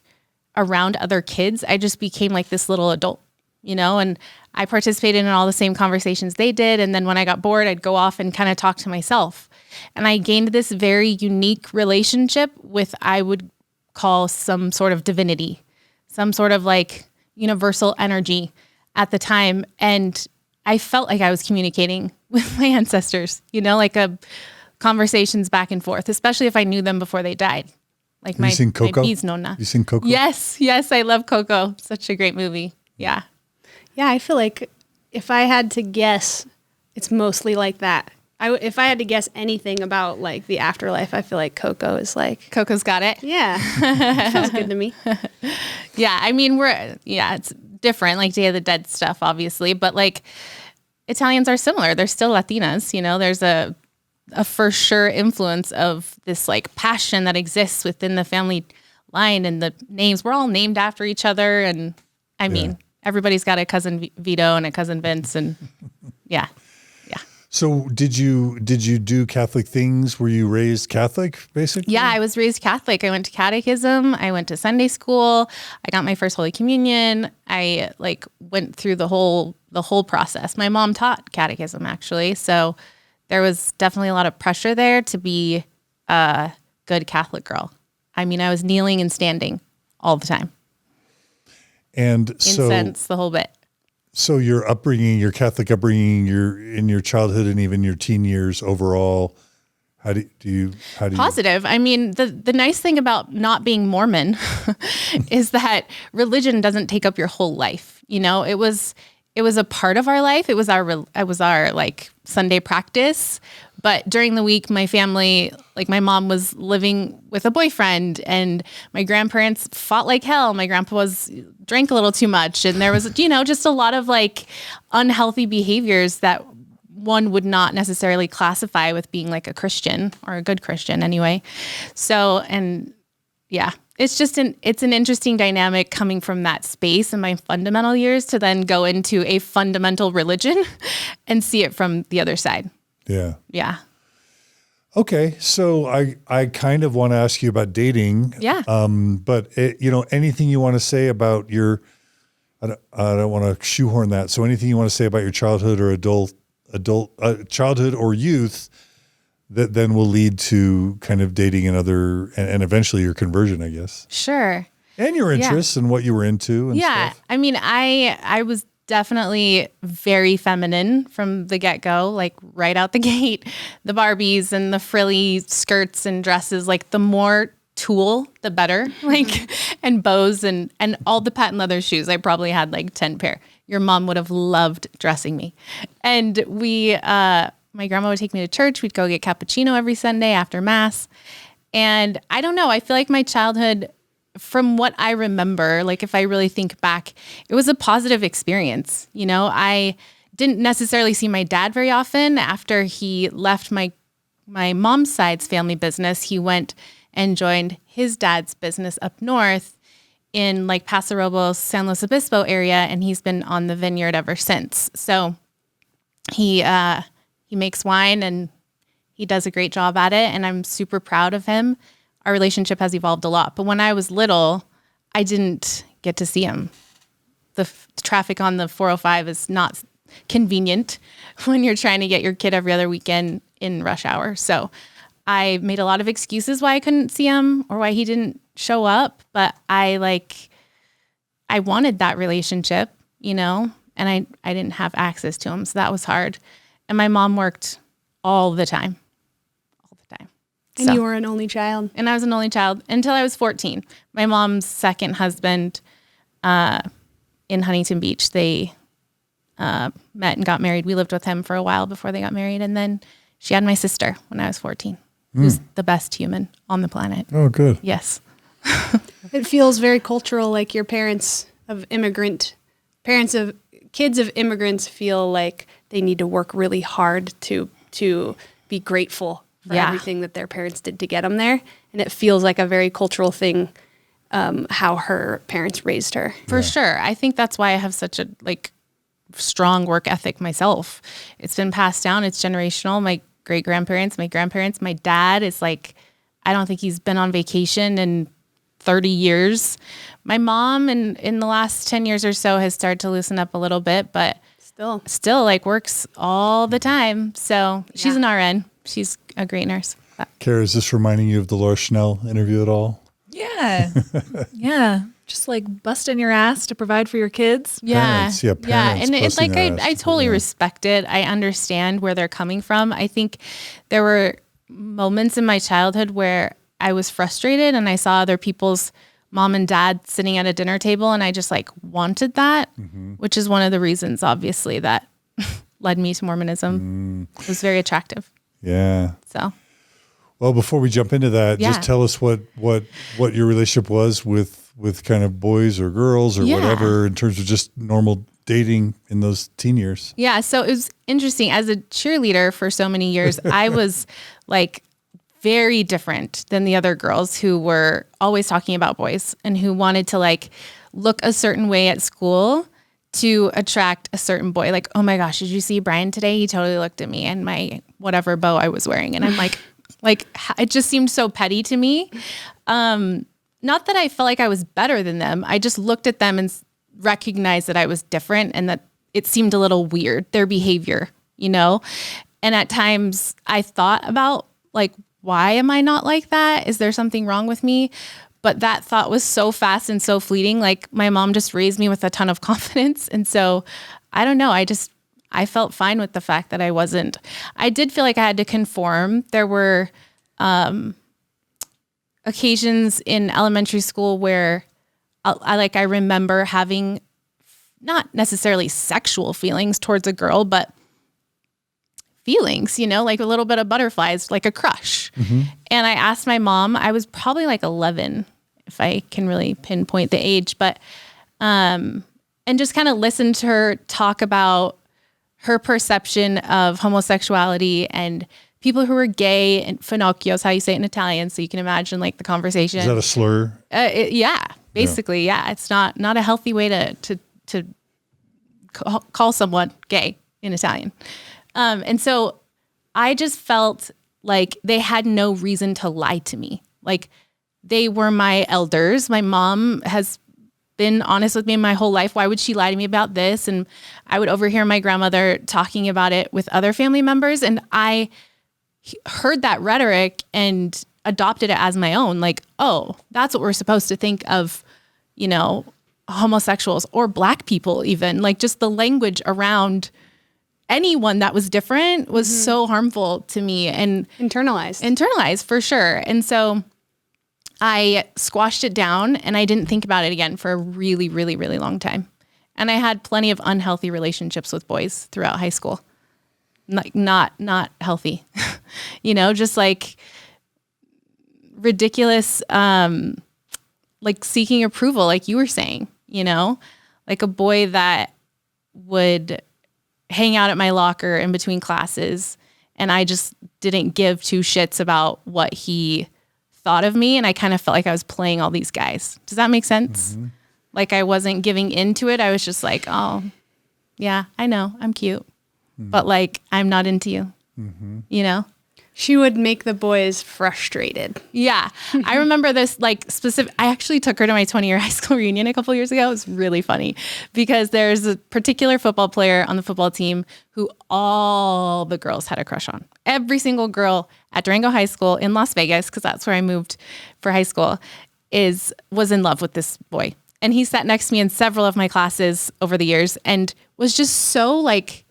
around other kids, I just became like this little adult, and I participated in all the same conversations they did. And then when I got bored, I'd go off and kind of talk to myself. And I gained this very unique relationship with, I would call, some sort of divinity, some sort of universal energy at the time. And I felt like I was communicating with my ancestors, conversations back and forth, especially if I knew them before they died. Like my bees nonna.
You seen Coco?
Yes, I love Coco. Such a great movie. Yeah.
Yeah, I feel like if I had to guess, it's mostly like that. If I had to guess anything about the afterlife, I feel like Coco is
Coco's got it.
Yeah, it feels good to me.
Yeah, it's different, like Day of the Dead stuff, obviously, but Italians are similar. They're still Latinas, there's a for sure influence of this passion that exists within the family line, and the names, we're all named after each other. And everybody's got a cousin Vito and a cousin Vince, and yeah.
So did you do Catholic things? Were you raised Catholic, basically?
Yeah, I was raised Catholic. I went to catechism. I went to Sunday school. I got my first Holy Communion. I went through the whole process. My mom taught catechism, actually. So there was definitely a lot of pressure there to be a good Catholic girl. I was kneeling and standing all the time.
And
incense, the whole bit.
So your upbringing, your Catholic upbringing, in your childhood and even your teen years overall, how do you
positive? The nice thing about not being Mormon is that religion doesn't take up your whole life. It it was a part of our life. It was our like Sunday practice. But during the week, my family, like my mom was living with a boyfriend and my grandparents fought like hell. My grandpa drank a little too much. And there was, just a lot of like unhealthy behaviors that one would not necessarily classify with being like a Christian or a good Christian anyway. So, and yeah, it's just it's an interesting dynamic coming from that space in my fundamental years to then go into a fundamental religion and see it from the other side.
Yeah.
Yeah.
Okay. So I kind of want to ask you about dating.
Yeah.
But anything you want to say about your, I don't want to shoehorn that. So anything you want to say about your childhood or childhood or youth that then will lead to kind of dating and eventually your conversion, I guess.
Sure.
And your interests and what you were into and stuff.
I mean, I was definitely very feminine from the get-go, like right out the gate. The Barbies and the frilly skirts and dresses, like the more tulle, the better. Like, and bows and all the patent leather shoes. I probably had like 10 pair. Your mom would have loved dressing me. And my grandma would take me to church. We'd go get cappuccino every Sunday after Mass. And I don't know, I feel like my childhood, from what I remember, like if I really think back, it was a positive experience. I didn't necessarily see my dad very often. After he left my mom's side's family business, he went and joined his dad's business up north in like Paso Robles, San Luis Obispo area. And he's been on the vineyard ever since. So he makes wine and he does a great job at it. And I'm super proud of him. Our relationship has evolved a lot. But when I was little, I didn't get to see him. The traffic on the 405 is not convenient when you're trying to get your kid every other weekend in rush hour. So I made a lot of excuses why I couldn't see him or why he didn't show up. But I wanted that relationship, and I didn't have access to him. So that was hard. And my mom worked all the time.
And you were an only child.
And I was an only child until I was 14. My mom's second husband in Huntington Beach, they met and got married. We lived with him for a while before they got married. And then she had my sister when I was 14, who's the best human on the planet.
Oh, good.
Yes.
It feels very cultural, like your kids of kids of immigrants feel like they need to work really hard to be grateful for everything that their parents did to get them there. And it feels like a very cultural thing, how her parents raised her.
For sure. I think that's why I have such a strong work ethic myself. It's been passed down. It's generational. My great-grandparents, my grandparents, my dad is I don't think he's been on vacation in 30 years. My mom in the last 10 years or so has started to loosen up a little bit, but still works all the time. So she's an RN. She's a great nurse.
Kara, is this reminding you of the Laura Schnell interview at all?
Yeah. Yeah. Just busting your ass to provide for your kids.
Parents,
And I totally respect it. I understand where they're coming from. I think there were moments in my childhood where I was frustrated and I saw other people's mom and dad sitting at a dinner table and I just wanted that, which is one of the reasons obviously that led me to Mormonism. It was very attractive.
Yeah.
So,
well, before we jump into that, just tell us what your relationship was with kind of boys or girls or whatever in terms of just normal dating in those teen years.
Yeah. So it was interesting. As a cheerleader for so many years, I was very different than the other girls who were always talking about boys and who wanted to look a certain way at school to attract a certain boy. Oh my gosh, did you see Brian today? He totally looked at me and my whatever bow I was wearing. And I'm it just seemed so petty to me. Not that I felt like I was better than them. I just looked at them and recognized that I was different and that it seemed a little weird, their behavior, And at times I thought about why am I not like that? Is there something wrong with me? But that thought was so fast and so fleeting. My mom just raised me with a ton of confidence. And so I don't know. I felt fine with the fact that I wasn't. I did feel like I had to conform. There were occasions in elementary school where I remember having not necessarily sexual feelings towards a girl, but feelings, like a little bit of butterflies, like a crush. And I asked my mom, I was probably like 11, if I can really pinpoint the age, but, and just kind of listened to her talk about her perception of homosexuality and people who were gay, and finocchio is how you say it in Italian. So you can imagine like the conversation.
Is that a slur?
Basically. Yeah. It's not a healthy way to call someone gay in Italian. And so I just felt like they had no reason to lie to me. Like they were my elders. My mom has been honest with me my whole life. Why would she lie to me about this? And I would overhear my grandmother talking about it with other family members. And I heard that rhetoric and adopted it as my own. Like, oh, that's what we're supposed to think of, homosexuals or Black people even. Like just the language around anyone that was different was so harmful to me and internalized for sure. And so I squashed it down and I didn't think about it again for a really, really, really long time. And I had plenty of unhealthy relationships with boys throughout high school. Like not healthy, just like ridiculous, like seeking approval, like you were saying, like a boy that would hang out at my locker in between classes and I just didn't give two shits about what he thought of me. And I kind of felt like I was playing all these guys. Does that make sense? Like I wasn't giving into it. I was just like, oh yeah, I know I'm cute, but like, I'm not into you,
She would make the boys frustrated.
Yeah. I remember this I actually took her to my 20-year high school reunion a couple years ago. It was really funny because there's a particular football player on the football team who all the girls had a crush on. Every single girl at Durango High School in Las Vegas, because that's where I moved for high school, was in love with this boy. And he sat next to me in several of my classes over the years and was just so like,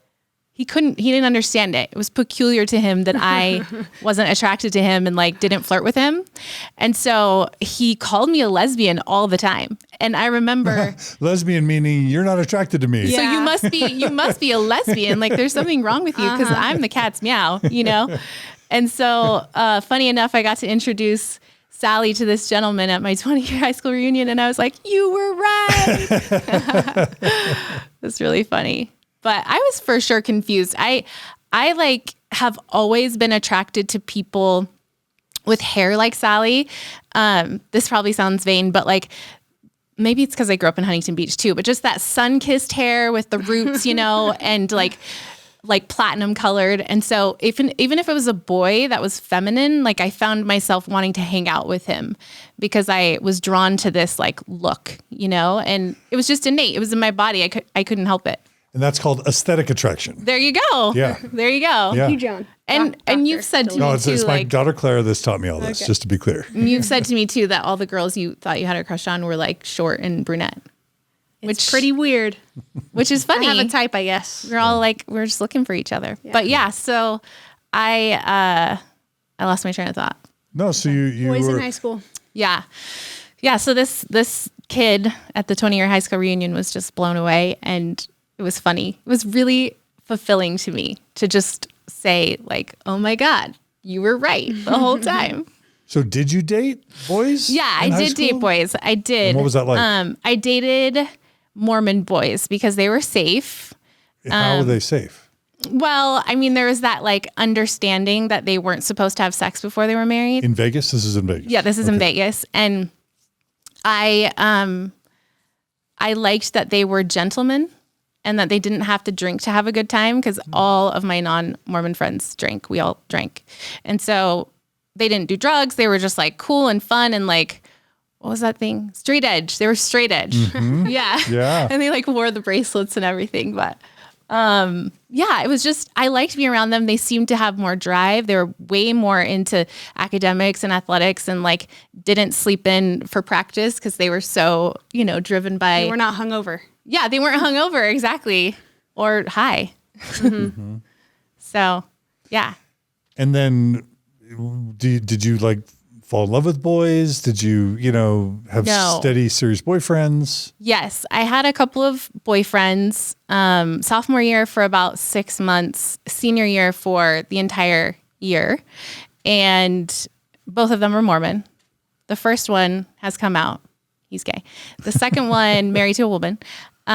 he didn't understand it. It was peculiar to him that I wasn't attracted to him and like didn't flirt with him. And so he called me a lesbian all the time. And I remember
lesbian meaning you're not attracted to me.
So you must be a lesbian. Like there's something wrong with you because I'm the cat's meow, And so funny enough, I got to introduce Sally to this gentleman at my 20-year high school reunion. And I was like, you were right. It's really funny. But I was for sure confused. I like have always been attracted to people with hair like Sally. This probably sounds vain, but like maybe it's because I grew up in Huntington Beach too, but just that sun-kissed hair with the roots, and like platinum colored. And so even if it was a boy that was feminine, like I found myself wanting to hang out with him because I was drawn to this like look, and it was just innate. It was in my body. I couldn't help it.
And that's called aesthetic attraction.
There you go.
Yeah.
There you go.
Yeah.
You, John.
And you've said to me
it's
too,
my daughter Clara that's taught me all this, just to be clear.
You've said to me too that all the girls you thought you had a crush on were like short and brunette.
It's pretty weird.
Which is funny.
I have a type, I guess.
We're all like, we're just looking for each other. Yeah. But yeah, so I lost my train of thought.
No, so you
boys
were
in high school.
Yeah. Yeah, so this kid at the 20-year high school reunion was just blown away, and it was funny. It was really fulfilling to me to just say like, oh my God, you were right the whole time.
So did you date boys?
Yeah, I did date boys. I did.
And what was that like?
I dated Mormon boys because they were safe.
How were they safe?
Well, I mean, there was that like understanding that they weren't supposed to have sex before they were married.
In Vegas? This is in Vegas.
Yeah, this is in Vegas. And I liked that they were gentlemen and that they didn't have to drink to have a good time because all of my non-Mormon friends drank. We all drank. And so they didn't do drugs. They were just like cool and fun and like, what was that thing? Straight edge. They were straight edge.
Mm-hmm.
Yeah.
Yeah.
And they like wore the bracelets and everything. But yeah, it was just, I liked being around them. They seemed to have more drive. They were way more into academics and athletics and like didn't sleep in for practice because they were so, driven by.
They were not hungover.
Yeah, they weren't hungover, exactly. Or high. So, yeah.
And then did you like fall in love with boys? Did you, have
No.
steady, serious boyfriends?
Yes, I had a couple of boyfriends. Sophomore year for about 6 months, senior year for the entire year, and both of them were Mormon. The first one has come out; he's gay. The second one, married to a woman. We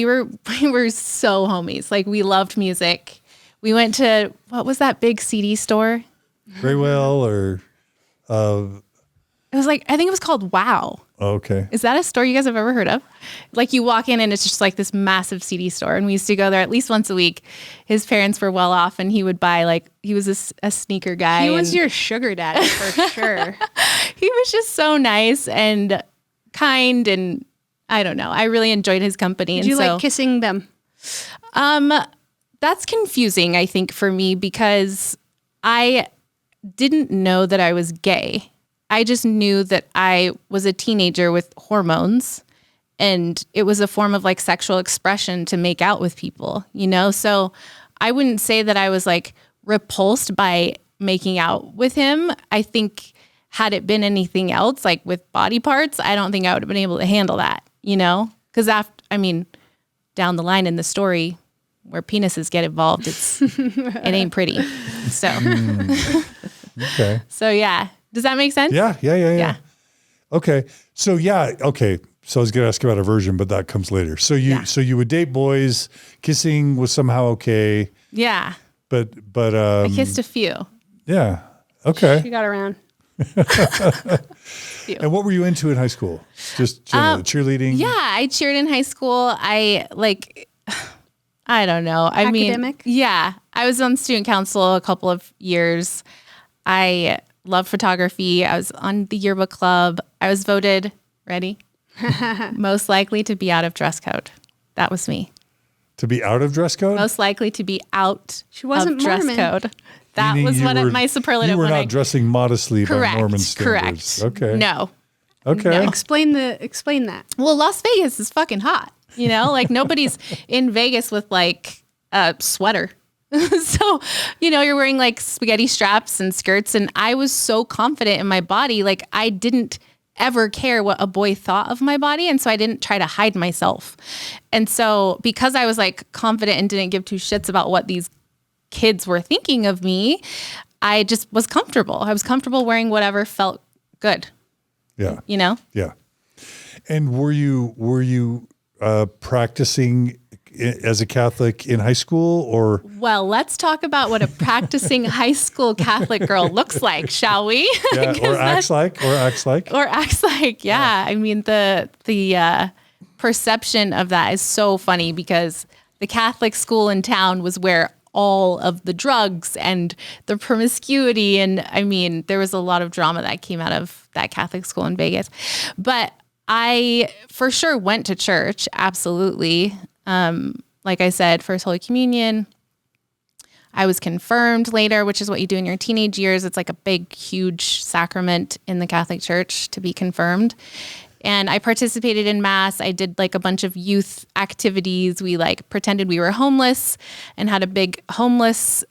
were so homies. Like, we loved music. We went to, what was that big CD store?
Graywell or
It was like, I think it was called Wow.
okay.
Is that a store you guys have ever heard of? Like, you walk in and it's just like this massive CD store. And we used to go there at least once a week. His parents were well off and he would buy he was a sneaker guy.
He was
and
your sugar daddy for sure.
he was just so nice and kind. And I don't know. I really enjoyed his company.
Did you like kissing them?
That's confusing, I think, for me, because I didn't know that I was gay. I just knew that I was a teenager with hormones, and it was a form of like sexual expression to make out with people, So I wouldn't say that I was like repulsed by making out with him. I think had it been anything else, like with body parts, I don't think I would have been able to handle that, Because down the line in the story where penises get involved, it ain't pretty. So,
Okay.
so yeah. Does that make sense?
Yeah. Okay. So okay. So I was going to ask about aversion, but that comes later. So you would date boys, kissing was somehow okay,
Yeah.
but
I kissed a few.
yeah. Okay.
You got around.
And what were you into in high school? Just generally, cheerleading?
Yeah, I cheered in high school. I don't know.
Academic?
Yeah. I was on student council a couple of years. I love photography. I was on the yearbook club. I was voted, ready? Most likely to be out of dress code. That was me.
To be out of dress code?
Most likely to be out
She wasn't
of dress
Mormon.
code. That
Meaning
was
you
what
were-
my superlative.
You were
when
not
I,
dressing modestly
correct,
by Mormon standards.
correct.
Okay.
No.
Okay.
Explain that.
Well, Las Vegas is fucking hot. Like nobody's in Vegas with like a sweater. So, you're wearing like spaghetti straps and skirts. And I was so confident in my body. Like, I didn't ever care what a boy thought of my body. And so I didn't try to hide myself. And so because I was like confident and didn't give two shits about what these kids were thinking of me, I just was comfortable. I was comfortable wearing whatever felt good,
Yeah.
Yeah.
And were you practicing as a Catholic in high school or?
Well, let's talk about what a practicing high school Catholic girl looks like, shall we?
Yeah, or acts like.
Or acts like, yeah. I mean, the perception of that is so funny because the Catholic school in town was where all of the drugs and the promiscuity. And I mean, there was a lot of drama that came out of that Catholic school in Vegas. But I for sure went to church. Absolutely. Like I said, First Holy Communion. I was confirmed later, which is what you do in your teenage years. It's like a big, huge sacrament in the Catholic Church to be confirmed. And I participated in mass. I did like a bunch of youth activities. We like pretended we were homeless and had a big homeless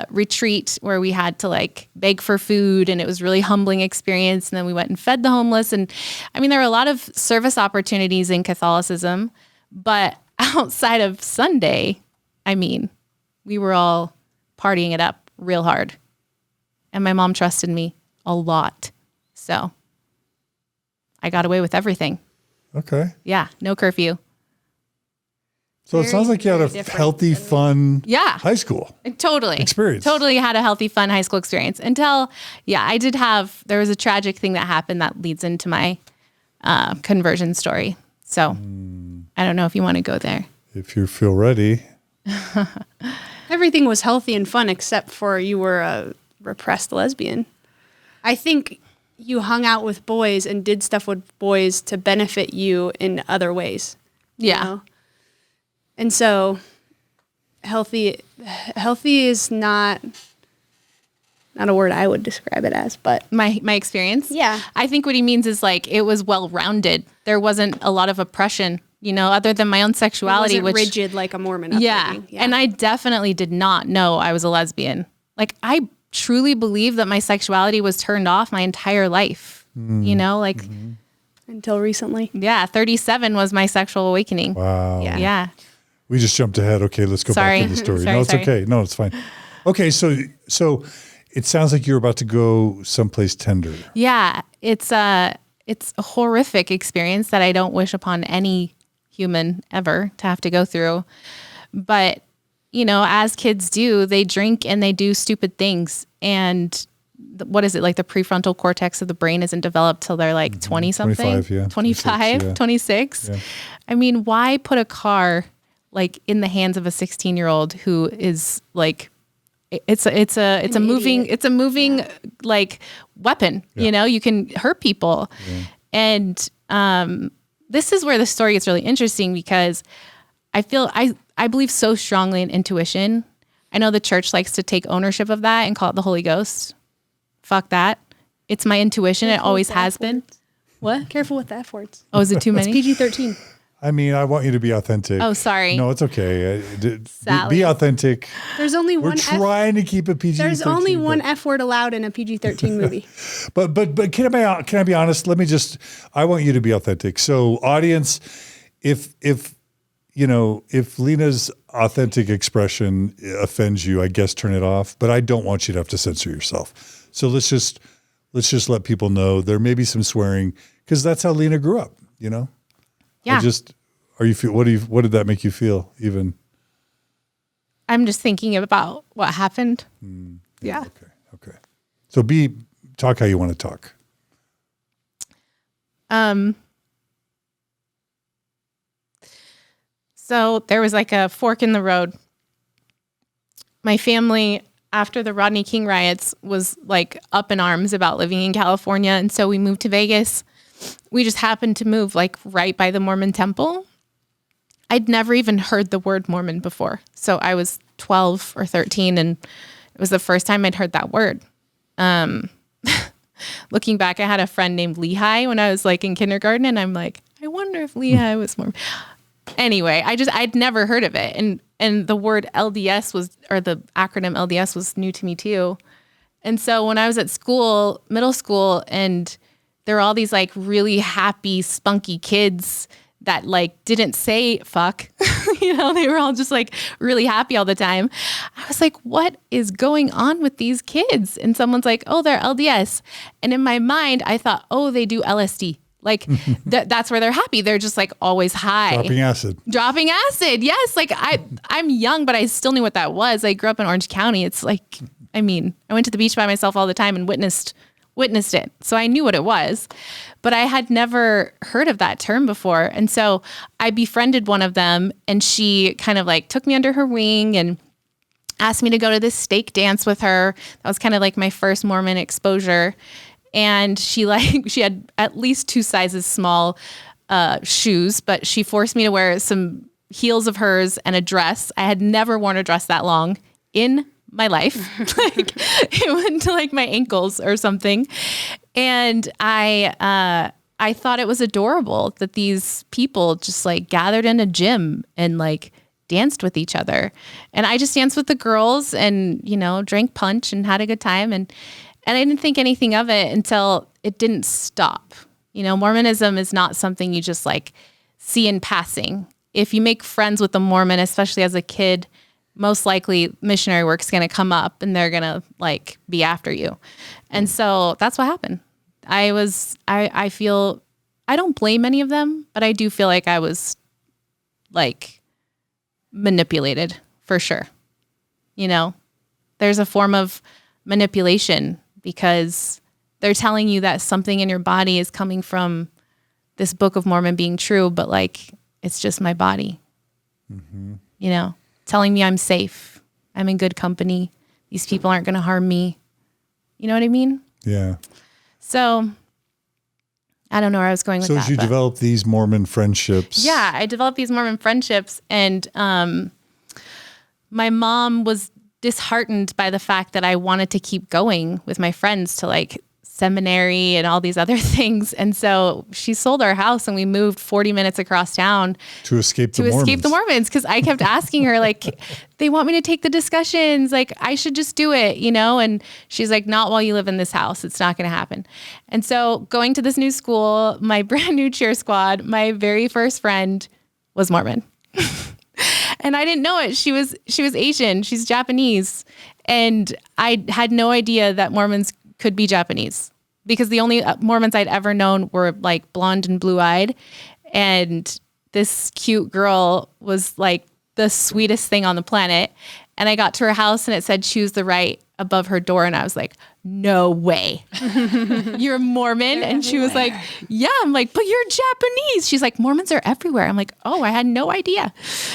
retreat where we had to like beg for food. And it was a really humbling experience. And then we went and fed the homeless. And I mean, there were a lot of service opportunities in Catholicism, but outside of Sunday, I mean, we were all partying it up real hard. And my mom trusted me a lot. So I got away with everything.
Okay.
Yeah, no curfew.
So it sounds like you had a
different
healthy, fun
Yeah.
high school
Totally.
experience.
Totally had a healthy, fun high school experience until, there was a tragic thing that happened that leads into my conversion story. So I don't know if you want to go there.
If you feel ready.
Everything was healthy and fun except for you were a repressed lesbian. I think you hung out with boys and did stuff with boys to benefit you in other ways.
Yeah.
And so healthy is not a word I would describe it as, but
My experience.
Yeah.
I think what he means is like it was well-rounded. There wasn't a lot of oppression, other than my own
it
sexuality,
wasn't
which
rigid like a Mormon
yeah.
upbringing.
And I definitely did not know I was a lesbian. Like I truly believed that my sexuality was turned off my entire life. You know, like
Until recently.
37 was my sexual awakening.
Wow.
Yeah.
We just jumped ahead. Okay, let's go
Sorry.
back to the story.
Sorry,
No, it's
sorry.
okay. No, it's fine. Okay, so it sounds like you're about to go someplace tender.
Yeah. It's a horrific experience that I don't wish upon any human ever to have to go through. But, you know, as kids do, they drink and they do stupid things. And what is it? Like the prefrontal cortex of the brain isn't developed till they're like 20 something,
25, yeah.
25, 26.
Yeah.
I mean, why put a car like in the hands of a 16-year-old who is like, it's a moving like weapon, you know, you can hurt people. Yeah. And, this is where the story gets really interesting because I believe so strongly in intuition. I know the church likes to take ownership of that and call it the Holy Ghost. Fuck that. It's my intuition. It always has been.
What? Careful with the F words.
Oh, is it too many?
It's PG-13.
I mean, I want you to be authentic.
Oh, sorry.
No, it's okay.
Sally.
Be authentic.
There's only
We're
one
trying to keep it PG-13.
There's only one
but-
F word allowed in a PG-13 movie.
But can I be honest? I want you to be authentic. So audience, if Lena's authentic expression offends you, I guess turn it off, but I don't want you to have to censor yourself. So let's just let people know there may be some swearing because that's how Lena grew up, you know?
Yeah.
What did that make you feel even?
I'm just thinking about what happened. Yeah.
Okay. So talk how you want to talk.
So there was like a fork in the road. My family, after the Rodney King riots, was like up in arms about living in California. And so we moved to Vegas. We just happened to move like right by the Mormon temple. I'd never even heard the word Mormon before. So I was 12 or 13 and it was the first time I'd heard that word. Looking back, I had a friend named Lehi when I was like in kindergarten and I'm like, I wonder if Lehi was Mormon. Anyway, I'd never heard of it. And the word LDS or the acronym LDS was new to me too. And so when I was at school, middle school, and there were all these like really happy, spunky kids that like didn't say fuck, you know, they were all just like really happy all the time. I was like, what is going on with these kids? And someone's like, oh, they're LDS. And in my mind, I thought, oh, they do LSD. Like that's where they're happy. They're just like always high. Dropping acid. Yes. Like I'm young, but I still knew what that was. I grew up in Orange County. It's like, I mean, I went to the beach by myself all the time and witnessed it. So I knew what it was, but I had never heard of that term before. And so I befriended one of them and she kind of like took me under her wing and asked me to go to this stake dance with her. That was kind of like my first Mormon exposure. And she had at least 2 sizes small shoes, but she forced me to wear some heels of hers and a dress. I had never worn a dress that long in my life. Like it went to like my ankles or something. And I thought it was adorable that these people just like gathered in a gym and like danced with each other. And I just danced with the girls and, you know, drank punch and had a good time. And I didn't think anything of it until it didn't stop. You know, Mormonism is not something you just like see in passing. If you make friends with a Mormon, especially as a kid, most likely missionary work is going to come up and they're going to like be after you. And so that's what happened. I feel, I don't blame any of them, but I do feel like I was like manipulated for sure. You know, there's a form of manipulation because they're telling you that something in your body is coming from this Book of Mormon being true, but like, it's just my body, you know, telling me I'm safe. I'm in good company. These people aren't going to harm me. You know what I mean?
Yeah.
So I don't know where I was going with that.
So as you develop these Mormon friendships.
Yeah, I developed these Mormon friendships and my mom was disheartened by the fact that I wanted to keep going with my friends to like seminary and all these other things. And so she sold our house and we moved 40 minutes across town
To escape the
Mormons. Cause I kept asking her, like, they want me to take the discussions. Like, I should just do it, you know? And she's like, not while you live in this house. It's not going to happen. And so going to this new school, my brand new cheer squad, my very first friend was Mormon. And I didn't know it. She was Asian. She's Japanese. And I had no idea that Mormons could be Japanese, because the only Mormons I'd ever known were like blonde and blue-eyed. And this cute girl was like the sweetest thing on the planet. And I got to her house and it said choose the right above her door. And I was like, no way. You're a Mormon? And she was like, yeah. I'm like, but you're Japanese. She's like, Mormons are everywhere. I'm like, oh, I had no idea.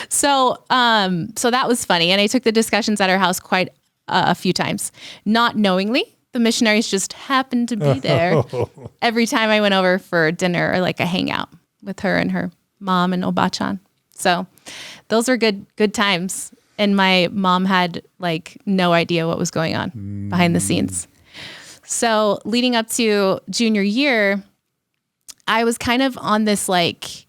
So that was funny. And I took the discussions at her house quite a few times, not knowingly. The missionaries just happened to be there every time I went over for dinner or like a hangout with her and her mom and Obachan. So those were good times. And my mom had like no idea what was going on behind the scenes. So leading up to junior year, I was kind of on this like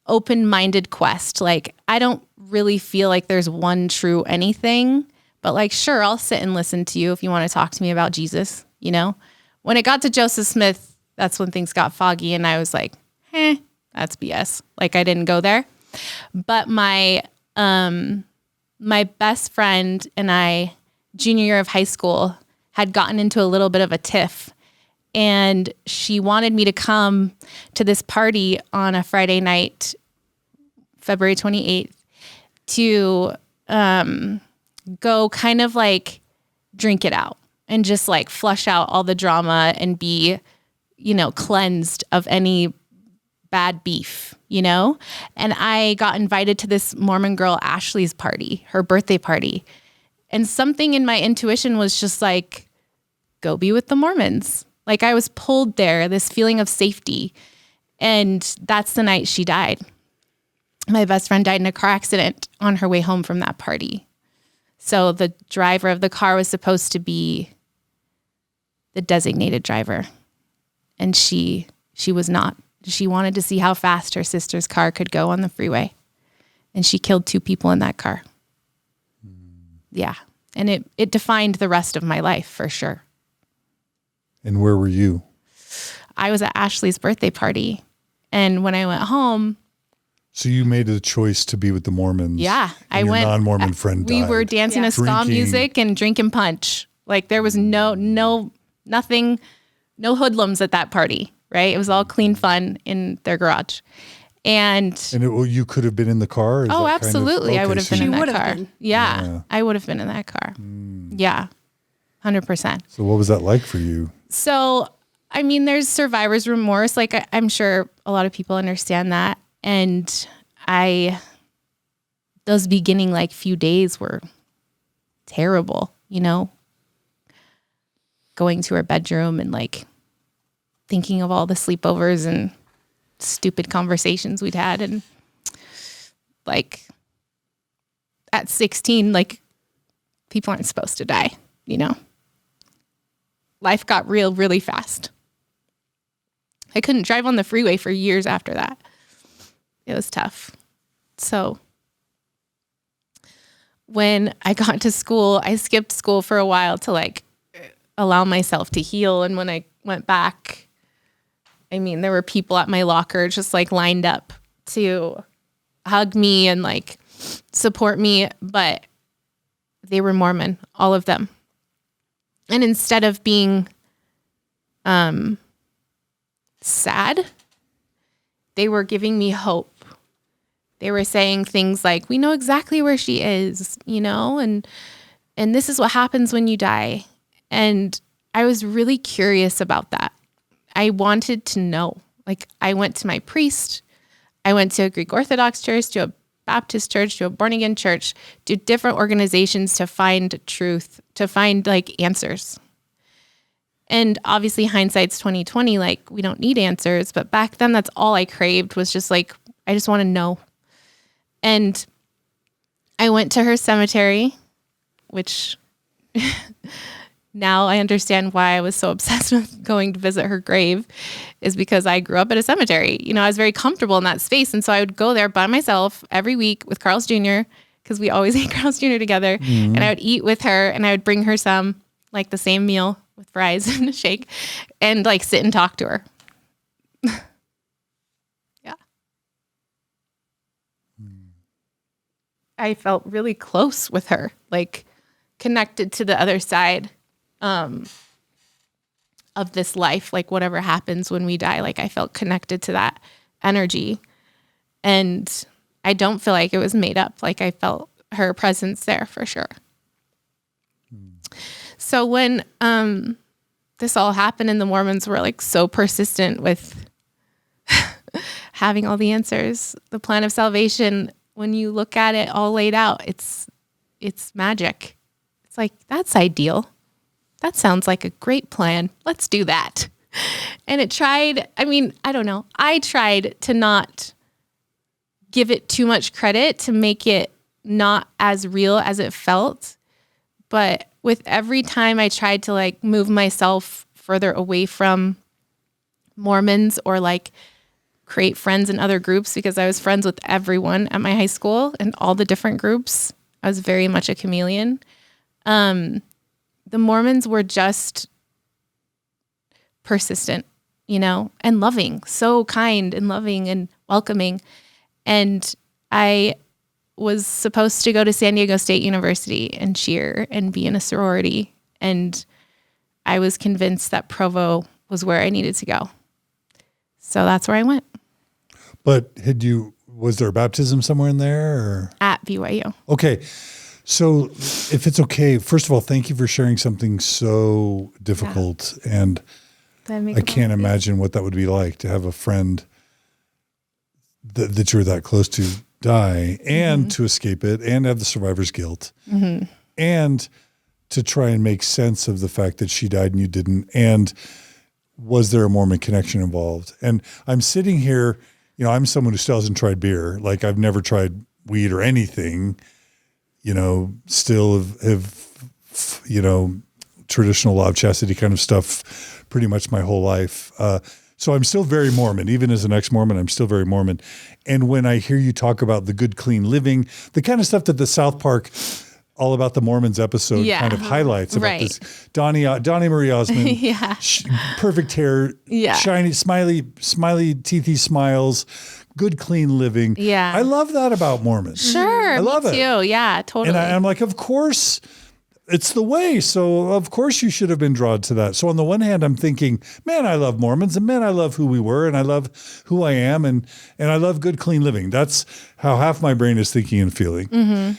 open-minded quest. Like, I don't really feel like there's one true anything. But like, sure, I'll sit and listen to you if you want to talk to me about Jesus, you know? When it got to Joseph Smith, that's when things got foggy. And I was like, that's BS. Like, I didn't go there. But my best friend and I, junior year of high school, had gotten into a little bit of a tiff. And she wanted me to come to this party on a Friday night, February 28th, to go kind of like drink it out and just like flush out all the drama and be, you know, cleansed of any bad beef, you know? And I got invited to this Mormon girl, Ashley's party, her birthday party. And something in my intuition was just like, go be with the Mormons. Like, I was pulled there, this feeling of safety. And that's the night she died. My best friend died in a car accident on her way home from that party. So the driver of the car was supposed to be the designated driver. And she was not. She wanted to see how fast her sister's car could go on the freeway. And she killed 2 people in that car. Yeah. And it defined the rest of my life for sure.
And where were you?
I was at Ashley's birthday party. And when I went home...
So you made the choice to be with the Mormons.
Yeah.
I went. Your non-Mormon friend died.
We were dancing to ska music and drinking punch. Like, there was nothing, no hoodlums at that party, right? It was all clean fun in their garage. And
you could have been in the car?
Oh, absolutely. I would have been in that car.
Yeah.
I would have been in that car. Yeah. 100%.
So what was that like for you?
So, I mean, there's survivor's remorse. Like, I'm sure a lot of people understand that. And those beginning like few days were terrible, you know, going to her bedroom and like thinking of all the sleepovers and stupid conversations we'd had. And like at 16, like, people aren't supposed to die, you know, life got real really fast. I couldn't drive on the freeway for years after that. It was tough. So when I got to school, I skipped school for a while to like allow myself to heal. And when I went back, I mean, there were people at my locker just like lined up to hug me and like support me, but they were Mormon, all of them. And instead of being sad, they were giving me hope. They were saying things like, we know exactly where she is, you know, and this is what happens when you die. And I was really curious about that. I wanted to know. Like, I went to my priest. I went to a Greek Orthodox church, to a Baptist church, to a born-again church, to different organizations to find truth, to find like answers. And obviously hindsight's 2020, like, we don't need answers. But back then, that's all I craved, was just like, I just want to know. And I went to her cemetery, which now I understand why I was so obsessed with going to visit her grave, is because I grew up at a cemetery. You know, I was very comfortable in that space. And so I would go there by myself every week with Carl's Jr., because we always ate Carl's Jr. together. And I would eat with her, and I would bring her some, like the same meal with fries and a shake, and like sit and talk to her. Yeah. I felt really close with her, like connected to the other side of this life. Like whatever happens when we die, like I felt connected to that energy. And I don't feel like it was made up. Like I felt her presence there for sure. So when this all happened and the Mormons were like so persistent with having all the answers, the plan of salvation, when you look at it all laid out, it's magic. It's like, that's ideal. That sounds like a great plan. Let's do that. And it tried, I mean, I don't know. I tried to not give it too much credit to make it not as real as it felt. But with every time I tried to like move myself further away from Mormons or like create friends in other groups, because I was friends with everyone at my high school and all the different groups. I was very much a chameleon. The Mormons were just persistent, you know, and loving, so kind and loving and welcoming. And I was supposed to go to San Diego State University and cheer and be in a sorority. And I was convinced that Provo was where I needed to go. So that's where I went.
But was there a baptism somewhere in there? Or?
At BYU.
Okay. So if it's okay, first of all, thank you for sharing something so difficult. Yeah. And I can't imagine what that would be like to have a friend that you're that close to die and to escape it and have the survivor's guilt and to try and make sense of the fact that she died and you didn't. And was there a Mormon connection involved? And I'm sitting here, you know, I'm someone who still hasn't tried beer. Like I've never tried weed or anything, you know, still have you know, traditional law of chastity kind of stuff pretty much my whole life. So I'm still very Mormon. Even as an ex-Mormon, I'm still very Mormon. And when I hear you talk about the good, clean living, the kind of stuff that the South Park All About the Mormons episode kind of highlights about this. Donnie Marie Osmond, perfect hair, shiny, smiley, teethy smiles, good, clean living.
Yeah.
I love that about Mormons.
Sure.
I love
me too. Yeah, totally.
And I'm like, of course, it's the way. So of course you should have been drawn to that. So on the one hand, I'm thinking, man, I love Mormons, and man, I love who we were, and I love who I am, and I love good, clean living. That's how half my brain is thinking and feeling.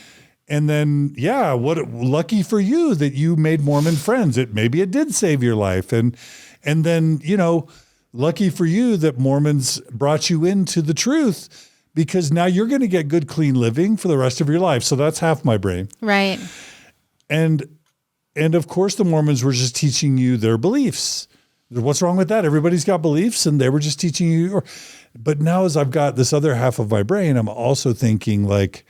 And then, what lucky for you that you made Mormon friends. Maybe it did save your life. And then, you know, lucky for you that Mormons brought you into the truth, because now you're going to get good, clean living for the rest of your life. So that's half my brain.
Right.
And of course the Mormons were just teaching you their beliefs. What's wrong with that? Everybody's got beliefs, and they were just teaching you. But now as I've got this other half of my brain, I'm also thinking like,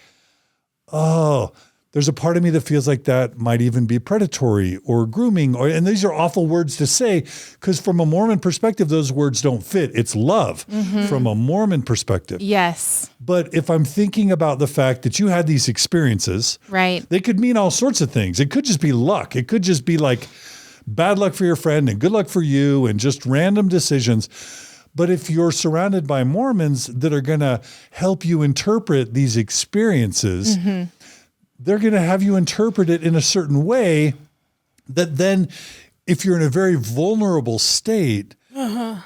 oh, there's a part of me that feels like that might even be predatory or grooming, and these are awful words to say, because from a Mormon perspective, those words don't fit. It's love from a Mormon perspective.
Yes.
But if I'm thinking about the fact that you had these experiences,
right,
they could mean all sorts of things. It could just be luck. It could just be like bad luck for your friend and good luck for you and just random decisions. But if you're surrounded by Mormons that are going to help you interpret these experiences, they're going to have you interpret it in a certain way that then, if you're in a very vulnerable state,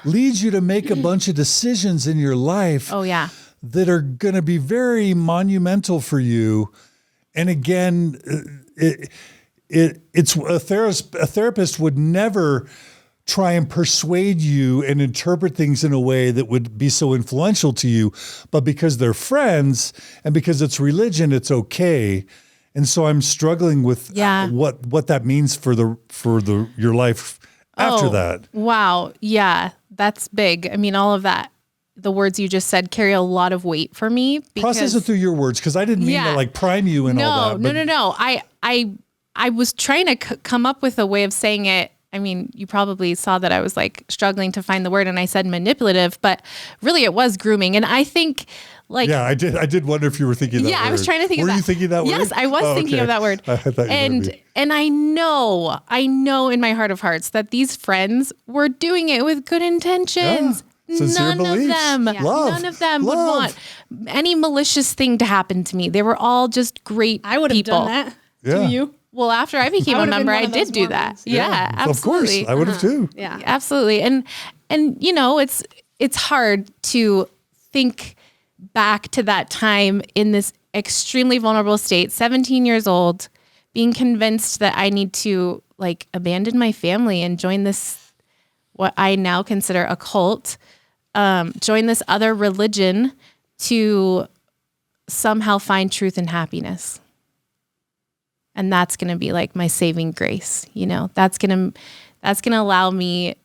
leads you to make a bunch of decisions in your life that are going to be very monumental for you. And again, it's a therapist would never try and persuade you and interpret things in a way that would be so influential to you, but because they're friends and because it's religion, it's okay. And so I'm struggling with what that means for your life after that.
Wow. Yeah, that's big. I mean, all of that, the words you just said carry a lot of weight for me.
Process it through your words, because I didn't mean to like prime you and all that.
No. I was trying to come up with a way of saying it. I mean, you probably saw that I was like struggling to find the word, and I said manipulative, but really it was grooming. And I think like,
yeah, I did wonder if you were thinking that word.
I was trying to think of that.
Were you thinking that word?
Yes, I was thinking of that word.
I thought you might be.
And I know in my heart of hearts that these friends were doing it with good intentions.
Yeah. Sincere beliefs.
Of them,
Love.
none of them would
Love.
want any malicious thing to happen to me. They were all just great
I would have
people.
done that
Yeah.
to you.
Well, after I became a
would've been
member,
one
I
of those
did do that.
Mormons.
Yeah, absolutely.
Of course, I would have too.
Yeah.
Absolutely. And you know, it's hard to think back to that time in this extremely vulnerable state, 17 years old, being convinced that I need to like abandon my family and join this, what I now consider a cult, join this other religion to somehow find truth and happiness. And that's going to be like my saving grace. You know, that's going to allow me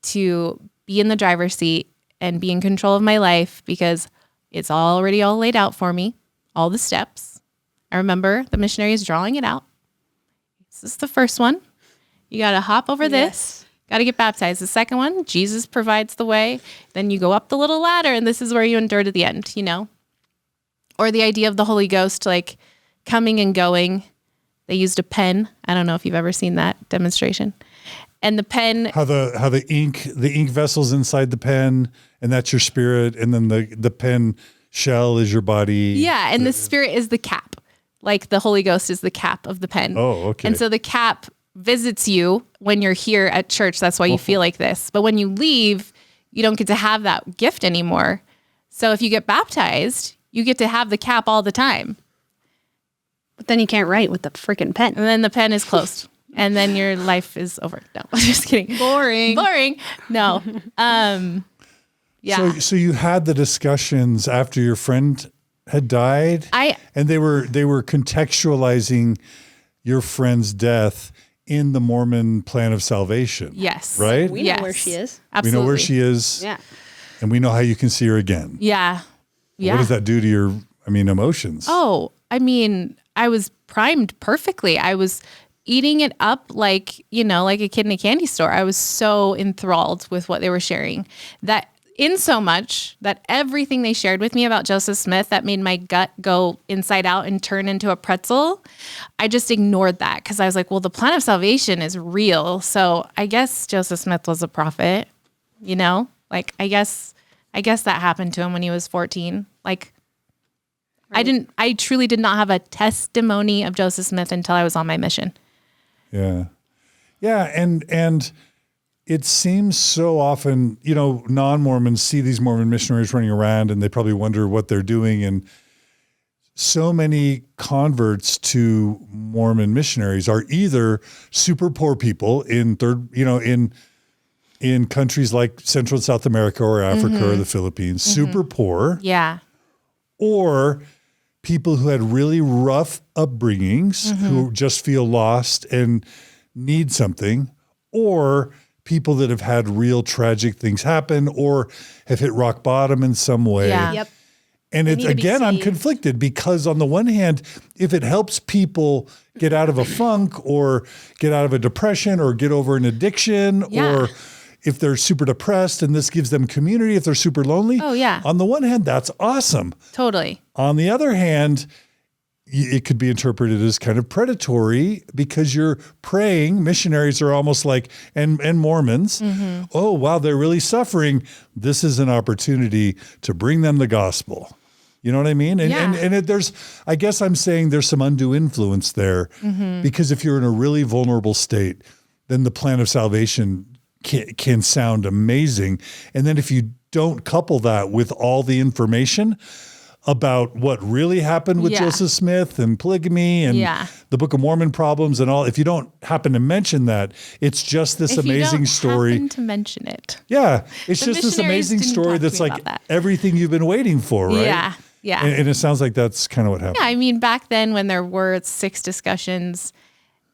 to be in the driver's seat and be in control of my life because it's already all laid out for me, all the steps. I remember the missionaries drawing it out. This is the first one. You got to hop over this. Got to get baptized. The second one, Jesus provides the way. Then you go up the little ladder and this is where you endure to the end, you know? Or the idea of the Holy Ghost, like coming and going. They used a pen. I don't know if you've ever seen that demonstration. And the pen,
How the ink vessels inside the pen, and that's your spirit, and then the pen shell is your body.
yeah, and the spirit is the cap. Like the Holy Ghost is the cap of the pen.
Oh, okay.
And so the cap visits you when you're here at church. That's why you feel like this. But when you leave, you don't get to have that gift anymore. So if you get baptized, you get to have the cap all the time.
But then you can't write with the freaking pen.
And then the pen is closed. And then your life is over. No, I'm just kidding.
Boring.
Boring. No. Yeah.
So you had the discussions after your friend had died, and they were contextualizing your friend's death in the Mormon plan of salvation.
Yes.
Right?
We know where she is.
Absolutely.
We know where she is.
Yeah.
And we know how you can see her again.
Yeah. Yeah.
What does that do to your, emotions?
Oh, I mean, I was primed perfectly. I was eating it up like, like a kid in a candy store. I was so enthralled with what they were sharing that in so much that everything they shared with me about Joseph Smith that made my gut go inside out and turn into a pretzel, I just ignored that because I was like, well, the plan of salvation is real. So I guess Joseph Smith was a prophet, like I guess that happened to him when he was 14. Like right. I truly did not have a testimony of Joseph Smith until I was on my mission.
Yeah. Yeah. And it seems so often, non-Mormons see these Mormon missionaries running around and they probably wonder what they're doing. And so many converts to Mormon missionaries are either super poor people in in countries like Central and South America or Africa or the Philippines, super poor.
Yeah.
Or people who had really rough upbringings who just feel lost and need something, or people that have had real tragic things happen or have hit rock bottom in some way.
Yeah.
Yep.
And it's, again, I'm
saved.
conflicted because on the one hand, if it helps people get out of a funk or get out of a depression or get over an addiction, or if they're super depressed and this gives them community, if they're super lonely.
Oh, yeah.
On the one hand, that's awesome.
Totally.
On the other hand, it could be interpreted as kind of predatory because you're praying. Missionaries are almost like, and Mormons, oh, wow, they're really suffering. This is an opportunity to bring them the gospel. You know what I mean? And there's, I guess I'm saying there's some undue influence there because if you're in a really vulnerable state, then the plan of salvation can sound amazing. And then if you don't couple that with all the information about what really happened with Joseph Smith and polygamy and the Book of Mormon problems and all, if you don't happen to mention that, it's just this amazing story.
Happen to mention it.
Yeah. It's
The
just this
missionaries
amazing
didn't
story
talk to
that's
me
like
about that.
everything you've been waiting for, right?
Yeah. Yeah.
And it sounds like that's kind of what happened.
Yeah, I mean, back then when there were 6 discussions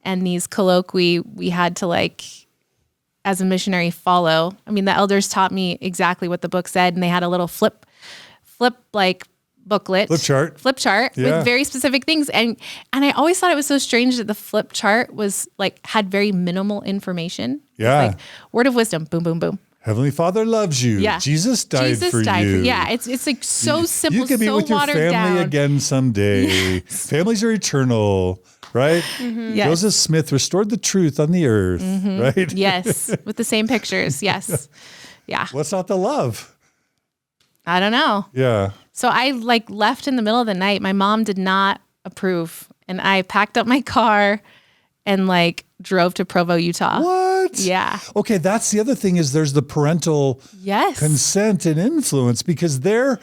and these colloquy, we had to as a missionary follow. I mean, the elders taught me exactly what the book said, and they had a little flip booklet, flip chart with very specific things. And I always thought it was so strange that the flip chart was like, had very minimal information.
Yeah.
Like word of wisdom, boom, boom, boom.
Heavenly Father loves you.
Yeah.
Jesus died for you.
Yeah. It's like so simple,
You can be
so
with your
watered
family
down.
again someday.
Yes.
Families are eternal, right?
Yes.
Joseph Smith restored the truth on the earth, right?
Yes. With the same pictures. Yes. Yeah.
What's not to love?
I don't know.
Yeah.
So I like left in the middle of the night. My mom did not approve. And I packed up my car and like drove to Provo, Utah.
What?
Yeah.
Okay, that's the other thing is there's the parental consent and influence because they're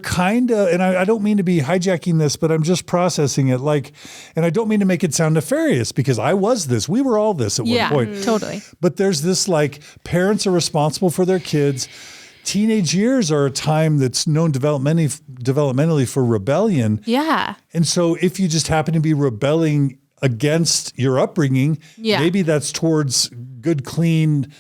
kind of, and I don't mean to be hijacking this, but I'm just processing it like, and I don't mean to make it sound nefarious because I was this. We were all this at one point.
Totally.
But there's this like parents are responsible for their kids. Teenage years are a time that's known developmentally for rebellion.
Yeah.
And so if you just happen to be rebelling against your upbringing, maybe that's towards good, clean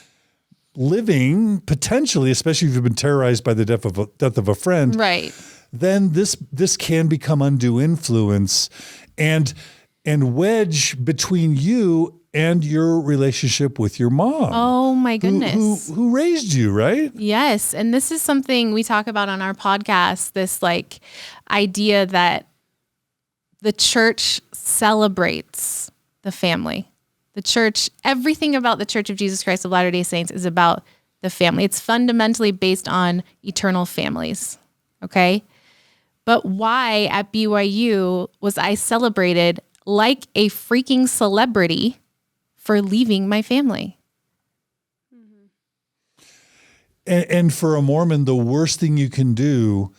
living, potentially, especially if you've been terrorized by the death of a friend.
Right.
Then this can become undue influence and wedge between you and your relationship with your mom.
Oh my goodness.
Who raised you, right?
Yes. And this is something we talk about on our podcast, this like idea that the church celebrates the family. The church, everything about the Church of Jesus Christ of Latter-day Saints is about the family. It's fundamentally based on eternal families. Okay. But why at BYU was I celebrated like a freaking celebrity for leaving my family?
And for a Mormon, the worst thing you can do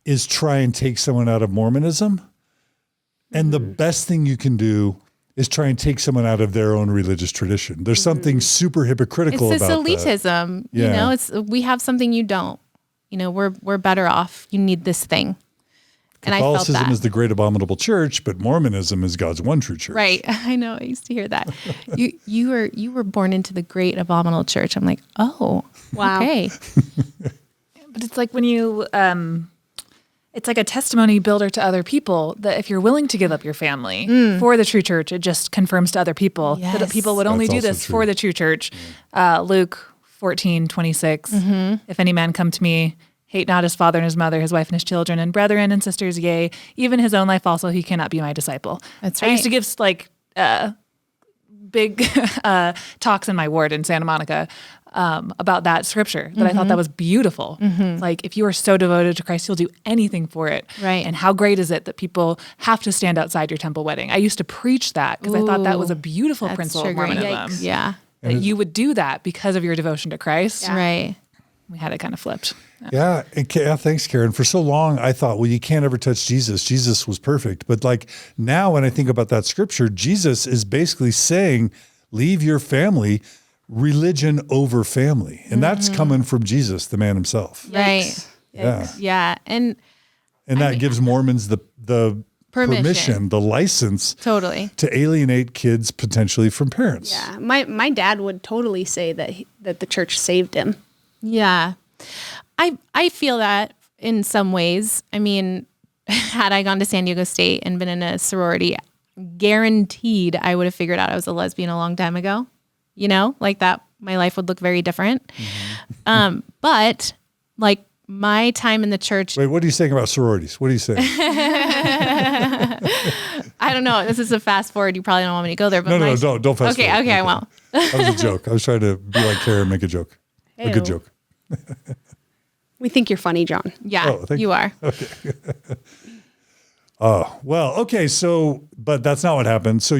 is try and take someone out of Mormonism. And the best thing you can do is try and take someone out of their own religious tradition. There's something super hypocritical
it's this
about
elitism.
That. Yeah.
You know, it's we have something you don't. You know, we're better off. You need this thing. And I felt that.
Catholicism is the great abominable church, but Mormonism is God's one true church.
Right. I know. I used to hear that. You were born into the great abominable church. I'm like, oh,
wow.
Okay.
But it's like when you, it's like a testimony builder to other people that if you're willing to give up your family for the true church, it just confirms to other people that people would only do this for the true church. Luke 14:26. If any man come to me, hate not his father and his mother, his wife and his children, and brethren and sisters, yea, even his own life also, he cannot be my disciple.
That's right.
I used to give like big talks in my ward in Santa Monica about that scripture that I thought that was beautiful. Like if you are so devoted to Christ, you'll do anything for it.
Right.
And how great is it that people have to stand outside your temple wedding? I used to preach that because I thought that was a beautiful principle of Mormonism.
Yikes. Yeah.
That you would do that because of your devotion to Christ.
Yeah. Right.
We had it kind of flipped.
Yeah. Thanks, Karen. For so long, I thought, well, you can't ever touch Jesus. Jesus was perfect. But like now when I think about that scripture, Jesus is basically saying, leave your family, religion over family. And that's coming from Jesus, the man himself.
Right.
Yeah.
Yeah. And
that gives Mormons the permission, the license
totally
to alienate kids potentially from parents.
Yeah. My dad would totally say that the church saved him.
Yeah. I feel that in some ways. I mean, had I gone to San Diego State and been in a sorority, guaranteed I would have figured out I was a lesbian a long time ago. You know, like that, my life would look very different. But like my time in the church.
Wait, what are you saying about sororities? What are you saying?
I don't know. This is a fast forward. You probably don't want me to go there. But
no, don't fast forward.
Okay, I won't.
That was a joke. I was trying to be like Karen and make a joke. A good joke.
We think you're funny, John.
Yeah, you are.
Okay. Oh, well, okay. So, but that's not what happened. So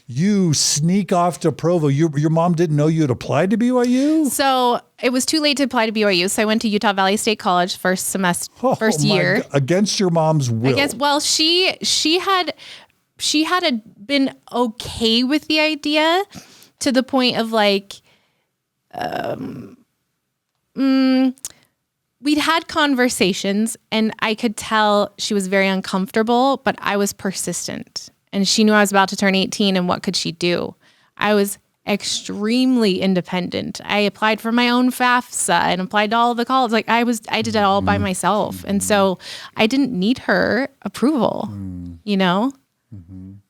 you sneak off to Provo. Your mom didn't know you had applied to BYU?
So it was too late to apply to BYU. So I went to Utah Valley State College first year.
Against your mom's will.
Well, she had been okay with the idea to the point of like, we'd had conversations and I could tell she was very uncomfortable, but I was persistent and she knew I was about to turn 18 and what could she do? I was extremely independent. I applied for my own FAFSA and applied to all the colleges. Like I did it all by myself. And so I didn't need her approval, you know?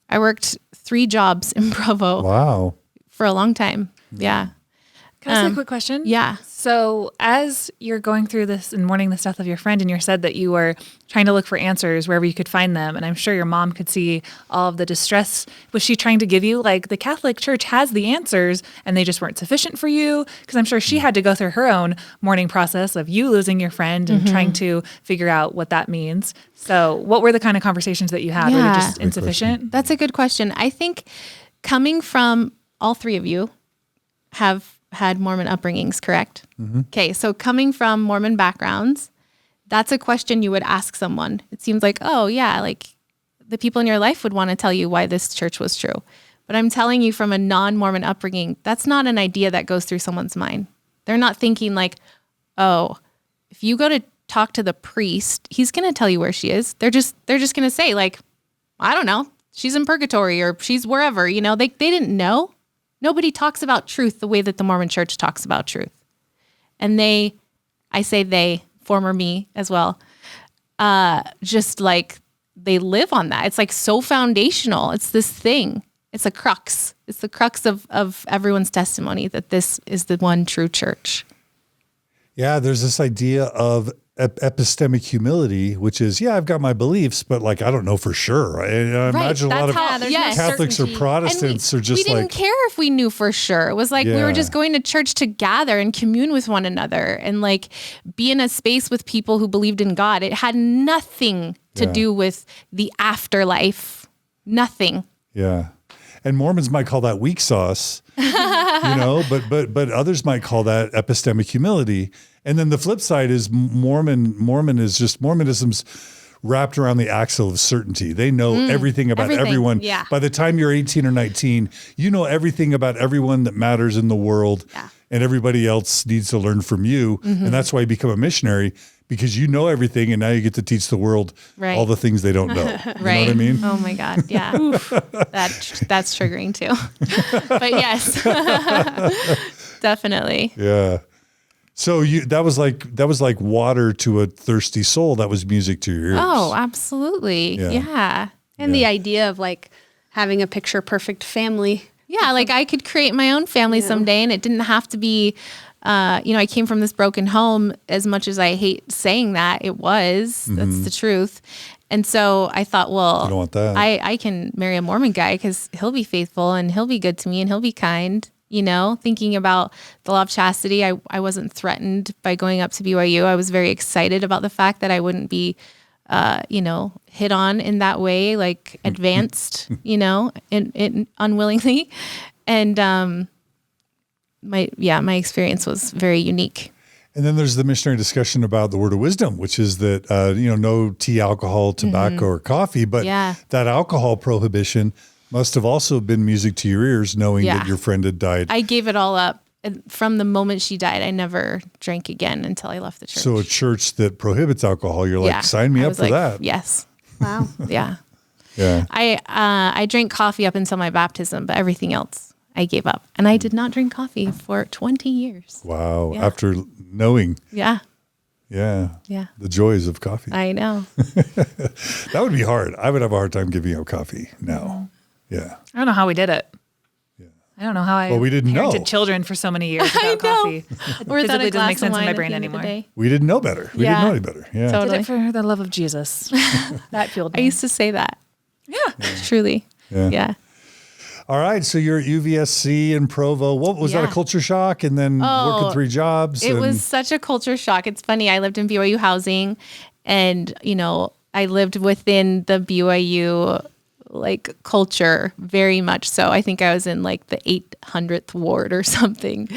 I worked 3 jobs in Provo
Wow.
for a long time. Yeah.
Can I ask a quick question?
Yeah.
So as you're going through this and mourning the death of your friend, and you said that you were trying to look for answers wherever you could find them, and I'm sure your mom could see all of the distress. Was she trying to give you, like, the Catholic Church has the answers and they just weren't sufficient for you? Because I'm sure she had to go through her own mourning process of you losing your friend and trying to figure out what that means. So what were the kind of conversations that you had? Were they just insufficient?
That's a good question. I think coming from all 3 of you have had Mormon upbringings, correct? Okay, so coming from Mormon backgrounds, that's a question you would ask someone. It seems like, oh yeah, like the people in your life would want to tell you why this church was true. But I'm telling you from a non-Mormon upbringing, that's not an idea that goes through someone's mind. They're not thinking like, oh, if you go to talk to the priest, he's going to tell you where she is. They're just going to say like, I don't know, she's in purgatory or she's wherever, you know, they didn't know. Nobody talks about truth the way that the Mormon Church talks about truth. And I say they, former me as well, just like they live on that. It's like so foundational. It's this thing. It's a crux. It's the crux of everyone's testimony that this is the one true church.
Yeah, there's this idea of epistemic humility, which is, I've got my beliefs, but like, I don't know for sure. I imagine a lot of Catholics or Protestants are just
we didn't care if we knew for sure. It was like we were just going to church to gather and commune with one another and like be in a space with people who believed in God. It had nothing to do with the afterlife. Nothing.
Yeah. And Mormons might call that weak sauce, you know, but others might call that epistemic humility. And then the flip side is Mormonism's wrapped around the axle of certainty. They know everything about everyone.
Yeah.
By the time you're 18 or 19, you know everything about everyone that matters in the world, and everybody else needs to learn from you. And that's why you become a missionary, because you know everything, and now you get to teach the world all the things they don't know. You know what I mean?
Oh my God. Yeah. That's triggering too. But yes, definitely.
Yeah. So that was like water to a thirsty soul. That was music to your ears.
Oh, absolutely. Yeah.
And the idea of like having a picture perfect family.
Yeah. Like I could create my own family someday, and it didn't have to be, I came from this broken home. As much as I hate saying that, it was, that's the truth. And so I thought, well,
you don't want that.
I can marry a Mormon guy because he'll be faithful and he'll be good to me and he'll be kind. You know, thinking about the law of chastity, I wasn't threatened by going up to BYU. I was very excited about the fact that I wouldn't be, hit on in that way, like advanced, in unwillingly. And my experience was very unique.
And then there's the missionary discussion about the word of wisdom, which is that, no tea, alcohol, tobacco, or coffee, but that alcohol prohibition must have also been music to your ears, knowing that your friend had died.
I gave it all up. And from the moment she died, I never drank again until I left the church.
So a church that prohibits alcohol, you're like, sign me up for that.
Yes.
Wow.
Yeah.
Yeah.
I drank coffee up until my baptism, but everything else I gave up. And I did not drink coffee for 20 years.
Wow. Yeah. After knowing.
Yeah.
Yeah.
Yeah.
The joys of coffee.
I know.
That would be hard. I would have a hard time giving up coffee now. Yeah.
I don't know how we did it. Yeah. I don't know how
we didn't
parented
know.
children for so many years without coffee. It
Or
physically doesn't make sense in my brain anymore.
We didn't know better. We didn't know any better. Yeah.
Totally.
Did it for the love of Jesus. That fueled me.
I used to say that.
Yeah.
Truly.
Yeah.
Yeah.
All right. So you're at UVSC in Provo. What was that, a culture shock? And then working 3 jobs?
It was such a culture shock. It's funny. I lived in BYU housing, and, I lived within the BYU culture very much so. I think I was in the 800th ward or something.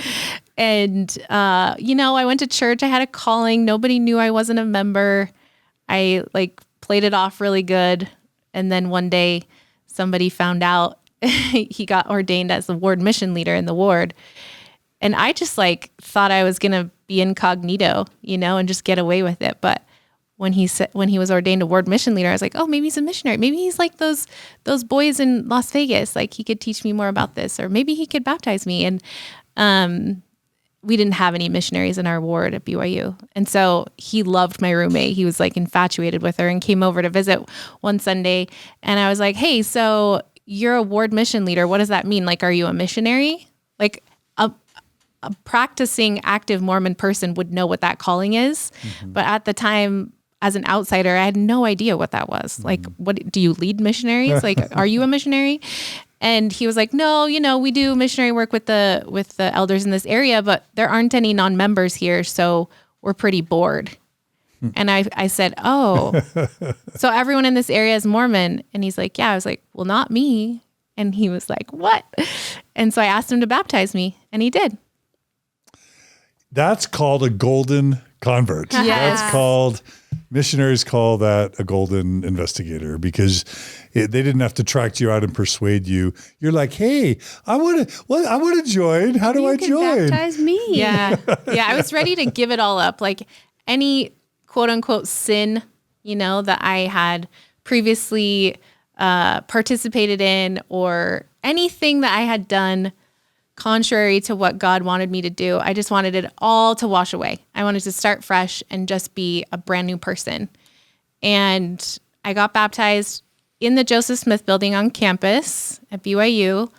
And, I went to church. I had a calling. Nobody knew I wasn't a member. I played it off really good. And then one day somebody found out. He got ordained as the ward mission leader in the ward. And I just thought I was going to be incognito, and just get away with it. But when he was ordained a ward mission leader, I was like, oh, maybe he's a missionary. Maybe he's like those boys in Las Vegas. Like he could teach me more about this, or maybe he could baptize me. And we didn't have any missionaries in our ward at BYU. And so he loved my roommate. He was like infatuated with her and came over to visit one Sunday. And I was like, hey, so you're a ward mission leader. What does that mean? Like, are you a missionary? Like a practicing active Mormon person would know what that calling is. Mm-hmm. But at the time, as an outsider, I had no idea what that was. Mm-hmm. Like, what do you lead missionaries? Like, are you a missionary? And he was like, no, we do missionary work with the elders in this area, but there aren't any non-members here, so we're pretty bored. And I said, oh, so everyone in this area is Mormon? And he's like, yeah. I was like, well, not me. And he was like, what? And so I asked him to baptize me, and he did.
That's called a golden convert.
Yes.
That's called, missionaries call that a golden investigator, because they didn't have to track you out and persuade you. You're like, hey, I want to join. How do I join?
Baptize me.
Yeah. Yeah. I was ready to give it all up. Like any quote unquote sin, that I had previously participated in, or anything that I had done contrary to what God wanted me to do. I just wanted it all to wash away. I wanted to start fresh and just be a brand new person. And I got baptized in the Joseph Smith building on campus at BYU.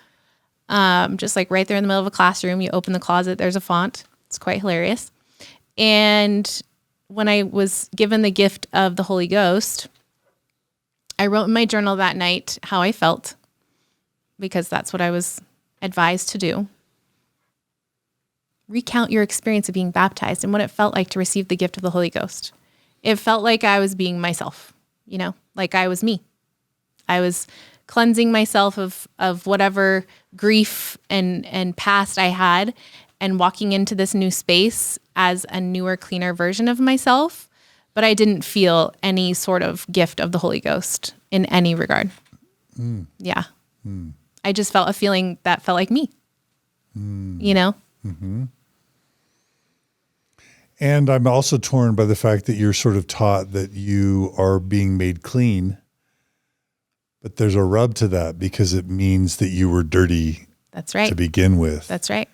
Just like right there in the middle of a classroom, you open the closet, there's a font. It's quite hilarious. And when I was given the gift of the Holy Ghost, I wrote in my journal that night how I felt, because that's what I was advised to do. Recount your experience of being baptized and what it felt like to receive the gift of the Holy Ghost. It felt like I was being myself, like I was me. I was cleansing myself of whatever grief and past I had, and walking into this new space as a newer, cleaner version of myself. But I didn't feel any sort of gift of the Holy Ghost in any regard. Yeah. I just felt a feeling that felt like me, Mm-hmm.
And I'm also torn by the fact that you're sort of taught that you are being made clean, but there's a rub to that, because it means that you were dirty.
That's right.
To begin with.
That's right.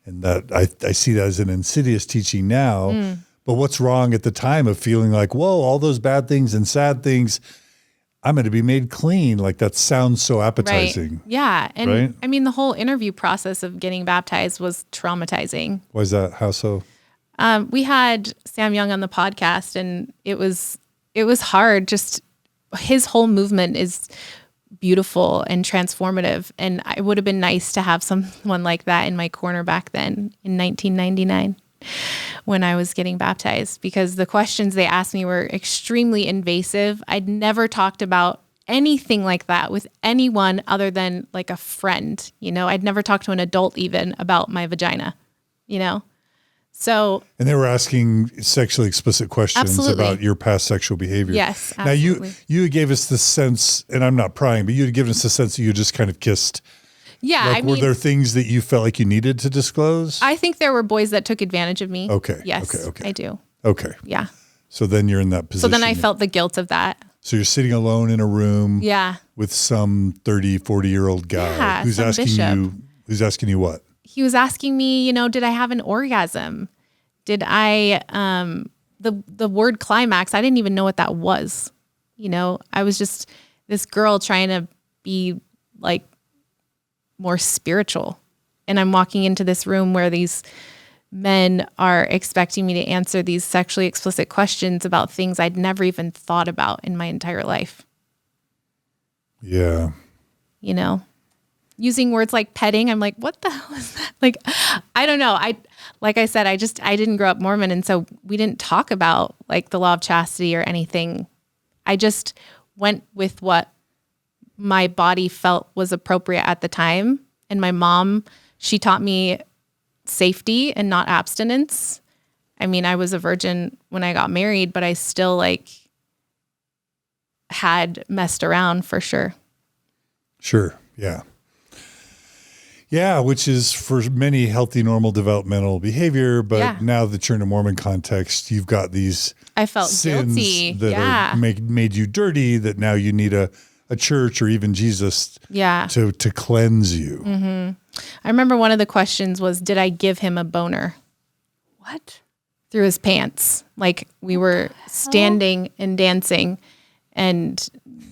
And that I see that as an insidious teaching now. But what's wrong at the time of feeling like, whoa, all those bad things and sad things, I'm going to be made clean. Like that sounds so appetizing.
Right. Yeah. And
right?
I mean, the whole interview process of getting baptized was traumatizing.
Why is that? How so?
We had Sam Young on the podcast, and it was hard. Just his whole movement is beautiful and transformative. And it would have been nice to have someone like that in my corner back then in 1999 when I was getting baptized, because the questions they asked me were extremely invasive. I'd never talked about anything like that with anyone other than like a friend. I'd never talked to an adult even about my vagina, So.
And they were asking sexually explicit questions
Absolutely.
About your past sexual behavior.
Yes, absolutely.
Now you gave us the sense, and I'm not prying, but you had given us the sense that you just kind of kissed.
Yeah.
Like, were there things that you felt like you needed to disclose?
I think there were boys that took advantage of me.
Okay.
Yes,
Okay.
I do.
Okay.
Yeah.
So then you're in that position.
So then I felt the guilt of that.
So you're sitting alone in a room.
Yeah.
With some 30, 40-year-old guy
Yeah,
who's
some
asking
bishop.
Who's asking you what?
He was asking me, did I have an orgasm? Did I, the word climax, I didn't even know what that was. I was just this girl trying to be like more spiritual. And I'm walking into this room where these men are expecting me to answer these sexually explicit questions about things I'd never even thought about in my entire life.
Yeah.
Using words like petting, I'm like, what the hell is that? Like, I don't know. Like I said, I didn't grow up Mormon. And so we didn't talk about like the law of chastity or anything. I just went with what my body felt was appropriate at the time. And my mom, she taught me safety and not abstinence. I mean, I was a virgin when I got married, but I still like had messed around for sure.
Sure. Yeah. Yeah, which is for many healthy, normal developmental behavior. But
Yeah.
now that you're in a Mormon context, you've got these
I felt
sins
guilty.
that
Yeah.
are made you dirty, that now you need a church or even Jesus
Yeah.
to cleanse you.
I remember one of the questions was, did I give him a boner
What?
through his pants? Like we were standing and dancing, and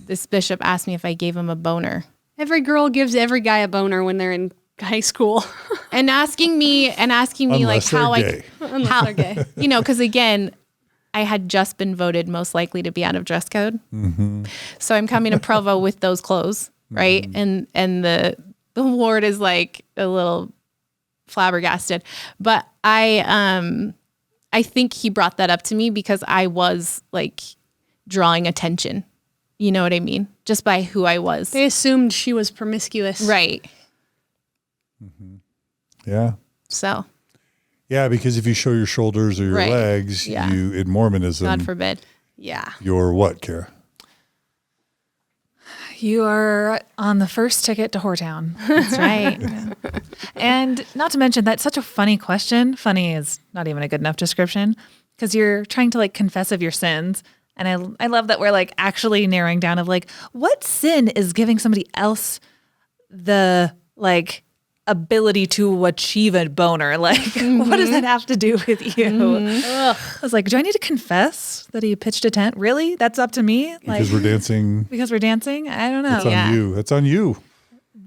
this bishop asked me if I gave him a boner.
Every girl gives every guy a boner when they're in high school.
And asking me like
Unless they're
how
gay.
Unless they're gay.
because again, I had just been voted most likely to be out of dress code. So I'm coming to Provo with those clothes, right? And the ward is like a little flabbergasted. But I think he brought that up to me because I was like drawing attention. You know what I mean? Just by who I was.
They assumed she was promiscuous.
Right.
Yeah.
So,
Yeah, because if you show your shoulders or your
Right.
legs,
Yeah.
you in Mormonism,
God forbid.
Yeah.
you're what, Kara?
You are on the first ticket to Whoretown.
That's right.
And not to mention, that's such a funny question. Funny is not even a good enough description because you're trying to like confess of your sins. And I love that we're like actually narrowing down of like, what sin is giving somebody else the like ability to achieve a boner? Like, what does that have to do with you? I was like, do I need to confess that he pitched a tent? Really? That's up to me? Like,
Because we're dancing.
because we're dancing? I don't know.
That's on you. That's on you.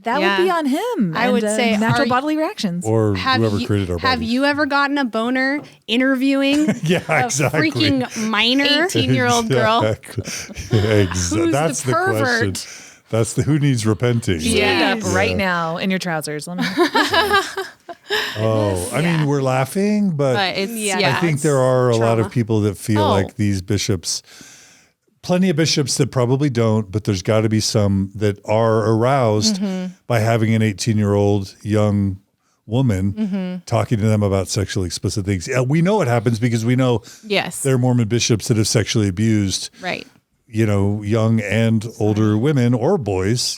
That
Yeah.
would be on him.
I would
and,
say,
natural
are-
bodily reactions.
Or whoever created our bodies.
Have you ever gotten a boner interviewing
Yeah,
a
exactly.
freaking minor?
18-year-old girl.
Exactly. That's
the
the question.
pervert?
That's who needs repenting.
Stand
Yeah.
up right now in your trousers. Let me.
Oh, I mean, we're laughing, but
But it's,
Yeah.
I think there are a lot of
trauma.
people that feel
Oh.
like these bishops, plenty of bishops that probably don't, but there's got to be some that are aroused by having an 18-year-old young woman talking to them about sexually explicit things. We know it happens because we know
Yes.
there are Mormon bishops that have sexually abused,
Right.
young and older women or boys,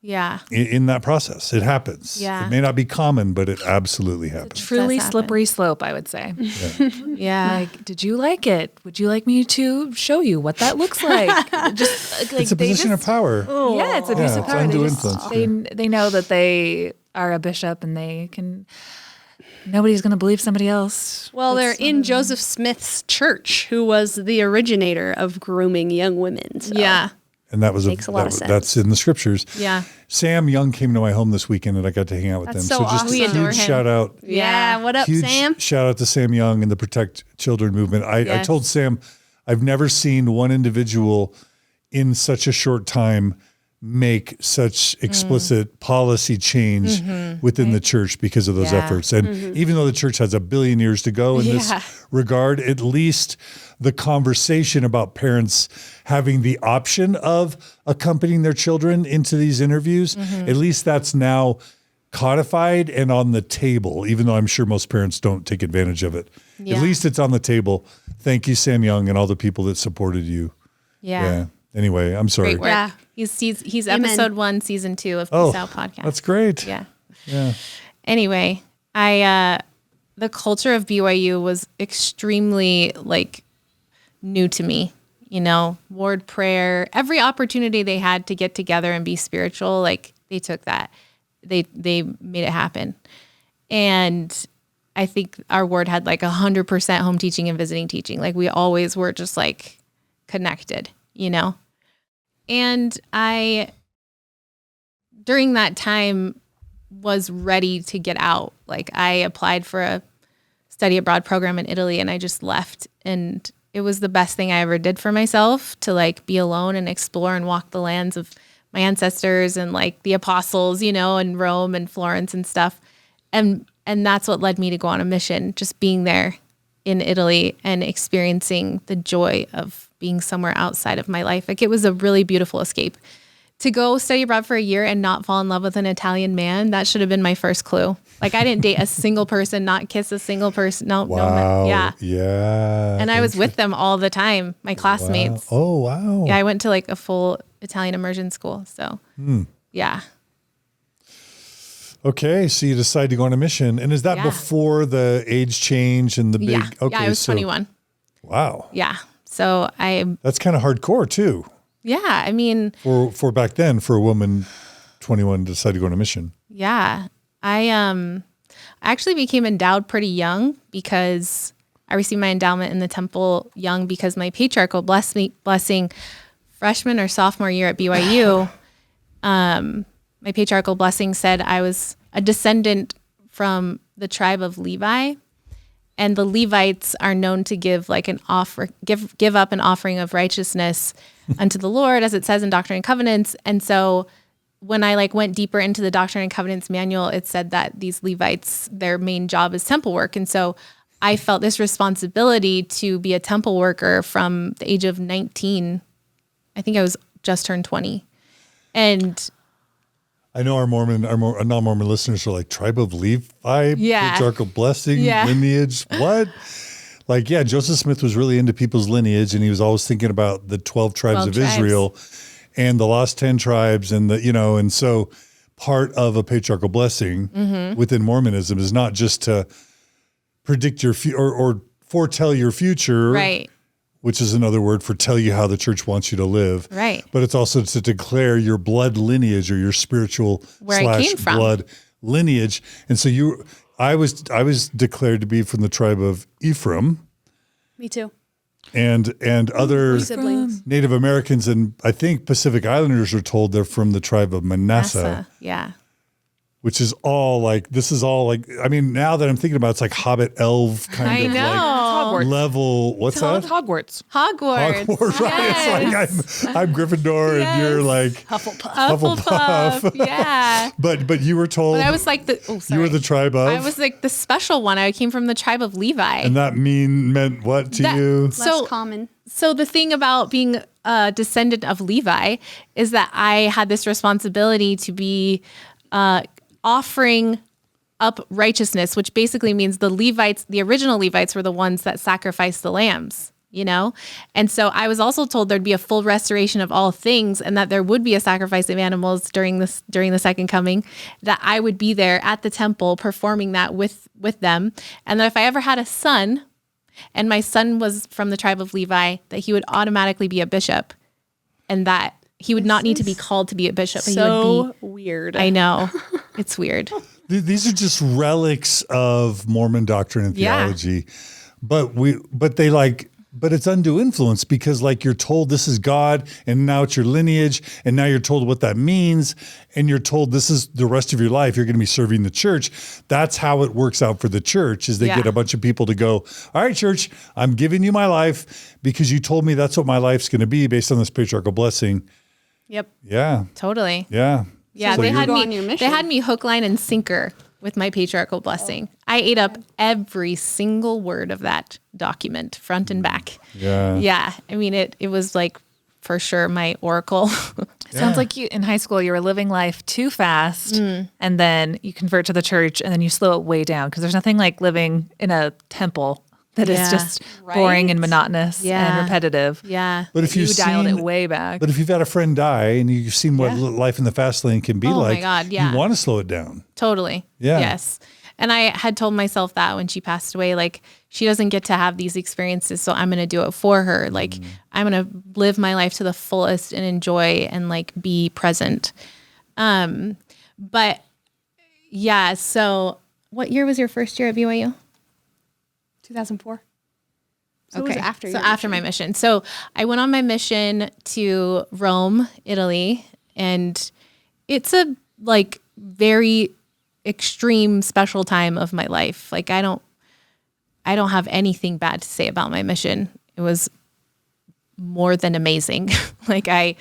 Yeah.
in that process. It happens.
Yeah.
It may not be common, but it absolutely happens.
Truly
happen.
slippery slope, I would say.
Yeah.
Like, did you like it? Would you like me to show you what that looks like? Just like
It's a position of power.
Yeah, it's abuse of
it's
power.
undue
They, just-
influence,
they know that they are a bishop and they can. Nobody's going to believe somebody else.
Well, they're
It's
in Joseph Smith's church, who was the originator of grooming young women. So.
Yeah.
And that was
Makes a lot of sense.
That's in the scriptures.
Yeah.
Sam Young came to my home this weekend and I got to hang out with
That's
them.
so
just
awesome.
a
We
adore
huge
him.
shout out.
Yeah. What up,
Huge
Sam?
shout out to Sam Young and the Protect Children movement. I
Yes.
told Sam, I've never seen one individual in such a short time make such explicit policy change within the church because of those
Yeah.
efforts. And even though the church has a billion years to go in this
Yeah.
regard, at least the conversation about parents having the option of accompanying their children into these interviews, at least that's now codified and on the table, even though I'm sure most parents don't take advantage of it.
Yeah.
At least it's on the table. Thank you, Sam Young, and all the people that supported you.
Yeah.
Anyway, I'm sorry.
Great work.
Yeah.
He's
Amen.
episode 1, season 2 of
Oh,
Peace Out podcast.
that's great.
Yeah.
Yeah.
Anyway, the culture of BYU was extremely like new to me. Ward prayer, every opportunity they had to get together and be spiritual, like they took that. They made it happen. And I think our ward had like 100% home teaching and visiting teaching. Like we always were just like connected, And I, during that time, was ready to get out. Like I applied for a study abroad program in Italy and I just left. And it was the best thing I ever did for myself to like be alone and explore and walk the lands of my ancestors and like the apostles, and Rome and Florence and stuff. And that's what led me to go on a mission, just being there in Italy and experiencing the joy of being somewhere outside of my life. Like it was a really beautiful escape. To go study abroad for a year and not fall in love with an Italian man, that should have been my first clue. Like I didn't date a single person, not kiss a single person. No,
Wow.
yeah.
Yeah.
And I was with them all the time, my classmates.
Oh, wow.
Yeah, I went to like a full Italian immersion school. So, yeah.
Okay, so you decide to go on a mission. And is that
Yeah.
before the age change and the big...
Yeah.
Okay,
Yeah, I was
so,
21.
Wow.
Yeah. So
That's kind of hardcore too.
yeah, I mean,
For back then, for a woman 21 to decide to go on a mission.
yeah, I actually became endowed pretty young because I received my endowment in the temple young because my patriarchal blessing freshman or sophomore year at BYU, my patriarchal blessing said I was a descendant from the tribe of Levi. And the Levites are known to give like give up an offering of righteousness unto the Lord, as it says in Doctrine and Covenants. And so when I like went deeper into the Doctrine and Covenants manual, it said that these Levites, their main job is temple work. And so I felt this responsibility to be a temple worker from the age of 19. I think I was just turned 20. And
I know our non-Mormon listeners are like, tribe of Levi,
Yeah.
patriarchal blessing,
Yeah.
lineage, what? Like, yeah, Joseph Smith was really into people's lineage, and he was always thinking about the 12 tribes
12
of
tribes.
Israel and the lost 10 tribes, and and so part of a patriarchal blessing within Mormonism is not just to predict your or foretell your future,
right,
which is another word for tell you how the church wants you to live.
right.
But it's also to declare your blood lineage or your spiritual
Where I came from.
blood lineage. And so I was declared to be from the tribe of Ephraim
Me too.
and other
Siblings.
Native Americans and I think Pacific Islanders are told they're from the tribe of Manasseh.
Massa. Yeah.
Which is all like, I mean, now that I'm thinking about it, it's like Hobbit elf kind
I
of
know.
like
Hogwarts.
level. What's that?
Hogwarts.
Hogwarts.
Hogwarts, right?
Yes.
It's like I'm Gryffindor and you're like
Hufflepuff. Yeah.
But you were told
But I was like
you were the tribe of,
I was like the special one. I came from the tribe of Levi.
and that meant what to
That-
you?
Less common.
So the thing about being a descendant of Levi is that I had this responsibility to be offering up righteousness, which basically means the Levites, the original Levites, were the ones that sacrificed the lambs, And so I was also told there'd be a full restoration of all things and that there would be a sacrifice of animals during the second coming, that I would be there at the temple performing that with them. And that if I ever had a son and my son was from the tribe of Levi, that he would automatically be a bishop and that he would not need to be called to be a bishop. But he would be,
weird.
I know. It's weird.
These are just relics of Mormon doctrine and
Yeah.
theology, but it's undue influence because like you're told this is God and now it's your lineage and now you're told what that means and you're told this is the rest of your life. You're going to be serving the church. That's how it works out for the church is they
Yeah.
get a bunch of people to go, all right, church, I'm giving you my life because you told me that's what my life's going to be based on this patriarchal blessing.
Yep.
Yeah.
Totally.
Yeah.
Yeah,
So
they
you're-
had
Go on your
me.
mission.
They had me hook, line, and sinker with my patriarchal blessing. I ate up every single word of that document, front and back.
Yeah.
Yeah, I mean it was like for sure my oracle.
It sounds like you in high school you were living life too fast, and then you convert to the church, and then you slow it way down because there's nothing like living in a temple that is
Yeah.
just boring and
Right?
monotonous
Yeah.
and repetitive.
Yeah.
But if
You
you've
dialed
seen
it way back.
But if you've had a friend die and you've seen what life in the fast lane can be
Oh my
like,
God, yeah.
you want to slow it down.
Totally.
Yeah.
Yes. And I had told myself that when she passed away, like she doesn't get to have these experiences, so I'm going to do it for her. Like I'm going to live my life to the fullest and enjoy and like be present. But yeah, so what year was your first year at BYU?
2004. So it was after.
So
your
after my mission. So I went on my mission to Rome, Italy, and it's a like very extreme special time of my life. Like I don't have anything bad to say about my mission. It was more than amazing. Like I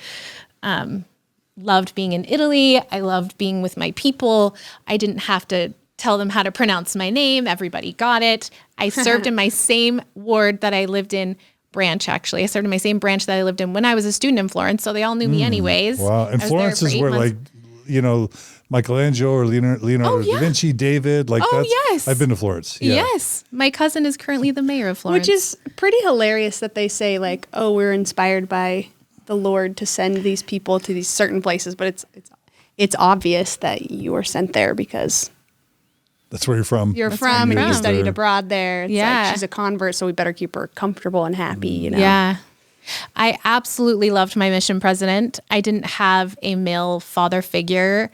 loved being in Italy. I loved being with my people. I didn't have to tell them how to pronounce my name. Everybody got it. I served in my same ward that I lived in, branch actually. I served in my same branch that I lived in when I was a student in Florence, so they all knew me anyways.
Wow. And
I was there
Florence
for
is
8
where
months.
Michelangelo or Leonardo da Vinci, David, like
Oh,
that's,
yes.
I've been to Florence. Yeah.
Yes. My cousin is currently the mayor of Florence.
Which is pretty hilarious that they say like, oh, we're inspired by the Lord to send these people to these certain places, but it's obvious that you were sent there because
That's where you're from.
you're
That's where
from
I'm
and you
from.
studied abroad there. It's
Yeah.
like she's a convert, so we better keep her comfortable and happy, you know?
Yeah. I absolutely loved my mission president. I didn't have a male father figure,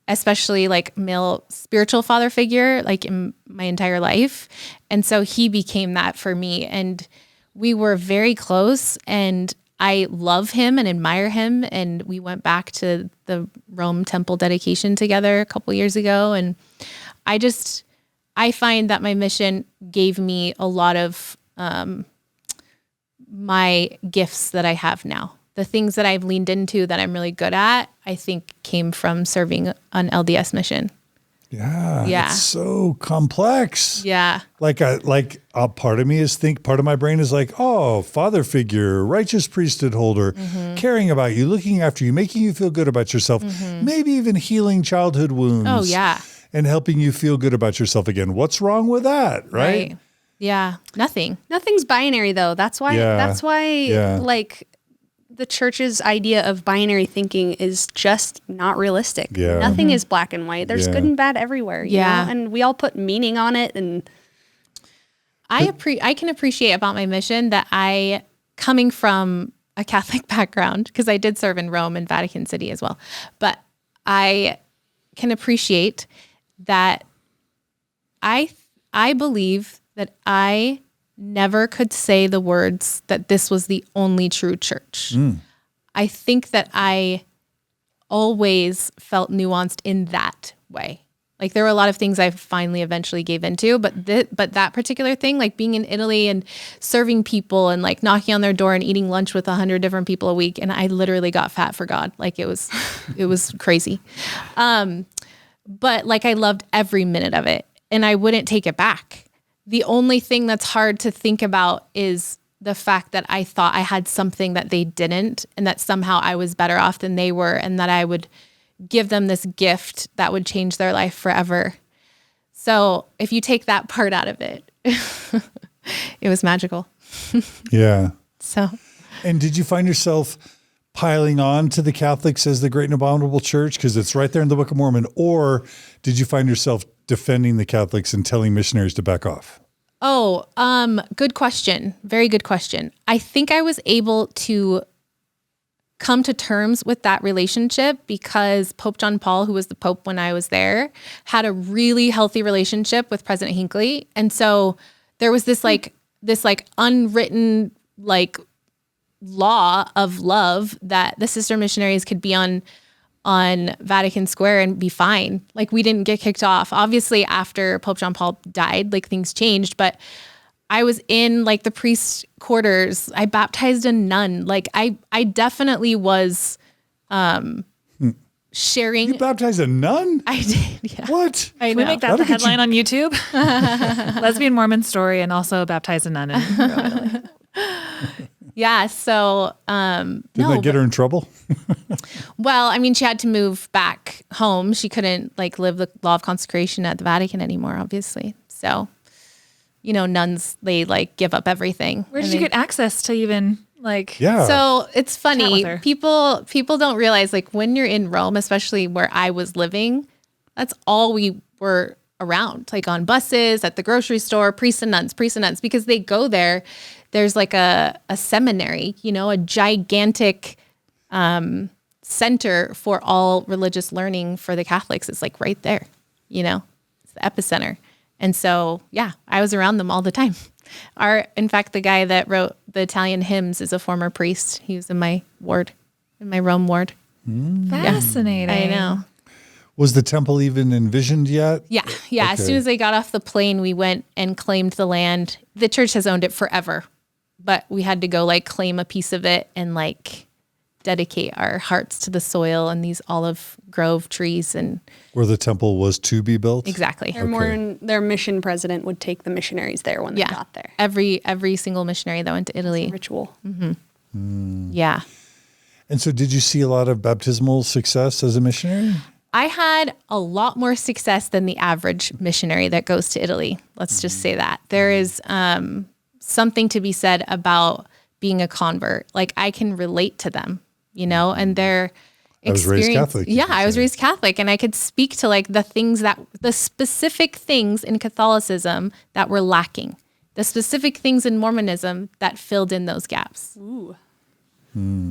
especially like male spiritual father figure, like in my entire life. And so he became that for me. And we were very close, and I love him and admire him. And we went back to the Rome temple dedication together a couple years ago. And I find that my mission gave me a lot of my gifts that I have now. The things that I've leaned into that I'm really good at, I think came from serving an LDS mission.
Yeah. It's so complex.
Yeah.
Like a part of me part of my brain is like, oh, father figure, righteous priesthood holder, caring about you, looking after you, making you feel good about yourself, maybe even healing childhood wounds.
Oh, yeah.
And helping you feel good about yourself again. What's wrong with that, right?
Yeah. Nothing.
Nothing's binary though. That's why like the church's idea of binary thinking is just not realistic.
Yeah.
Nothing is black and white. There's
Yeah.
good and bad everywhere. You
Yeah.
know? And we all put meaning on it. And
I can appreciate about my mission that I, coming from a Catholic background, because I did serve in Rome and Vatican City as well, but I can appreciate that I believe that I never could say the words that this was the only true church. I think that I always felt nuanced in that way. Like there were a lot of things I finally eventually gave into, but that particular thing, like being in Italy and serving people and like knocking on their door and eating lunch with 100 different people a week, and I literally got fat for God. Like it was crazy. But like I loved every minute of it, and I wouldn't take it back. The only thing that's hard to think about is the fact that I thought I had something that they didn't, and that somehow I was better off than they were, and that I would give them this gift that would change their life forever. So if you take that part out of it, it was magical.
Yeah.
So.
And did you find yourself piling on to the Catholics as the great and abominable church because it's right there in the Book of Mormon? Or did you find yourself defending the Catholics and telling missionaries to back off?
Oh, good question. Very good question. I think I was able to come to terms with that relationship because Pope John Paul, who was the Pope when I was there, had a really healthy relationship with President Hinckley. And so there was this unwritten law of love that the sister missionaries could be on Vatican Square and be fine. Like we didn't get kicked off. Obviously after Pope John Paul died, like things changed, but I was in like the priest quarters. I baptized a nun. Like I definitely was sharing.
You baptized a nun?
I did. Yeah.
What?
I
Can we
know.
make that the headline on YouTube? Lesbian Mormon story and also baptize a nun in Provo.
Yeah. So,
Didn't that get her in trouble?
well, I mean, she had to move back home. She couldn't like live the law of consecration at the Vatican anymore, obviously. So, you know, nuns, they like give up everything.
Where did you get access to even like?
Yeah.
So it's
Chat
funny.
with her.
People don't realize like when you're in Rome, especially where I was living, that's all we were around, like on buses, at the grocery store, priests and nuns, because they go there. There's like a seminary, you know, a gigantic center for all religious learning for the Catholics. It's like right there, you know, it's the epicenter. And so, yeah, I was around them all the time. In fact, the guy that wrote the Italian hymns is a former priest. He was in my ward, in my Rome ward.
Fascinating.
I know.
Was the temple even envisioned yet?
Yeah.
Okay.
As soon as they got off the plane, we went and claimed the land. The church has owned it forever, but we had to go like claim a piece of it and like dedicate our hearts to the soil and these olive grove trees and
Where the temple was to be built?
exactly.
their mission president would take the missionaries there when they
Yeah.
got there.
Every single missionary that went to Italy.
Ritual.
Yeah.
And so did you see a lot of baptismal success as a missionary?
I had a lot more success than the average missionary that goes to Italy. Let's just say that. There is something to be said about being a convert. Like I can relate to them, you know, and
I was raised
experience.
Catholic.
Yeah, I was raised Catholic, and I could speak to like the specific things in Catholicism that were lacking, the specific things in Mormonism that filled in those gaps.
Ooh.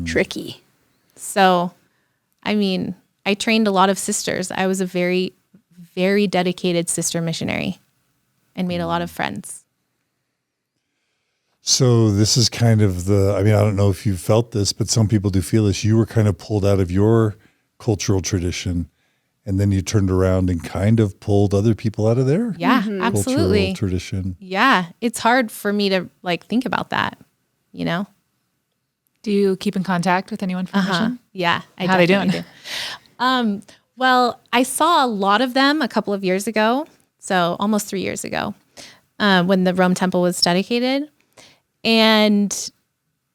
Tricky.
So, I mean, I trained a lot of sisters. I was a very, very dedicated sister missionary and made a lot of friends.
So this is kind of I don't know if you felt this, but some people do feel this. You were kind of pulled out of your cultural tradition, and then you turned around and kind of pulled other people out of their
Absolutely.
cultural tradition.
Yeah. It's hard for me to like think about that, you know?
Do you keep in contact with anyone from mission?
Yeah.
How they doing?
Do. Well, I saw a lot of them a couple of years ago. So almost 3 years ago, when the Rome temple was dedicated. And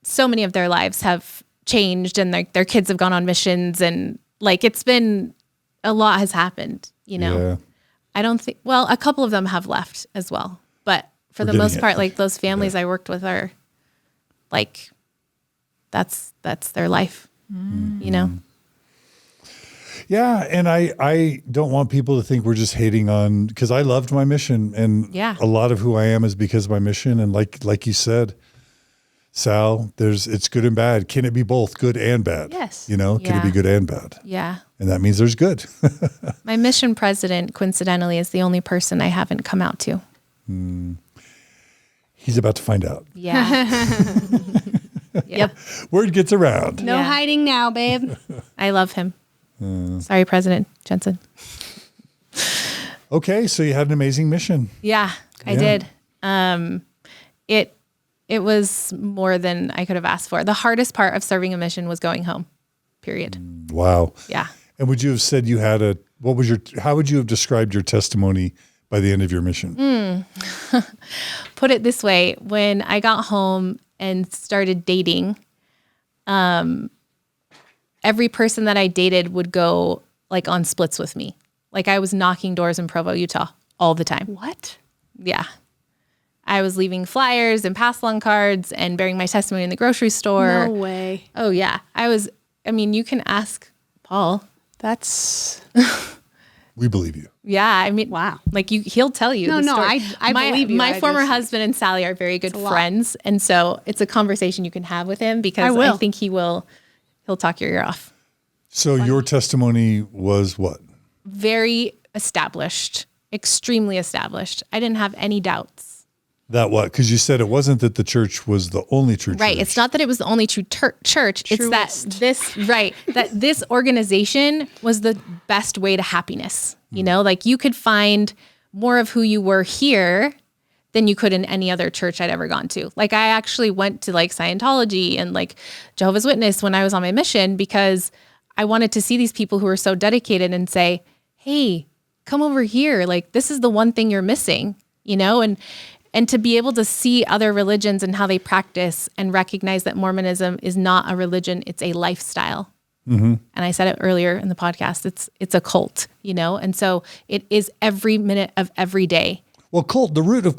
so many of their lives have changed, and their kids have gone on missions, and like it's been a lot has happened, you know.
Yeah.
I don't think a couple of them have left as well. But for the most part, like those families I worked with are like that's their life. You know?
Yeah, and I don't want people to think we're just hating on, because I loved my mission, and a lot of who I am is because of my mission. And like you said, Sal, it's good and bad. Can it be both good and bad?
Yes.
You know, can it be good and bad?
Yeah.
And that means there's good.
My mission president, coincidentally, is the only person I haven't come out to.
He's about to find out.
Yeah.
Yep.
Word gets around.
No hiding now, babe.
I love him. Sorry, President Jensen.
Okay, so you had an amazing mission.
Yeah, I did. It was more than I could have asked for. The hardest part of serving a mission was going home, period.
Wow.
Yeah.
And would you have said you had how would you have described your testimony by the end of your mission?
Put it this way, when I got home and started dating, every person that I dated would go like on splits with me. Like I was knocking doors in Provo, Utah all the time.
What?
Yeah. I was leaving flyers and pass along cards and bearing my testimony in the grocery store.
No way.
Oh yeah. You can ask Paul.
That's
We believe you.
Yeah. I mean,
wow.
like he'll tell you.
No,
the story.
I believe you.
My former husband and Sally are very good friends. And so it's a conversation you can have with him, because I think he'll talk your ear off.
So your testimony was what?
Very established, extremely established. I didn't have any doubts.
That what? Because you said it wasn't that the church was the only true church.
Right. It's not that it was the only true church. It's that this organization was the best way to happiness. You know, like you could find more of who you were here than you could in any other church I'd ever gone to. Like I actually went to like Scientology and like Jehovah's Witness when I was on my mission, because I wanted to see these people who are so dedicated and say, hey, come over here. Like this is the one thing you're missing, you know? And to be able to see other religions and how they practice and recognize that Mormonism is not a religion, it's a lifestyle. Mm-hmm. And I said it earlier in the podcast, it's a cult, you know? And so it is every minute of every day.
Well, the root of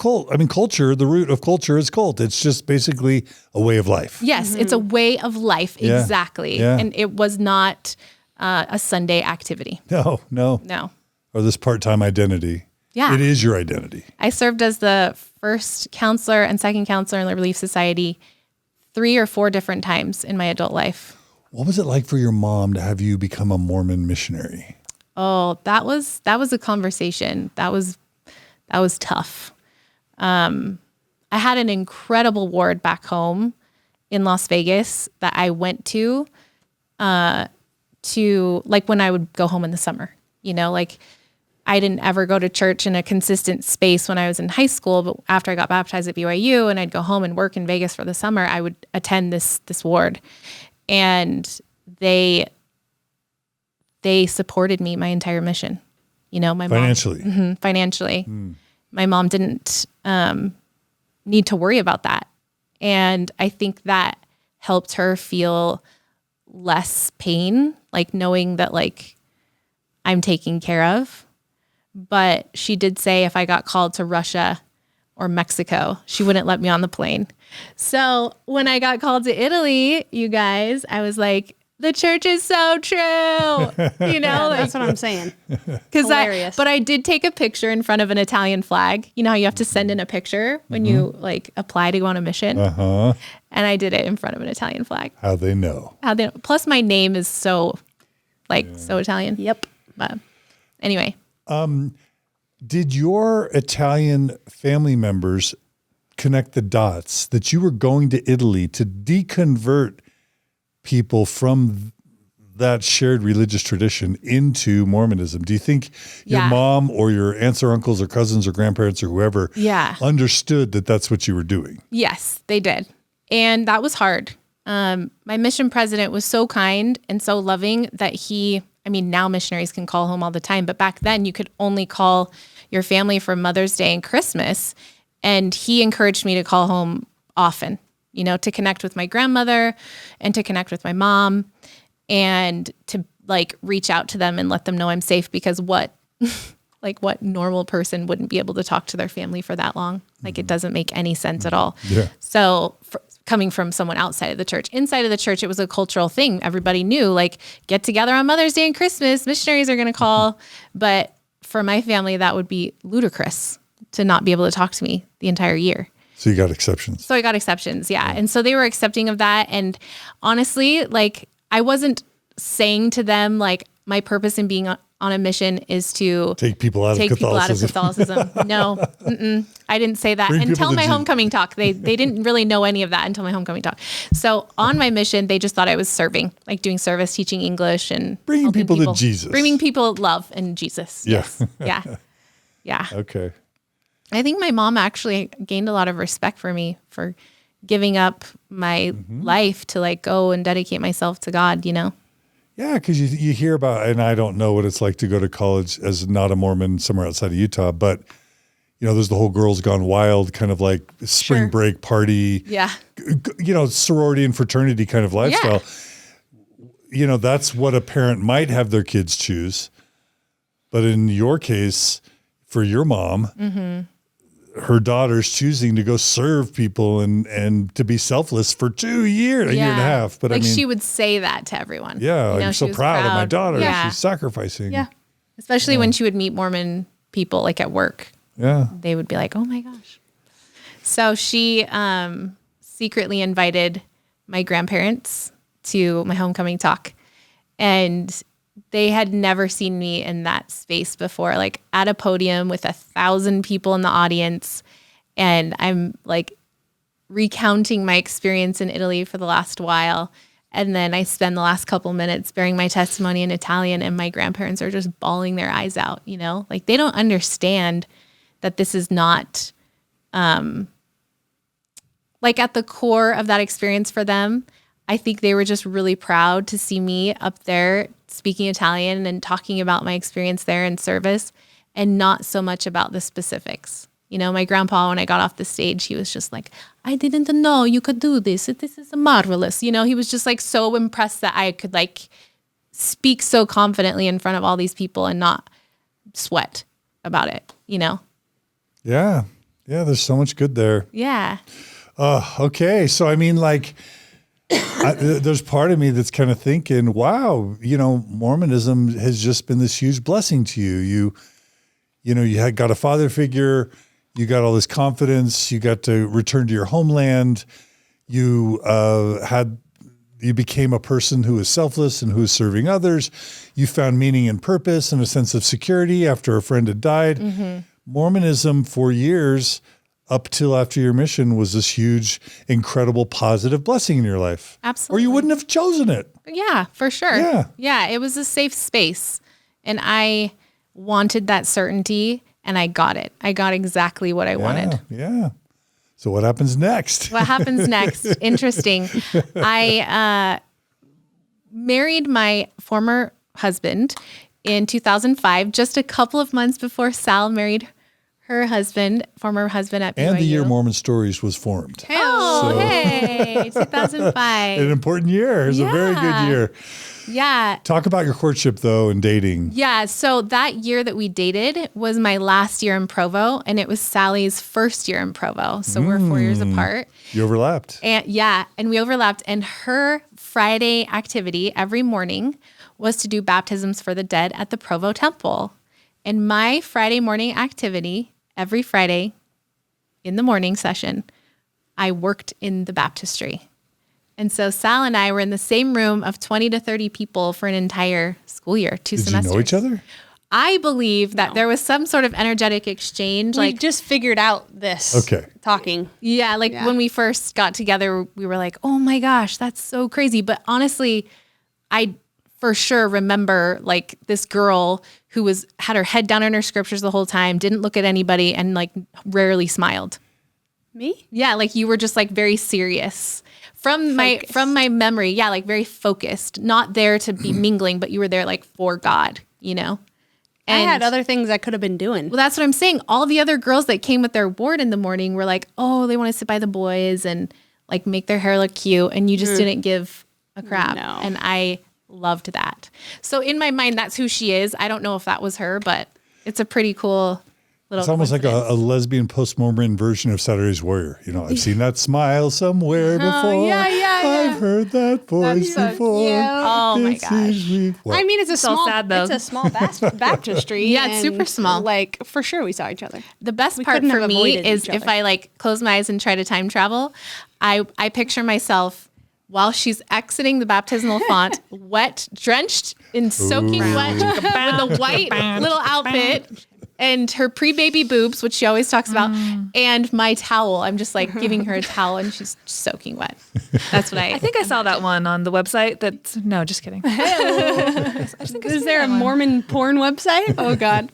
culture is cult. It's just basically a way of life.
Yes, it's a way of life.
Yeah.
Exactly.
Yeah.
And it was not a Sunday activity.
No. Or this part-time identity.
Yeah.
It is your identity.
I served as the first counselor and second counselor in the Relief Society 3 or 4 different times in my adult life.
What was it like for your mom to have you become a Mormon missionary?
Oh, that was a conversation. That was tough. I had an incredible ward back home in Las Vegas that I went to like when I would go home in the summer, you know, like I didn't ever go to church in a consistent space when I was in high school, but after I got baptized at BYU and I'd go home and work in Vegas for the summer, I would attend this ward, and they supported me my entire mission. You know, my
financially.
Mom, financially. My mom didn't need to worry about that. And I think that helped her feel less pain, like knowing that like I'm taken care of. But she did say if I got called to Russia or Mexico, she wouldn't let me on the plane. So when I got called to Italy, you guys, I was like, the church is so true. You know,
That's what I'm saying.
because
Hilarious.
but I did take a picture in front of an Italian flag. You know how you have to send in a picture when you like apply to go on a mission?
Uh-huh.
And I did it in front of an Italian flag.
How they know.
Plus my name is so so Italian.
Yep.
But anyway.
Did your Italian family members connect the dots that you were going to Italy to deconvert people from that shared religious tradition into Mormonism? Do you think your mom or your aunts or uncles or cousins or grandparents or whoever understood that that's what you were doing?
Yes, they did. And that was hard. My mission president was so kind and so loving that now missionaries can call home all the time, but back then you could only call your family for Mother's Day and Christmas. And he encouraged me to call home often, you know, to connect with my grandmother and to connect with my mom and to like reach out to them and let them know I'm safe, because what normal person wouldn't be able to talk to their family for that long? Like it doesn't make any sense at all.
Yeah.
So coming from someone outside of the church, inside of the church, it was a cultural thing. Everybody knew, like, get together on Mother's Day and Christmas, missionaries are going to call. But for my family, that would be ludicrous to not be able to talk to me the entire year.
So you got exceptions.
So I got exceptions, yeah. And so they were accepting of that. And honestly, like, I wasn't saying to them, like, my purpose in being on a mission is to
take people out of Catholicism.
No, I didn't say that until my homecoming talk. They didn't really know any of that until my homecoming talk. So on my mission, they just thought I was serving, like doing service, teaching English, and
bringing people to Jesus,
bringing people love and Jesus.
Yeah.
Yes. Yeah.
Okay.
I think my mom actually gained a lot of respect for me for giving up my life to like go and dedicate myself to God, you know?
Yeah, because you hear about, and I don't know what it's like to go to college as not a Mormon somewhere outside of Utah, but, you know, there's the whole Girls Gone Wild kind of like spring break party, you know, sorority and fraternity kind of lifestyle. Yeah. You know, that's what a parent might have their kids choose. But in your case, for your mom, her daughter's choosing to go serve people and to be selfless for 2 years, a year and a half. But
like,
I mean,
she would say that to everyone.
Yeah,
you know,
I'm so proud of my daughter.
Yeah.
She's sacrificing.
Yeah. Especially when she would meet Mormon people like at work.
Yeah.
They would be like, oh my gosh. So she secretly invited my grandparents to my homecoming talk. And they had never seen me in that space before, like at a podium with 1,000 people in the audience. And I'm like recounting my experience in Italy for the last while. And then I spend the last couple minutes bearing my testimony in Italian, and my grandparents are just bawling their eyes out, you know? Like, they don't understand that this is not, like, at the core of that experience for them. I think they were just really proud to see me up there speaking Italian and talking about my experience there in service, and not so much about the specifics. You know, my grandpa, when I got off the stage, he was just like, I didn't know you could do this. This is marvelous. You know, he was just like so impressed that I could like speak so confidently in front of all these people and not sweat about it, you know?
Yeah. Yeah. There's so much good there.
Yeah.
Okay. So, I mean, like, there's part of me that's kind of thinking, wow, you know, Mormonism has just been this huge blessing to you. You know, you had got a father figure, you got all this confidence, you got to return to your homeland, you became a person who is selfless and who is serving others. You found meaning and purpose and a sense of security after a friend had died. Mm-hmm. Mormonism for years, up till after your mission, was this huge, incredible, positive blessing in your life.
Absolutely.
Or you wouldn't have chosen it.
Yeah, for sure.
Yeah.
Yeah, it was a safe space. And I wanted that certainty, and I got it. I got exactly what I wanted.
Yeah. So what happens next?
What happens next? Interesting. I married my former husband in 2005, just a couple of months before Sal married her husband, former husband at BYU.
And the year Mormon Stories was formed.
Oh, hey, 2005.
An important year. It was a very good year.
Yeah.
Talk about your courtship, though, and dating.
Yeah. So that year that we dated was my last year in Provo, and it was Sally's first year in Provo. So we're 4 years apart.
You overlapped.
And we overlapped. And her Friday activity every morning was to do baptisms for the dead at the Provo Temple. And my Friday morning activity, every Friday in the morning session, I worked in the baptistry. And so Sal and I were in the same room of 20 to 30 people for an entire school year, 2 semesters.
Did you know each other?
I believe that there was some sort of energetic exchange.
We just figured out this.
Okay.
Talking.
Yeah, when we first got together, we were like, oh my gosh, that's so crazy. But honestly, I for sure remember like this girl who had her head down in her scriptures the whole time, didn't look at anybody, and like rarely smiled.
Me?
Yeah, like you were just like very serious. From my memory, yeah, like very focused, not there to be mingling, but you were there like for God, you know?
And I had other things I could have been doing.
Well, that's what I'm saying. All the other girls that came with their ward in the morning were like, oh, they want to sit by the boys and like make their hair look cute. And you just didn't give a crap.
No.
And I loved that. So in my mind, that's who she is. I don't know if that was her, but it's a pretty cool little
It's almost like
coincidence.
a lesbian post-Mormon version of Saturday's Warrior. You know, I've seen that smile somewhere before.
yeah.
I've heard that voice
so
before.
cute.
Oh my
It seems
gosh.
we- What?
I mean, it's a
so
small,
sad, though.
it's a small baptistry.
Yeah, it's
and,
super small.
Like for sure, we saw each other.
The best
We
part
couldn't
for
have
me
avoided
is
each
if
other.
I like close my eyes and try to time travel, I picture myself while she's exiting the baptismal font, wet, drenched in soaking wet with a white little outfit and her pre-baby boobs, which she always talks about, and my towel. I'm just like giving her a towel and she's soaking wet. That's what
I think I saw that one on the website. No, just kidding. I just think I
Is
saw
there
that
a
one.
Mormon porn website? Oh God.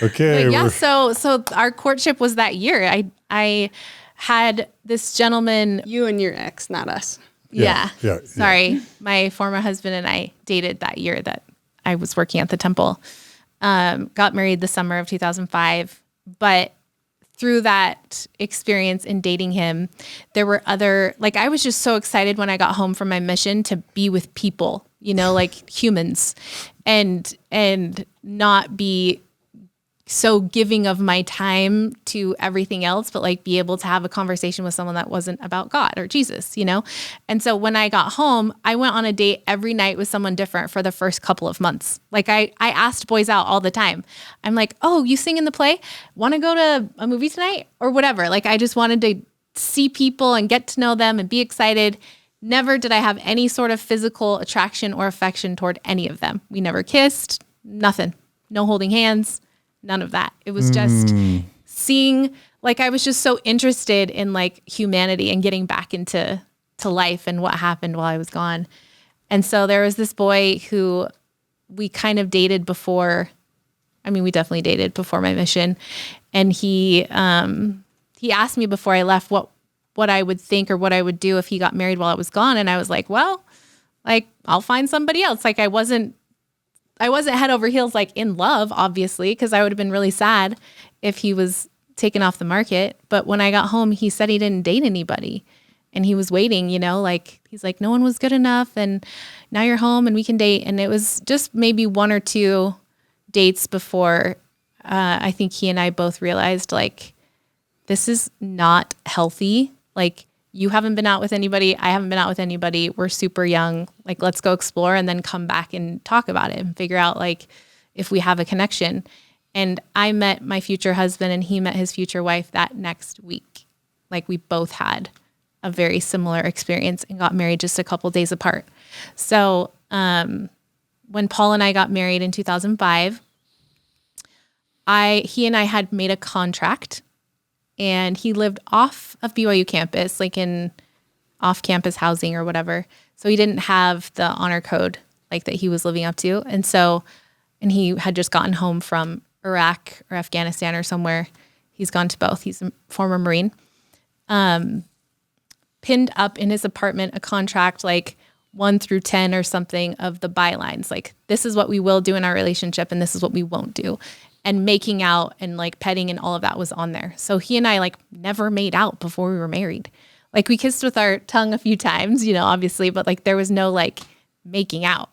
Okay.
But yeah,
we're-
so our courtship was that year. I had this gentleman.
You and your ex, not us.
Yeah.
Yeah.
Sorry. My former husband and I dated that year that I was working at the temple. Got married the summer of 2005. But through that experience in dating him, there were I was just so excited when I got home from my mission to be with people, you know, like humans, and not be so giving of my time to everything else, but like be able to have a conversation with someone that wasn't about God or Jesus, you know? And so when I got home, I went on a date every night with someone different for the first couple of months. Like I asked boys out all the time. I'm like, oh, you sing in the play? Want to go to a movie tonight or whatever? Like I just wanted to see people and get to know them and be excited. Never did I have any sort of physical attraction or affection toward any of them. We never kissed, nothing, no holding hands. None of that. It was just seeing, like, I was just so interested in like humanity and getting back into life and what happened while I was gone. And so there was this boy who we kind of dated before. I mean, we definitely dated before my mission. And he asked me before I left what I would think or what I would do if he got married while I was gone. And I was like, well, like, I'll find somebody else. Like I wasn't head over heels, like in love, obviously, because I would have been really sad if he was taken off the market. But when I got home, he said he didn't date anybody and he was waiting, you know, like he's like, no one was good enough. And now you're home and we can date. And it was just maybe 1 or 2 dates before I think he and I both realized like, this is not healthy. Like you haven't been out with anybody. I haven't been out with anybody. We're super young. Like, let's go explore and then come back and talk about it and figure out like if we have a connection. And I met my future husband and he met his future wife that next week. Like we both had a very similar experience and got married just a couple days apart. So when Paul and I got married in 2005, he and I had made a contract. And he lived off of BYU campus, like in off-campus housing or whatever. So he didn't have the honor code like that he was living up to. And he had just gotten home from Iraq or Afghanistan or somewhere. He's gone to both. He's a former Marine. Pinned up in his apartment a contract like 1 through 10 or something of the bylines. Like, this is what we will do in our relationship and this is what we won't do. and making out and like petting and all of that was on there. So he and I like never made out before we were married. Like we kissed with our tongue a few times, you know, obviously, but like there was no like making out.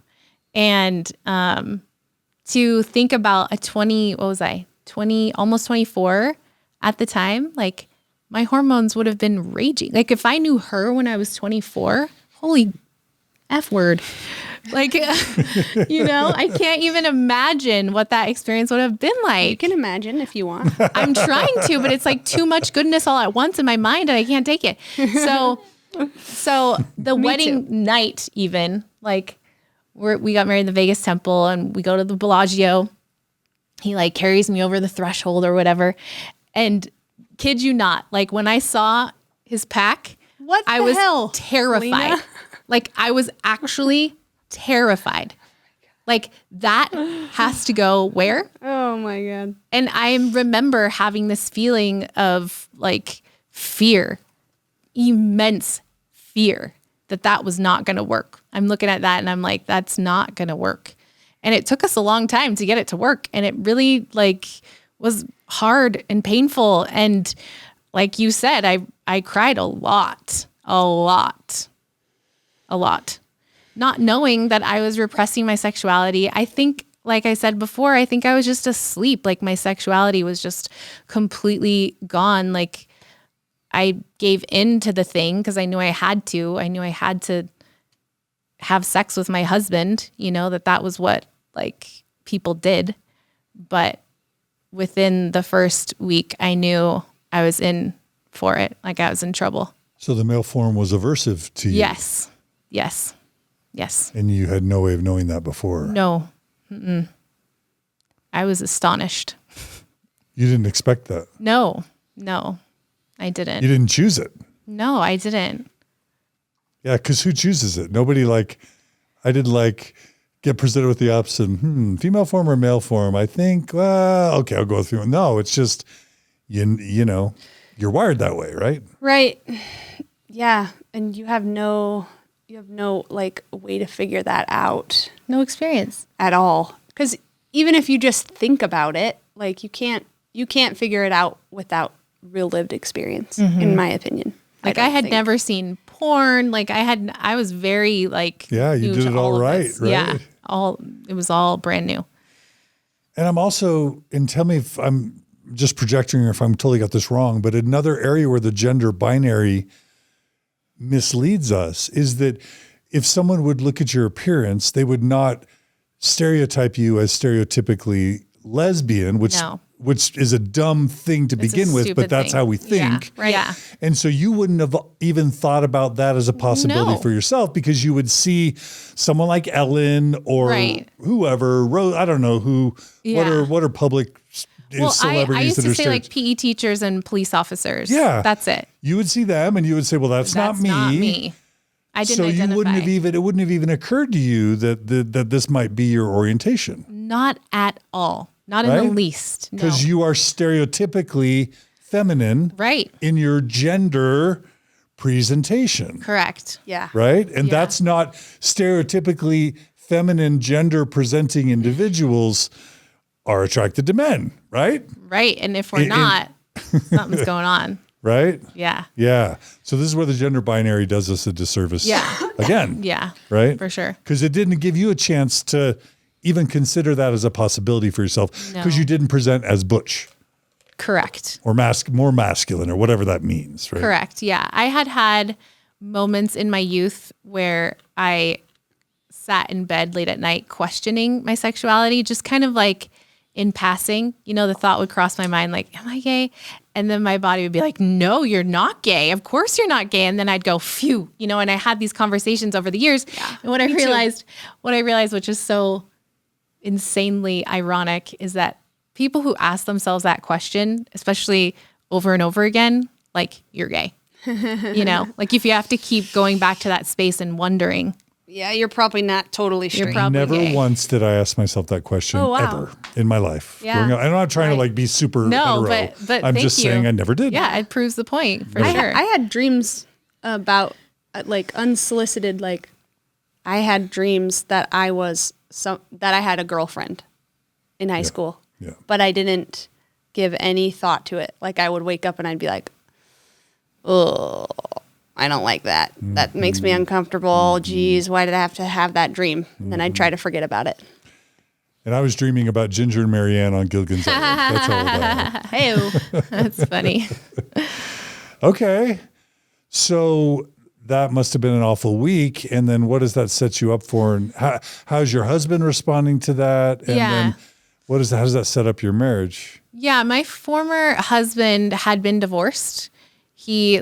And to think about almost 24 at the time, like my hormones would have been raging. Like if I knew her when I was 24, holy F word. Like, you know, I can't even imagine what that experience would have been like.
You can imagine if you want.
I'm trying to, but it's like too much goodness all at once in my mind and I can't take it. So the wedding night, even like we got married in the Vegas temple and we go to the Bellagio. He like carries me over the threshold or whatever. And kid you not, like when I saw his pack, I was terrified.
Lena?
Like I was actually terrified. Like that has to go where?
Oh my God.
And I remember having this feeling of like fear, immense fear that was not going to work. I'm looking at that and I'm like, that's not going to work. And it took us a long time to get it to work. And it really like was hard and painful. And like you said, I cried a lot, not knowing that I was repressing my sexuality. I think, like I said before, I think I was just asleep. Like my sexuality was just completely gone. Like I gave in to the thing because I knew I had to. I knew I had to have sex with my husband, you know, that was what like people did. But within the first week, I knew I was in for it. Like I was in trouble.
So the male form was aversive to you?
Yes.
And you had no way of knowing that before?
No. Mm-mm. I was astonished.
You didn't expect that?
No, I didn't.
You didn't choose it?
No, I didn't.
Yeah, because who chooses it? Nobody like, I didn't like get presented with the option, female form or male form? I think, well, okay, I'll go with female. No, it's just, you know, you're wired that way, right?
Right. Yeah. And you have no like way to figure that out
No experience.
at all. Because even if you just think about it, like you can't figure it out without real lived experience, in my opinion.
Like I had never seen porn. Like I was very like,
Yeah, you
new
did
to
it all
of
right,
this.
right?
Yeah. It was all brand new.
And I'm also, and tell me if I'm just projecting or if I'm totally got this wrong, but another area where the gender binary misleads us is that if someone would look at your appearance, they would not stereotype you as stereotypically lesbian, which is a dumb thing to begin with, but that's how we think.
Yeah, right. Yeah.
And so you wouldn't have even thought about that as a possibility for yourself because you would see someone like Ellen or whoever, I don't know who, what are public celebrities
I used
that
to
are
say like PE teachers and police officers.
Yeah.
That's it.
You would see them and you would say, well, that's not me.
Not me. I didn't identify.
It wouldn't have even occurred to you that this might be your orientation.
Not at all. Not in the least.
Because you are stereotypically feminine in your gender presentation.
Correct.
Yeah.
Right? And that's not stereotypically feminine gender presenting individuals are attracted to men, right?
Right. And if we're not, something's going on.
Right?
Yeah.
Yeah. So this is where the gender binary does us a disservice.
Yeah.
Again.
Yeah.
Right?
For sure.
Because it didn't give you a chance to even consider that as a possibility for yourself because you didn't present as butch.
Correct.
Or more masculine or whatever that means, right?
Correct. Yeah. I had moments in my youth where I sat in bed late at night questioning my sexuality, just kind of like in passing, you know, the thought would cross my mind, like, am I gay? And then my body would be like, no, you're not gay. Of course you're not gay. And then I'd go, phew, you know, and I had these conversations over the years. Yeah, and what I realized, which is so insanely ironic, is that people who ask themselves that question, especially over and over again, like, you're gay. You know, like if you have to keep going back to that space and wondering.
Yeah, you're probably not totally straight.
You're probably
Never
gay.
once did I ask myself that question ever in my life.
Yeah.
Growing up. I'm not trying to like be super hetero.
But
I'm just saying I never did.
Yeah, it proves the point for sure.
I had dreams about like unsolicited, like I had dreams that I had a girlfriend in high school. but I didn't give any thought to it. Like I would wake up and I'd be like, oh, I don't like that. That makes me uncomfortable. Geez, why did I have to have that dream? And then I'd try to forget about it.
And I was dreaming about Ginger and Marianne on Gilligan's Island. That's all that.
Hey, that's funny.
Okay. So that must have been an awful week. And then what does that set you up for? And how's your husband responding to that? And then how does that set up your marriage?
Yeah, my former husband had been divorced. He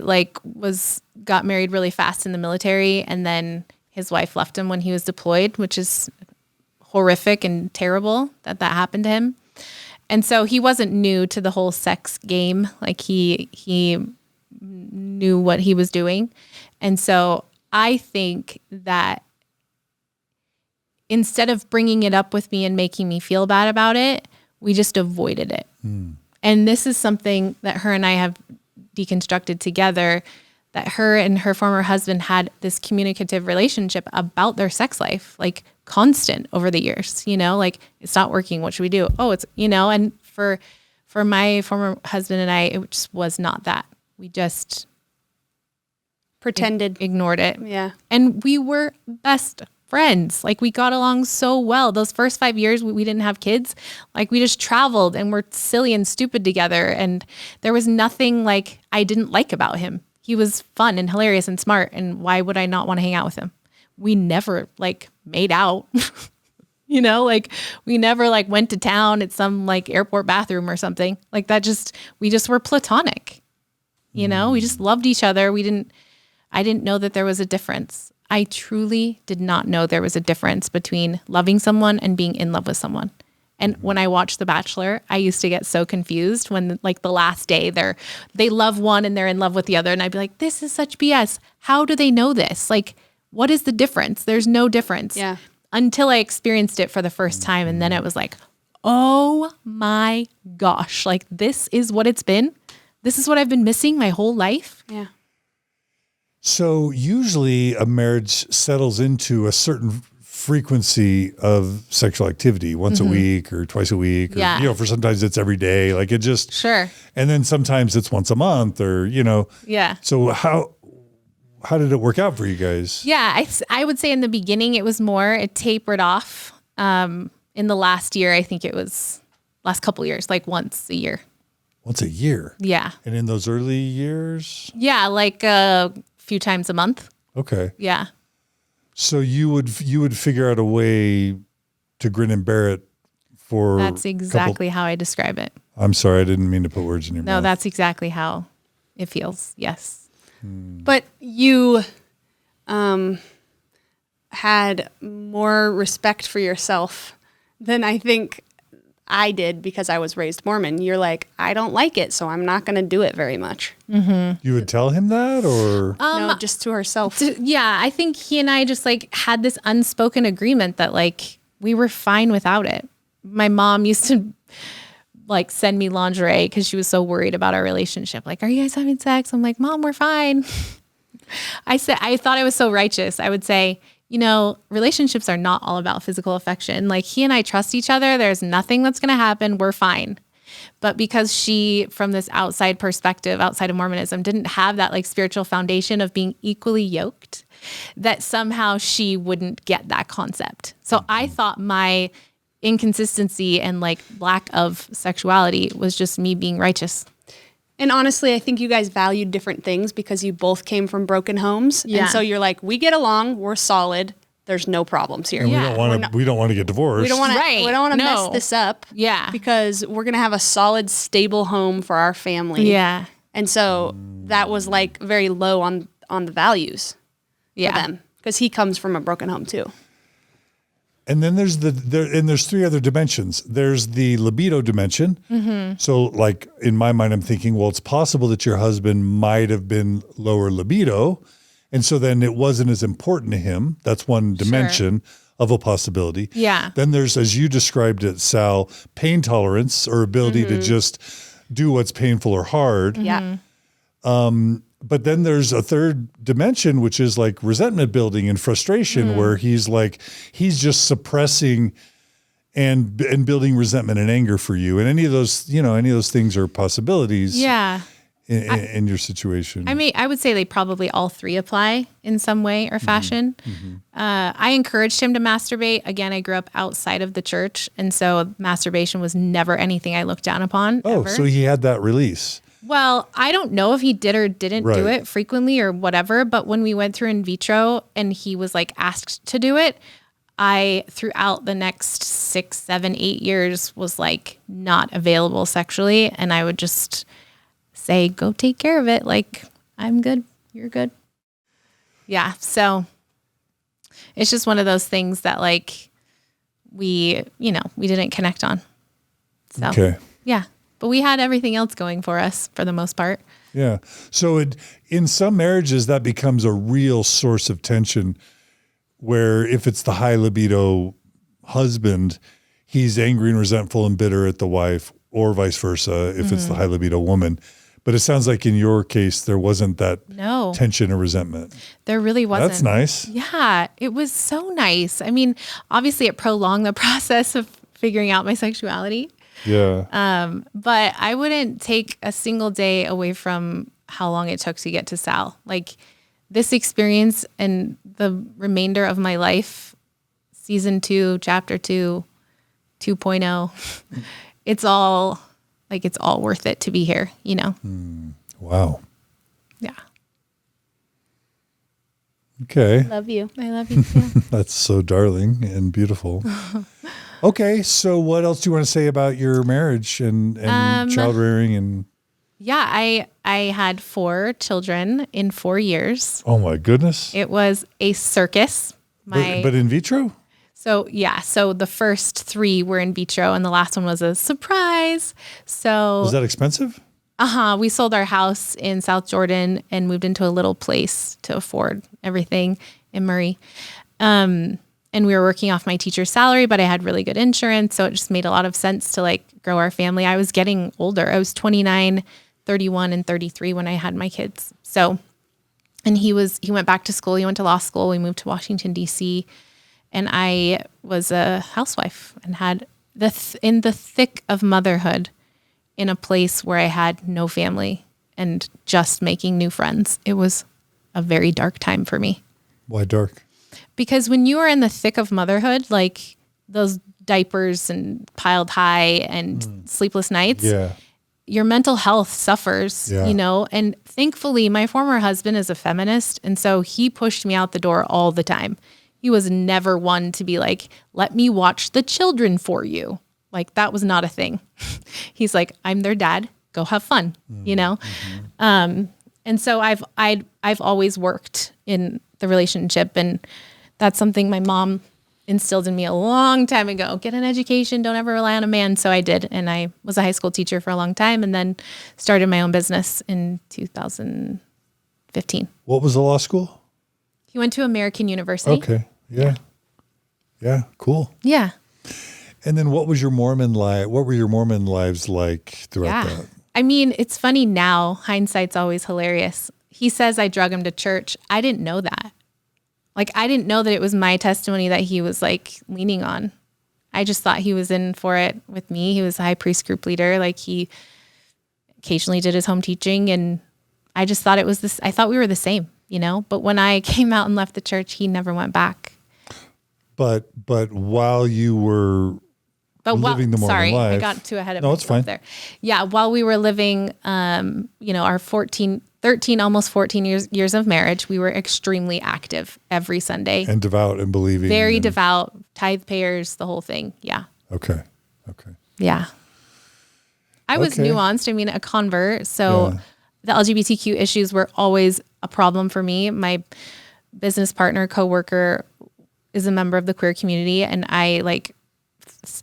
got married really fast in the military, and then his wife left him when he was deployed, which is horrific and terrible that happened to him. And so he wasn't new to the whole sex game. Like he knew what he was doing. And so I think that instead of bringing it up with me and making me feel bad about it, we just avoided it. And this is something that her and I have deconstructed together, that her and her former husband had this communicative relationship about their sex life, like constant over the years, like it's not working. What should we do? Oh, it's, and for my former husband and I, it just was not that. We just
Pretended.
Ignored it.
Yeah.
And we were best friends. Like we got along so well. Those first 5 years we didn't have kids. Like we just traveled and were silly and stupid together. And there was nothing like I didn't like about him. He was fun and hilarious and smart. And why would I not want to hang out with him? We never made out, we never went to town at some airport bathroom or something like that. We just were platonic, we just loved each other. I didn't know that there was a difference. I truly did not know there was a difference between loving someone and being in love with someone. And when I watched The Bachelor, I used to get so confused when the last day they love one and they're in love with the other. And I'd be like, this is such BS. How do they know this? What is the difference? There's no difference.
Yeah.
Until I experienced it for the first time. And then it was like, oh my gosh, this is what it's been. This is what I've been missing my whole life.
Yeah.
So usually a marriage settles into a certain frequency of sexual activity once a week or twice a week.
Yeah.
Or, for sometimes it's every day. It just.
Sure.
And then sometimes it's once a month or,
Yeah.
So how did it work out for you guys?
Yeah. I would say in the beginning it tapered off. In the last year, I think it was last couple years, once a year.
Once a year?
Yeah.
And in those early years?
Yeah. A few times a month.
Okay.
Yeah.
So you would figure out a way to grin and bear it for.
That's exactly how I describe it.
I'm sorry, I didn't mean to put words in your mouth.
No, that's exactly how it feels. Yes.
But you had more respect for yourself than I think I did because I was raised Mormon. You're like, I don't like it, so I'm not going to do it very much.
Mm-hmm.
You would tell him that, or
no, just to herself.
Yeah, I think he and I just had this unspoken agreement that we were fine without it. My mom used to send me lingerie because she was so worried about our relationship. Are you guys having sex? I'm like, Mom, we're fine. I thought I was so righteous. I would say, relationships are not all about physical affection. He and I trust each other. There's nothing that's going to happen. We're fine. But because she, from this outside perspective, outside of Mormonism, didn't have that spiritual foundation of being equally yoked, that somehow she wouldn't get that concept. So I thought my inconsistency and lack of sexuality was just me being righteous.
And honestly, I think you guys valued different things because you both came from broken homes. Yeah. And so you're like, we get along, we're solid, there's no problems here.
And we don't want to get divorced.
We don't want to mess this up.
Yeah.
Because we're going to have a solid, stable home for our family.
Yeah.
And so that was very low on the values for them. Because he comes from a broken home too.
And then there's there's three other dimensions. There's the libido dimension. Mm-hmm. So in my mind, I'm thinking, well, it's possible that your husband might have been lower libido. And so then it wasn't as important to him. That's one dimension of a possibility.
Yeah.
Then there's, as you described it, Sal, pain tolerance or ability to just do what's painful or hard.
Yeah.
But then there's a third dimension, which is resentment building and frustration, where he's just suppressing and building resentment and anger for you. And any of those things are possibilities.
Yeah.
In your situation.
I would say they probably all three apply in some way or fashion. I encouraged him to masturbate. Again, I grew up outside of the church, and so masturbation was never anything I looked down upon.
Oh,
ever.
so he had that release.
Well, I don't know if he did or didn't do
Right.
it frequently or whatever, but when we went through in vitro and he was like asked to do it, I, throughout the next 6, 7, 8 years, was like not available sexually, and I would just say, go take care of it. Like, I'm good. You're good. Yeah. So it's just one of those things that like we didn't connect on. So,
Okay.
yeah. But we had everything else going for us for the most part.
Yeah. So in some marriages, that becomes a real source of tension where if it's the high libido husband, he's angry and resentful and bitter at the wife, or vice versa if it's the high libido woman. But it sounds like in your case, there wasn't that tension or resentment.
There really wasn't.
That's nice.
Yeah, it was so nice. I mean, obviously it prolonged the process of figuring out my sexuality.
Yeah.
But I wouldn't take a single day away from how long it took to get to Sal. Like this experience and the remainder of my life, season 2, chapter 2, 2.0, it's all worth it to be here, you know?
Wow.
Yeah.
Okay.
Love you. I love you too.
That's so darling and beautiful. Okay. So what else do you want to say about your marriage and child rearing and?
Yeah, I had 4 children in 4 years.
Oh my goodness.
It was a circus.
But in vitro?
So the first 3 were in vitro and the last one was a surprise. So
Was that expensive?
we sold our house in South Jordan and moved into a little place to afford everything in Murray. And we were working off my teacher's salary, but I had really good insurance. So it just made a lot of sense to like grow our family. I was getting older. I was 29, 31, and 33 when I had my kids. So, and he went back to school. He went to law school. We moved to Washington, D.C., and I was a housewife and had in the thick of motherhood in a place where I had no family and just making new friends. It was a very dark time for me.
Why dark?
Because when you are in the thick of motherhood, like those diapers and piled high and sleepless nights, your mental health suffers, you know? And thankfully, my former husband is a feminist. And so he pushed me out the door all the time. He was never one to be like, let me watch the children for you. Like that was not a thing. He's like, I'm their dad. Go have fun, you know? And so I've always worked in the relationship, and that's something my mom instilled in me a long time ago. Get an education. Don't ever rely on a man. So I did. And I was a high school teacher for a long time and then started my own business in 2015.
What was the law school?
He went to American University.
Okay. Yeah. Yeah. Cool.
Yeah.
And then what was your Mormon life? What were your Mormon lives like throughout that?
I mean, it's funny now. Hindsight's always hilarious. He says I drug him to church. I didn't know that. Like, I didn't know that it was my testimony that he was like leaning on. I just thought he was in for it with me. He was a high priest group leader. Like, he occasionally did his home teaching, and I just thought it was this. I thought we were the same, you know? But when I came out and left the church, he never went back.
But while you were living the Mormon life.
I got too ahead of
myself. No, it's fine.
There. Yeah, while we were living, our 13, almost 14 years of marriage, we were extremely active every Sunday.
And devout and believing.
Very devout, tithe payers, the whole thing. Yeah.
Okay.
Yeah. I was nuanced. I mean, a convert. So the LGBTQ issues were always a problem for me. My business partner, coworker, is a member of the queer community, and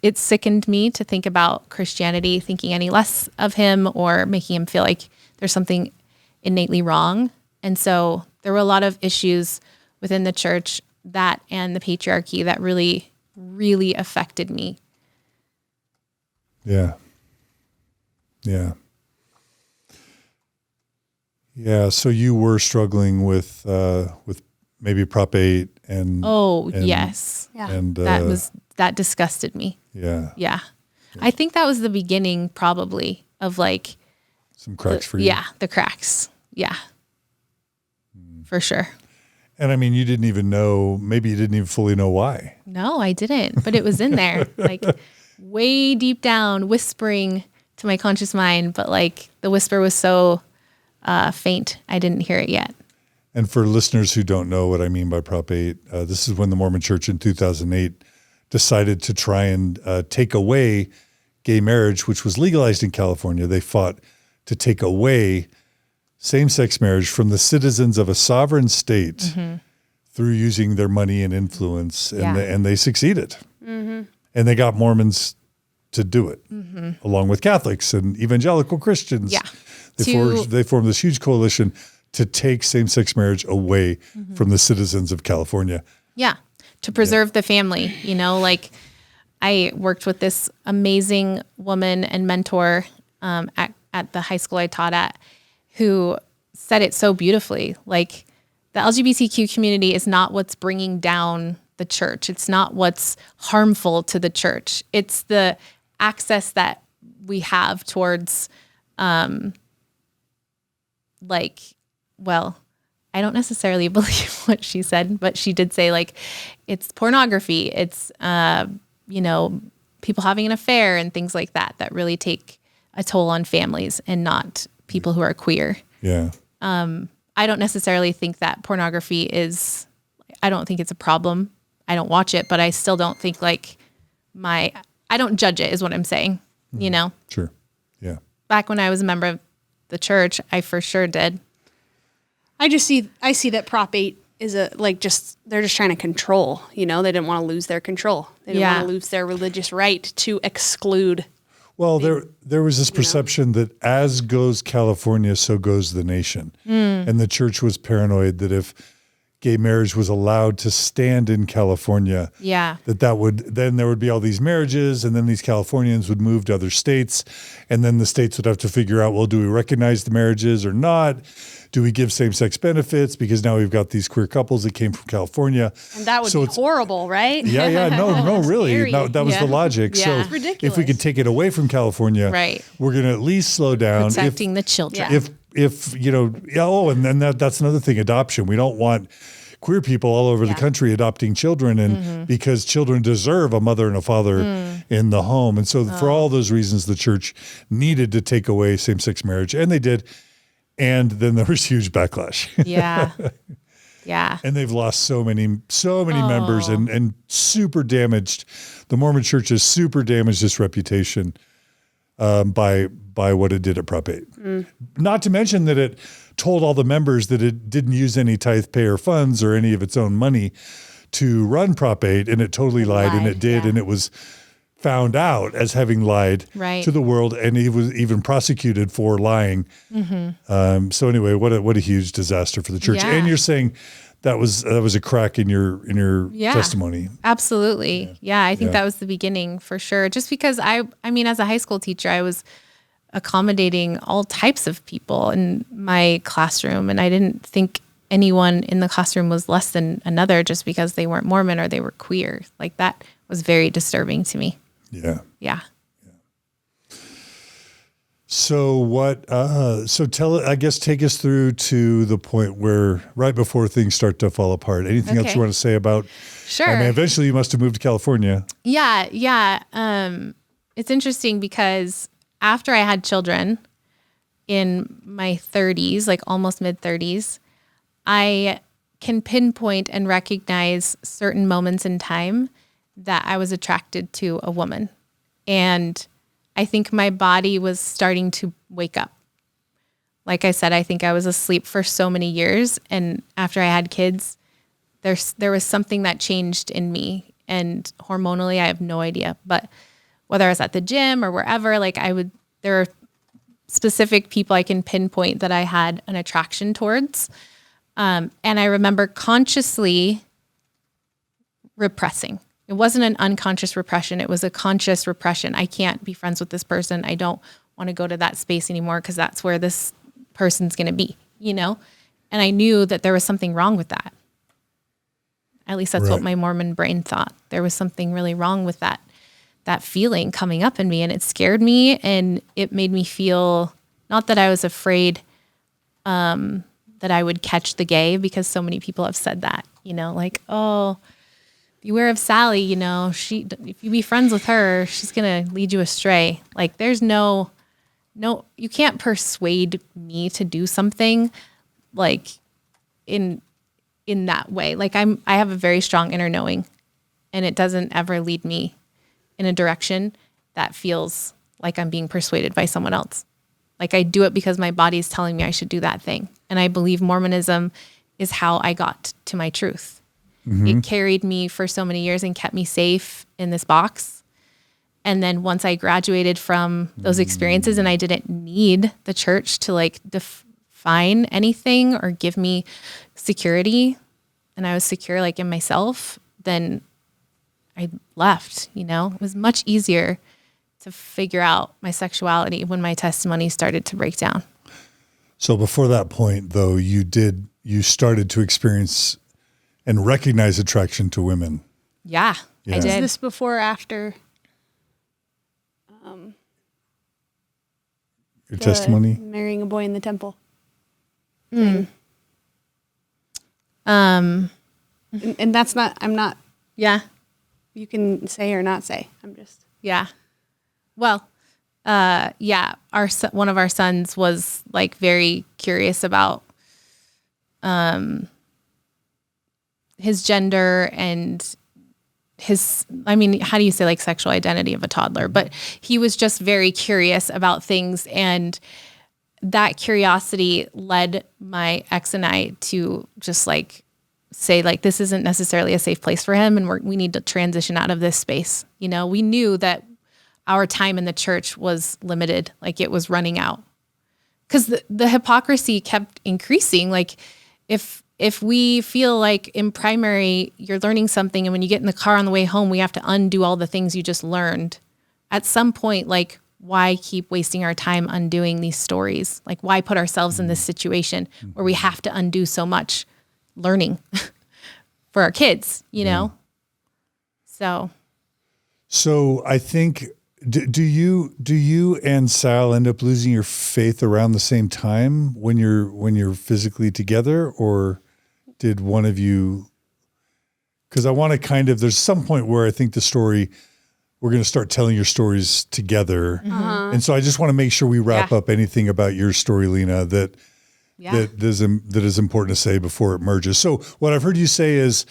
it sickened me to think about Christianity, thinking any less of him or making him feel like there's something innately wrong. And so there were a lot of issues within the church that and the patriarchy that really, really affected me.
Yeah. So you were struggling with maybe Prop 8 and
yes.
Yeah.
and
That disgusted me.
yeah,
Yeah. I think that was the beginning probably of like
some cracks for you.
Yeah, the cracks. Yeah. For sure.
And I mean, you didn't even know, maybe you didn't even fully know why.
No, I didn't, but it was in there, like way deep down, whispering to my conscious mind. But like the whisper was so faint, I didn't hear it yet.
And for listeners who don't know what I mean by Prop 8, this is when the Mormon Church in 2008 decided to try and take away gay marriage, which was legalized in California. They fought to take away same-sex marriage from the citizens of a sovereign state through using their money and influence, and they succeeded. And they got Mormons to do it, along with Catholics and evangelical Christians.
Yeah.
They formed this huge coalition to take same-sex marriage away from the citizens of California.
Yeah. To preserve the family, you know, like I worked with this amazing woman and mentor at the high school I taught at, who said it so beautifully. Like the LGBTQ community is not what's bringing down the church. It's not what's harmful to the church. It's the access that we have towards, I don't necessarily believe what she said, but she did say like, it's pornography. It's, people having an affair and things like that, that really take a toll on families and not people who are queer.
Yeah.
I don't necessarily think that pornography I don't think it's a problem. I don't watch it, but I still don't think I don't judge it is what I'm saying, you know?
Sure. Yeah.
Back when I was a member of the church, I for sure did.
I see that Prop 8 is they're just trying to control, you know, they didn't want to lose their control. They didn't want to lose their religious right to exclude.
Well, there was this perception that as goes California, so goes the nation. And the church was paranoid that if gay marriage was allowed to stand in California, then there would be all these marriages, and then these Californians would move to other states, and then the states would have to figure out, well, do we recognize the marriages or not? Do we give same-sex benefits? Because now we've got these queer couples that came from California.
And that would be horrible, right?
Yeah. No, really. No, that was the logic.
Yeah.
So
It's
ridiculous.
if we could take it away from California, we're going to at least slow down.
Protecting the children.
Yeah.
And then that's another thing, adoption. We don't want queer people all over the country adopting children, and because children deserve a mother and a father in the home. And so for all those reasons, the church needed to take away same-sex marriage, and they did. And then there was huge backlash.
Yeah. Yeah.
And they've lost so many members and super damaged. The Mormon Church has super damaged its reputation by what it did at Prop 8. Not to mention that it told all the members that it didn't use any tithe payer funds or any of its own money to run Prop 8, and it totally lied, and it did, and it was found out as having lied to the world, and he was even prosecuted for lying. So anyway, what a huge disaster for the church.
Yeah.
And you're saying that was a crack in your testimony.
Absolutely. Yeah, I think that was the beginning for sure. Just because I mean, as a high school teacher, I was accommodating all types of people in my classroom, and I didn't think anyone in the classroom was less than another just because they weren't Mormon or they were queer. Like that was very disturbing to me.
Yeah.
Yeah.
So take us through to the point where right before things start to fall apart. Anything else you want to say about?
Sure.
I mean, eventually you must have moved to California.
Yeah. It's interesting because after I had children in my 30s, like almost mid 30s, I can pinpoint and recognize certain moments in time that I was attracted to a woman. And I think my body was starting to wake up. Like I said, I think I was asleep for so many years. And after I had kids, there was something that changed in me. And hormonally, I have no idea. But whether I was at the gym or wherever, there are specific people I can pinpoint that I had an attraction towards. And I remember consciously repressing. It wasn't an unconscious repression. It was a conscious repression. I can't be friends with this person. I don't want to go to that space anymore because that's where this person's going to be, you know? And I knew that there was something wrong with that. At least that's what my Mormon brain thought. There was something really wrong with that feeling coming up in me, and it scared me, and it made me feel, not that I was afraid that I would catch the gay, because so many people have said that, like, oh, beware of Sally, if you be friends with her, she's going to lead you astray. Like, there's no, you can't persuade me to do something like in that way. Like, I have a very strong inner knowing, and it doesn't ever lead me in a direction that feels like I'm being persuaded by someone else. Like, I do it because my body's telling me I should do that thing. And I believe Mormonism is how I got to my truth. It carried me for so many years and kept me safe in this box. And then once I graduated from those experiences and I didn't need the church to like define anything or give me security, and I was secure like in myself, then I left, It was much easier to figure out my sexuality when my testimony started to break down.
So before that point, though, you started to experience and recognize attraction to women.
Yeah, I did.
Is this before or after
your testimony?
Marrying a boy in the temple.
Mm.
And that's not, I'm not,
Yeah.
you can say or not say. I'm just.
Yeah. Well, yeah, one of our sons was like very curious about his gender and how do you say like sexual identity of a toddler? But he was just very curious about things, and that curiosity led my ex and I to just like say like, this isn't necessarily a safe place for him, and we need to transition out of this space. We knew that our time in the church was limited, like it was running out, because the hypocrisy kept increasing. Like if we feel like in primary you're learning something, and when you get in the car on the way home, we have to undo all the things you just learned. At some point, like, why keep wasting our time undoing these stories? Like, why put ourselves in this situation where we have to undo so much learning for our kids,
So I think, do you and Sal end up losing your faith around the same time when you're physically together, or did one of you? Because I want to there's some point where I think we're going to start telling your stories together. And so I just want to make sure we wrap up anything about your story, Lena, that is important to say before it merges. So what I've heard you say is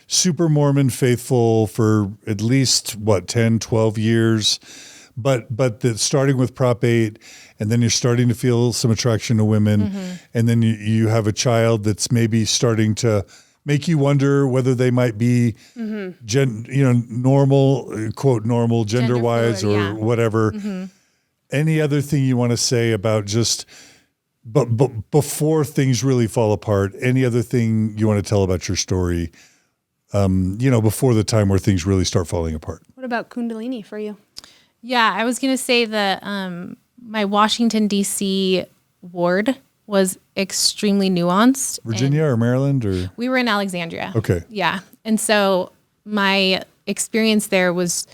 super Mormon faithful for at least 10, 12 years, but that starting with Prop 8, and then you're starting to feel some attraction to women, and then you have a child that's maybe starting to make you wonder whether they might be normal, quote normal gender wise or whatever. Any other thing you want to say about just but before things really fall apart, any other thing you want to tell about your story, before the time where things really start falling apart?
What about Kundalini for you?
Yeah, I was going to say that my Washington, D.C. ward was extremely nuanced.
Virginia or Maryland? Or
we were in Alexandria.
Okay.
Yeah. And so my experience there was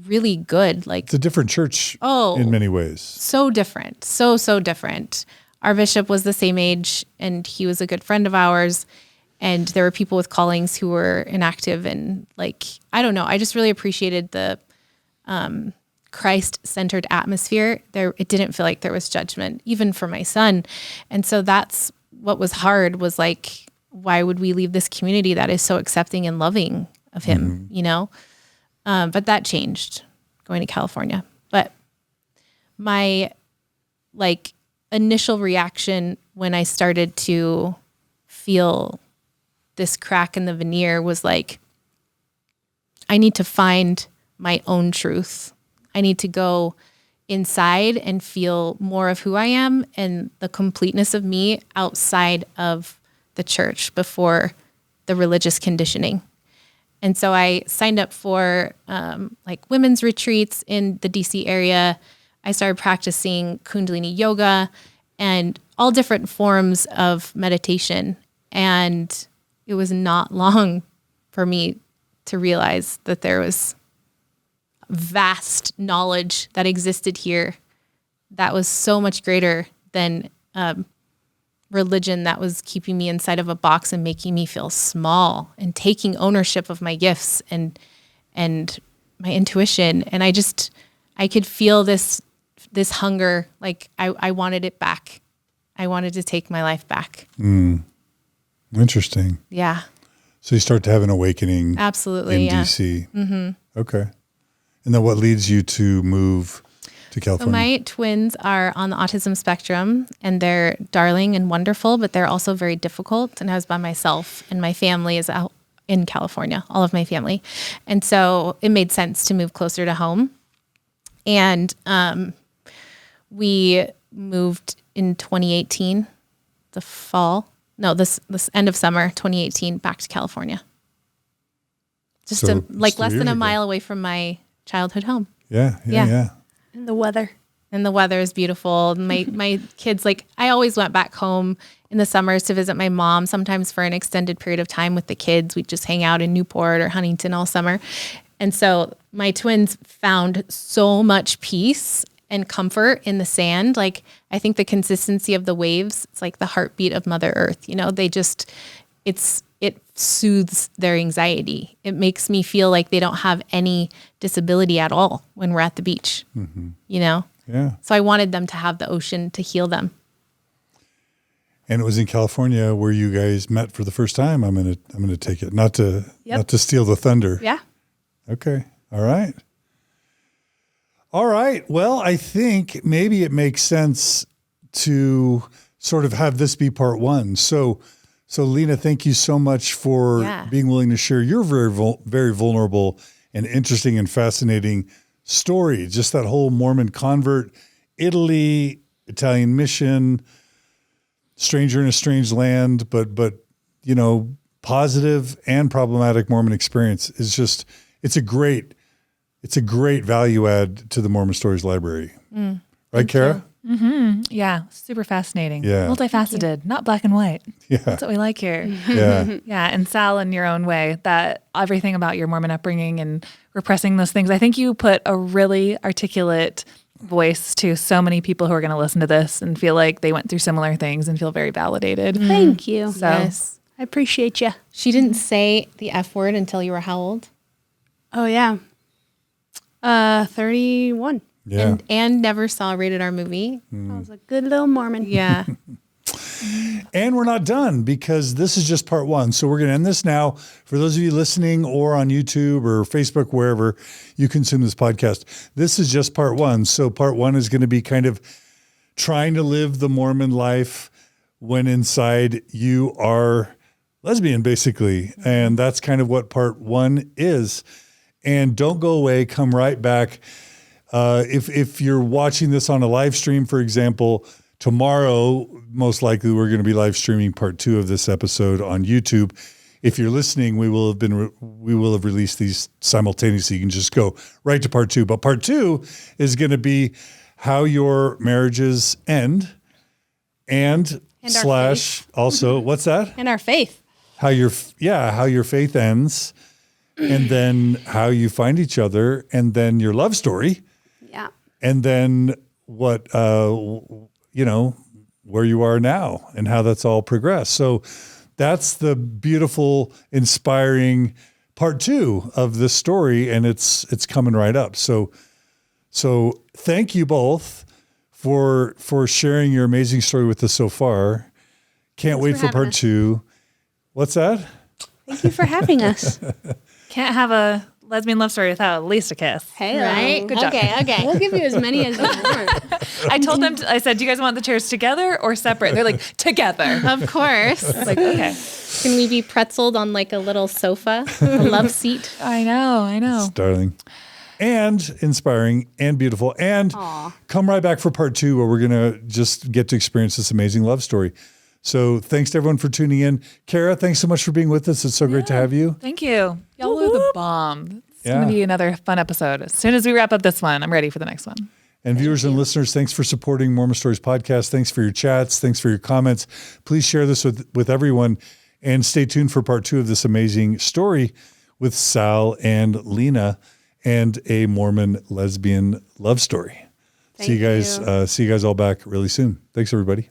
really good. Like,
it's a different church in many ways.
So different. So different. Our bishop was the same age, and he was a good friend of ours. And there were people with callings who were inactive, and like, I don't know. I just really appreciated the Christ-centered atmosphere there. It didn't feel like there was judgment, even for my son. And so that's what was hard, was like, why would we leave this community that is so accepting and loving of him, But that changed going to California. But my initial reaction when I started to feel this crack in the veneer was like, I need to find my own truth. I need to go inside and feel more of who I am and the completeness of me outside of the church before the religious conditioning. And so I signed up for women's retreats in the DC area. I started practicing Kundalini yoga and all different forms of meditation. And it was not long for me to realize that there was vast knowledge that existed here that was so much greater than religion that was keeping me inside of a box and making me feel small and taking ownership of my gifts and my intuition. And I could feel this hunger. Like I wanted it back. I wanted to take my life back.
Interesting.
Yeah.
So you start to have an awakening.
Absolutely.
In DC. Mm-hmm. Okay. And then what leads you to move to California?
So my twins are on the autism spectrum, and they're darling and wonderful, but they're also very difficult. And I was by myself, and my family is out in California, all of my family. And so it made sense to move closer to home. And we moved in 2018, this end of summer 2018, back to California. Just less than a mile away from my childhood home.
Yeah.
And the weather.
And the weather is beautiful. My kids, I always went back home in the summers to visit my mom, sometimes for an extended period of time with the kids. We'd just hang out in Newport or Huntington all summer. And so my twins found so much peace and comfort in the sand. I think the consistency of the waves, it's like the heartbeat of Mother Earth. It soothes their anxiety. It makes me feel like they don't have any disability at all when we're at the beach,
Yeah.
So I wanted them to have the ocean to heal them.
And it was in California where you guys met for the first time. I'm gonna take it, not to steal the thunder.
Yeah.
Okay. All right. Well, I think maybe it makes sense to sort of have this be part one. So Lena, thank you so much for being willing to share your very, very vulnerable and interesting and fascinating story. Just that whole Mormon convert, Italy, Italian mission, stranger in a strange land, but positive and problematic Mormon experience is just, it's a great value add to the Mormon Stories library. Right, Kara?
Mm-hmm. Yeah. Super fascinating.
Yeah.
Multifaceted, not black and white.
Yeah.
That's what we like here.
Yeah.
Yeah. And Sal, in your own way, that everything about your Mormon upbringing and repressing those things, I think you put a really articulate voice to so many people who are going to listen to this and feel like they went through similar things and feel very validated.
Thank you.
So
Yes.
I appreciate you.
She didn't say the F word until you were how old?
Oh, yeah. 31.
Yeah.
And never saw a rated R movie.
I was a good little Mormon.
Yeah.
And we're not done because this is just part one. So we're going to end this now. For those of you listening or on YouTube or Facebook, wherever you consume this podcast, this is just part one. So part one is going to be kind of trying to live the Mormon life when inside you are lesbian, basically. And that's kind of what part one is. And don't go away. Come right back. If you're watching this on a live stream, for example, tomorrow, most likely we're going to be live streaming part two of this episode on YouTube. If you're listening, we will have released these simultaneously. You can just go right to part two. But part two is going to be how your marriages end and slash also, what's that?
And our faith.
How your faith ends and then how you find each other and then your love story.
Yeah.
And then what, where you are now and how that's all progressed. So that's the beautiful, inspiring part two of this story. And it's coming right up. So thank you both for sharing your amazing story with us so far. Can't wait for part two. What's that?
Thank you for having us.
can't have a lesbian love story without at least a kiss.
Hey,
Right?
Good job.
Okay.
We'll give you as many as you want.
I told them, I said, do you guys want the chairs together or separate? They're like, together.
Of course.
Like, okay.
Can we be pretzeled on like a little sofa, a love seat?
I know.
It's darling. And inspiring and beautiful. And come right back for part two where we're going to just get to experience this amazing love story. So thanks to everyone for tuning in. Kara, thanks so much for being with us. It's so great to have you.
Thank you. Y'all are the bomb. It's going to be another fun episode. As soon as we wrap up this one, I'm ready for the next one.
And viewers and listeners, thanks for supporting Mormon Stories podcast. Thanks for your chats. Thanks for your comments. Please share this with everyone. And stay tuned for part 2 of this amazing story with Sal and Lena and a Mormon lesbian love story. See you guys all back really soon. Thanks, everybody.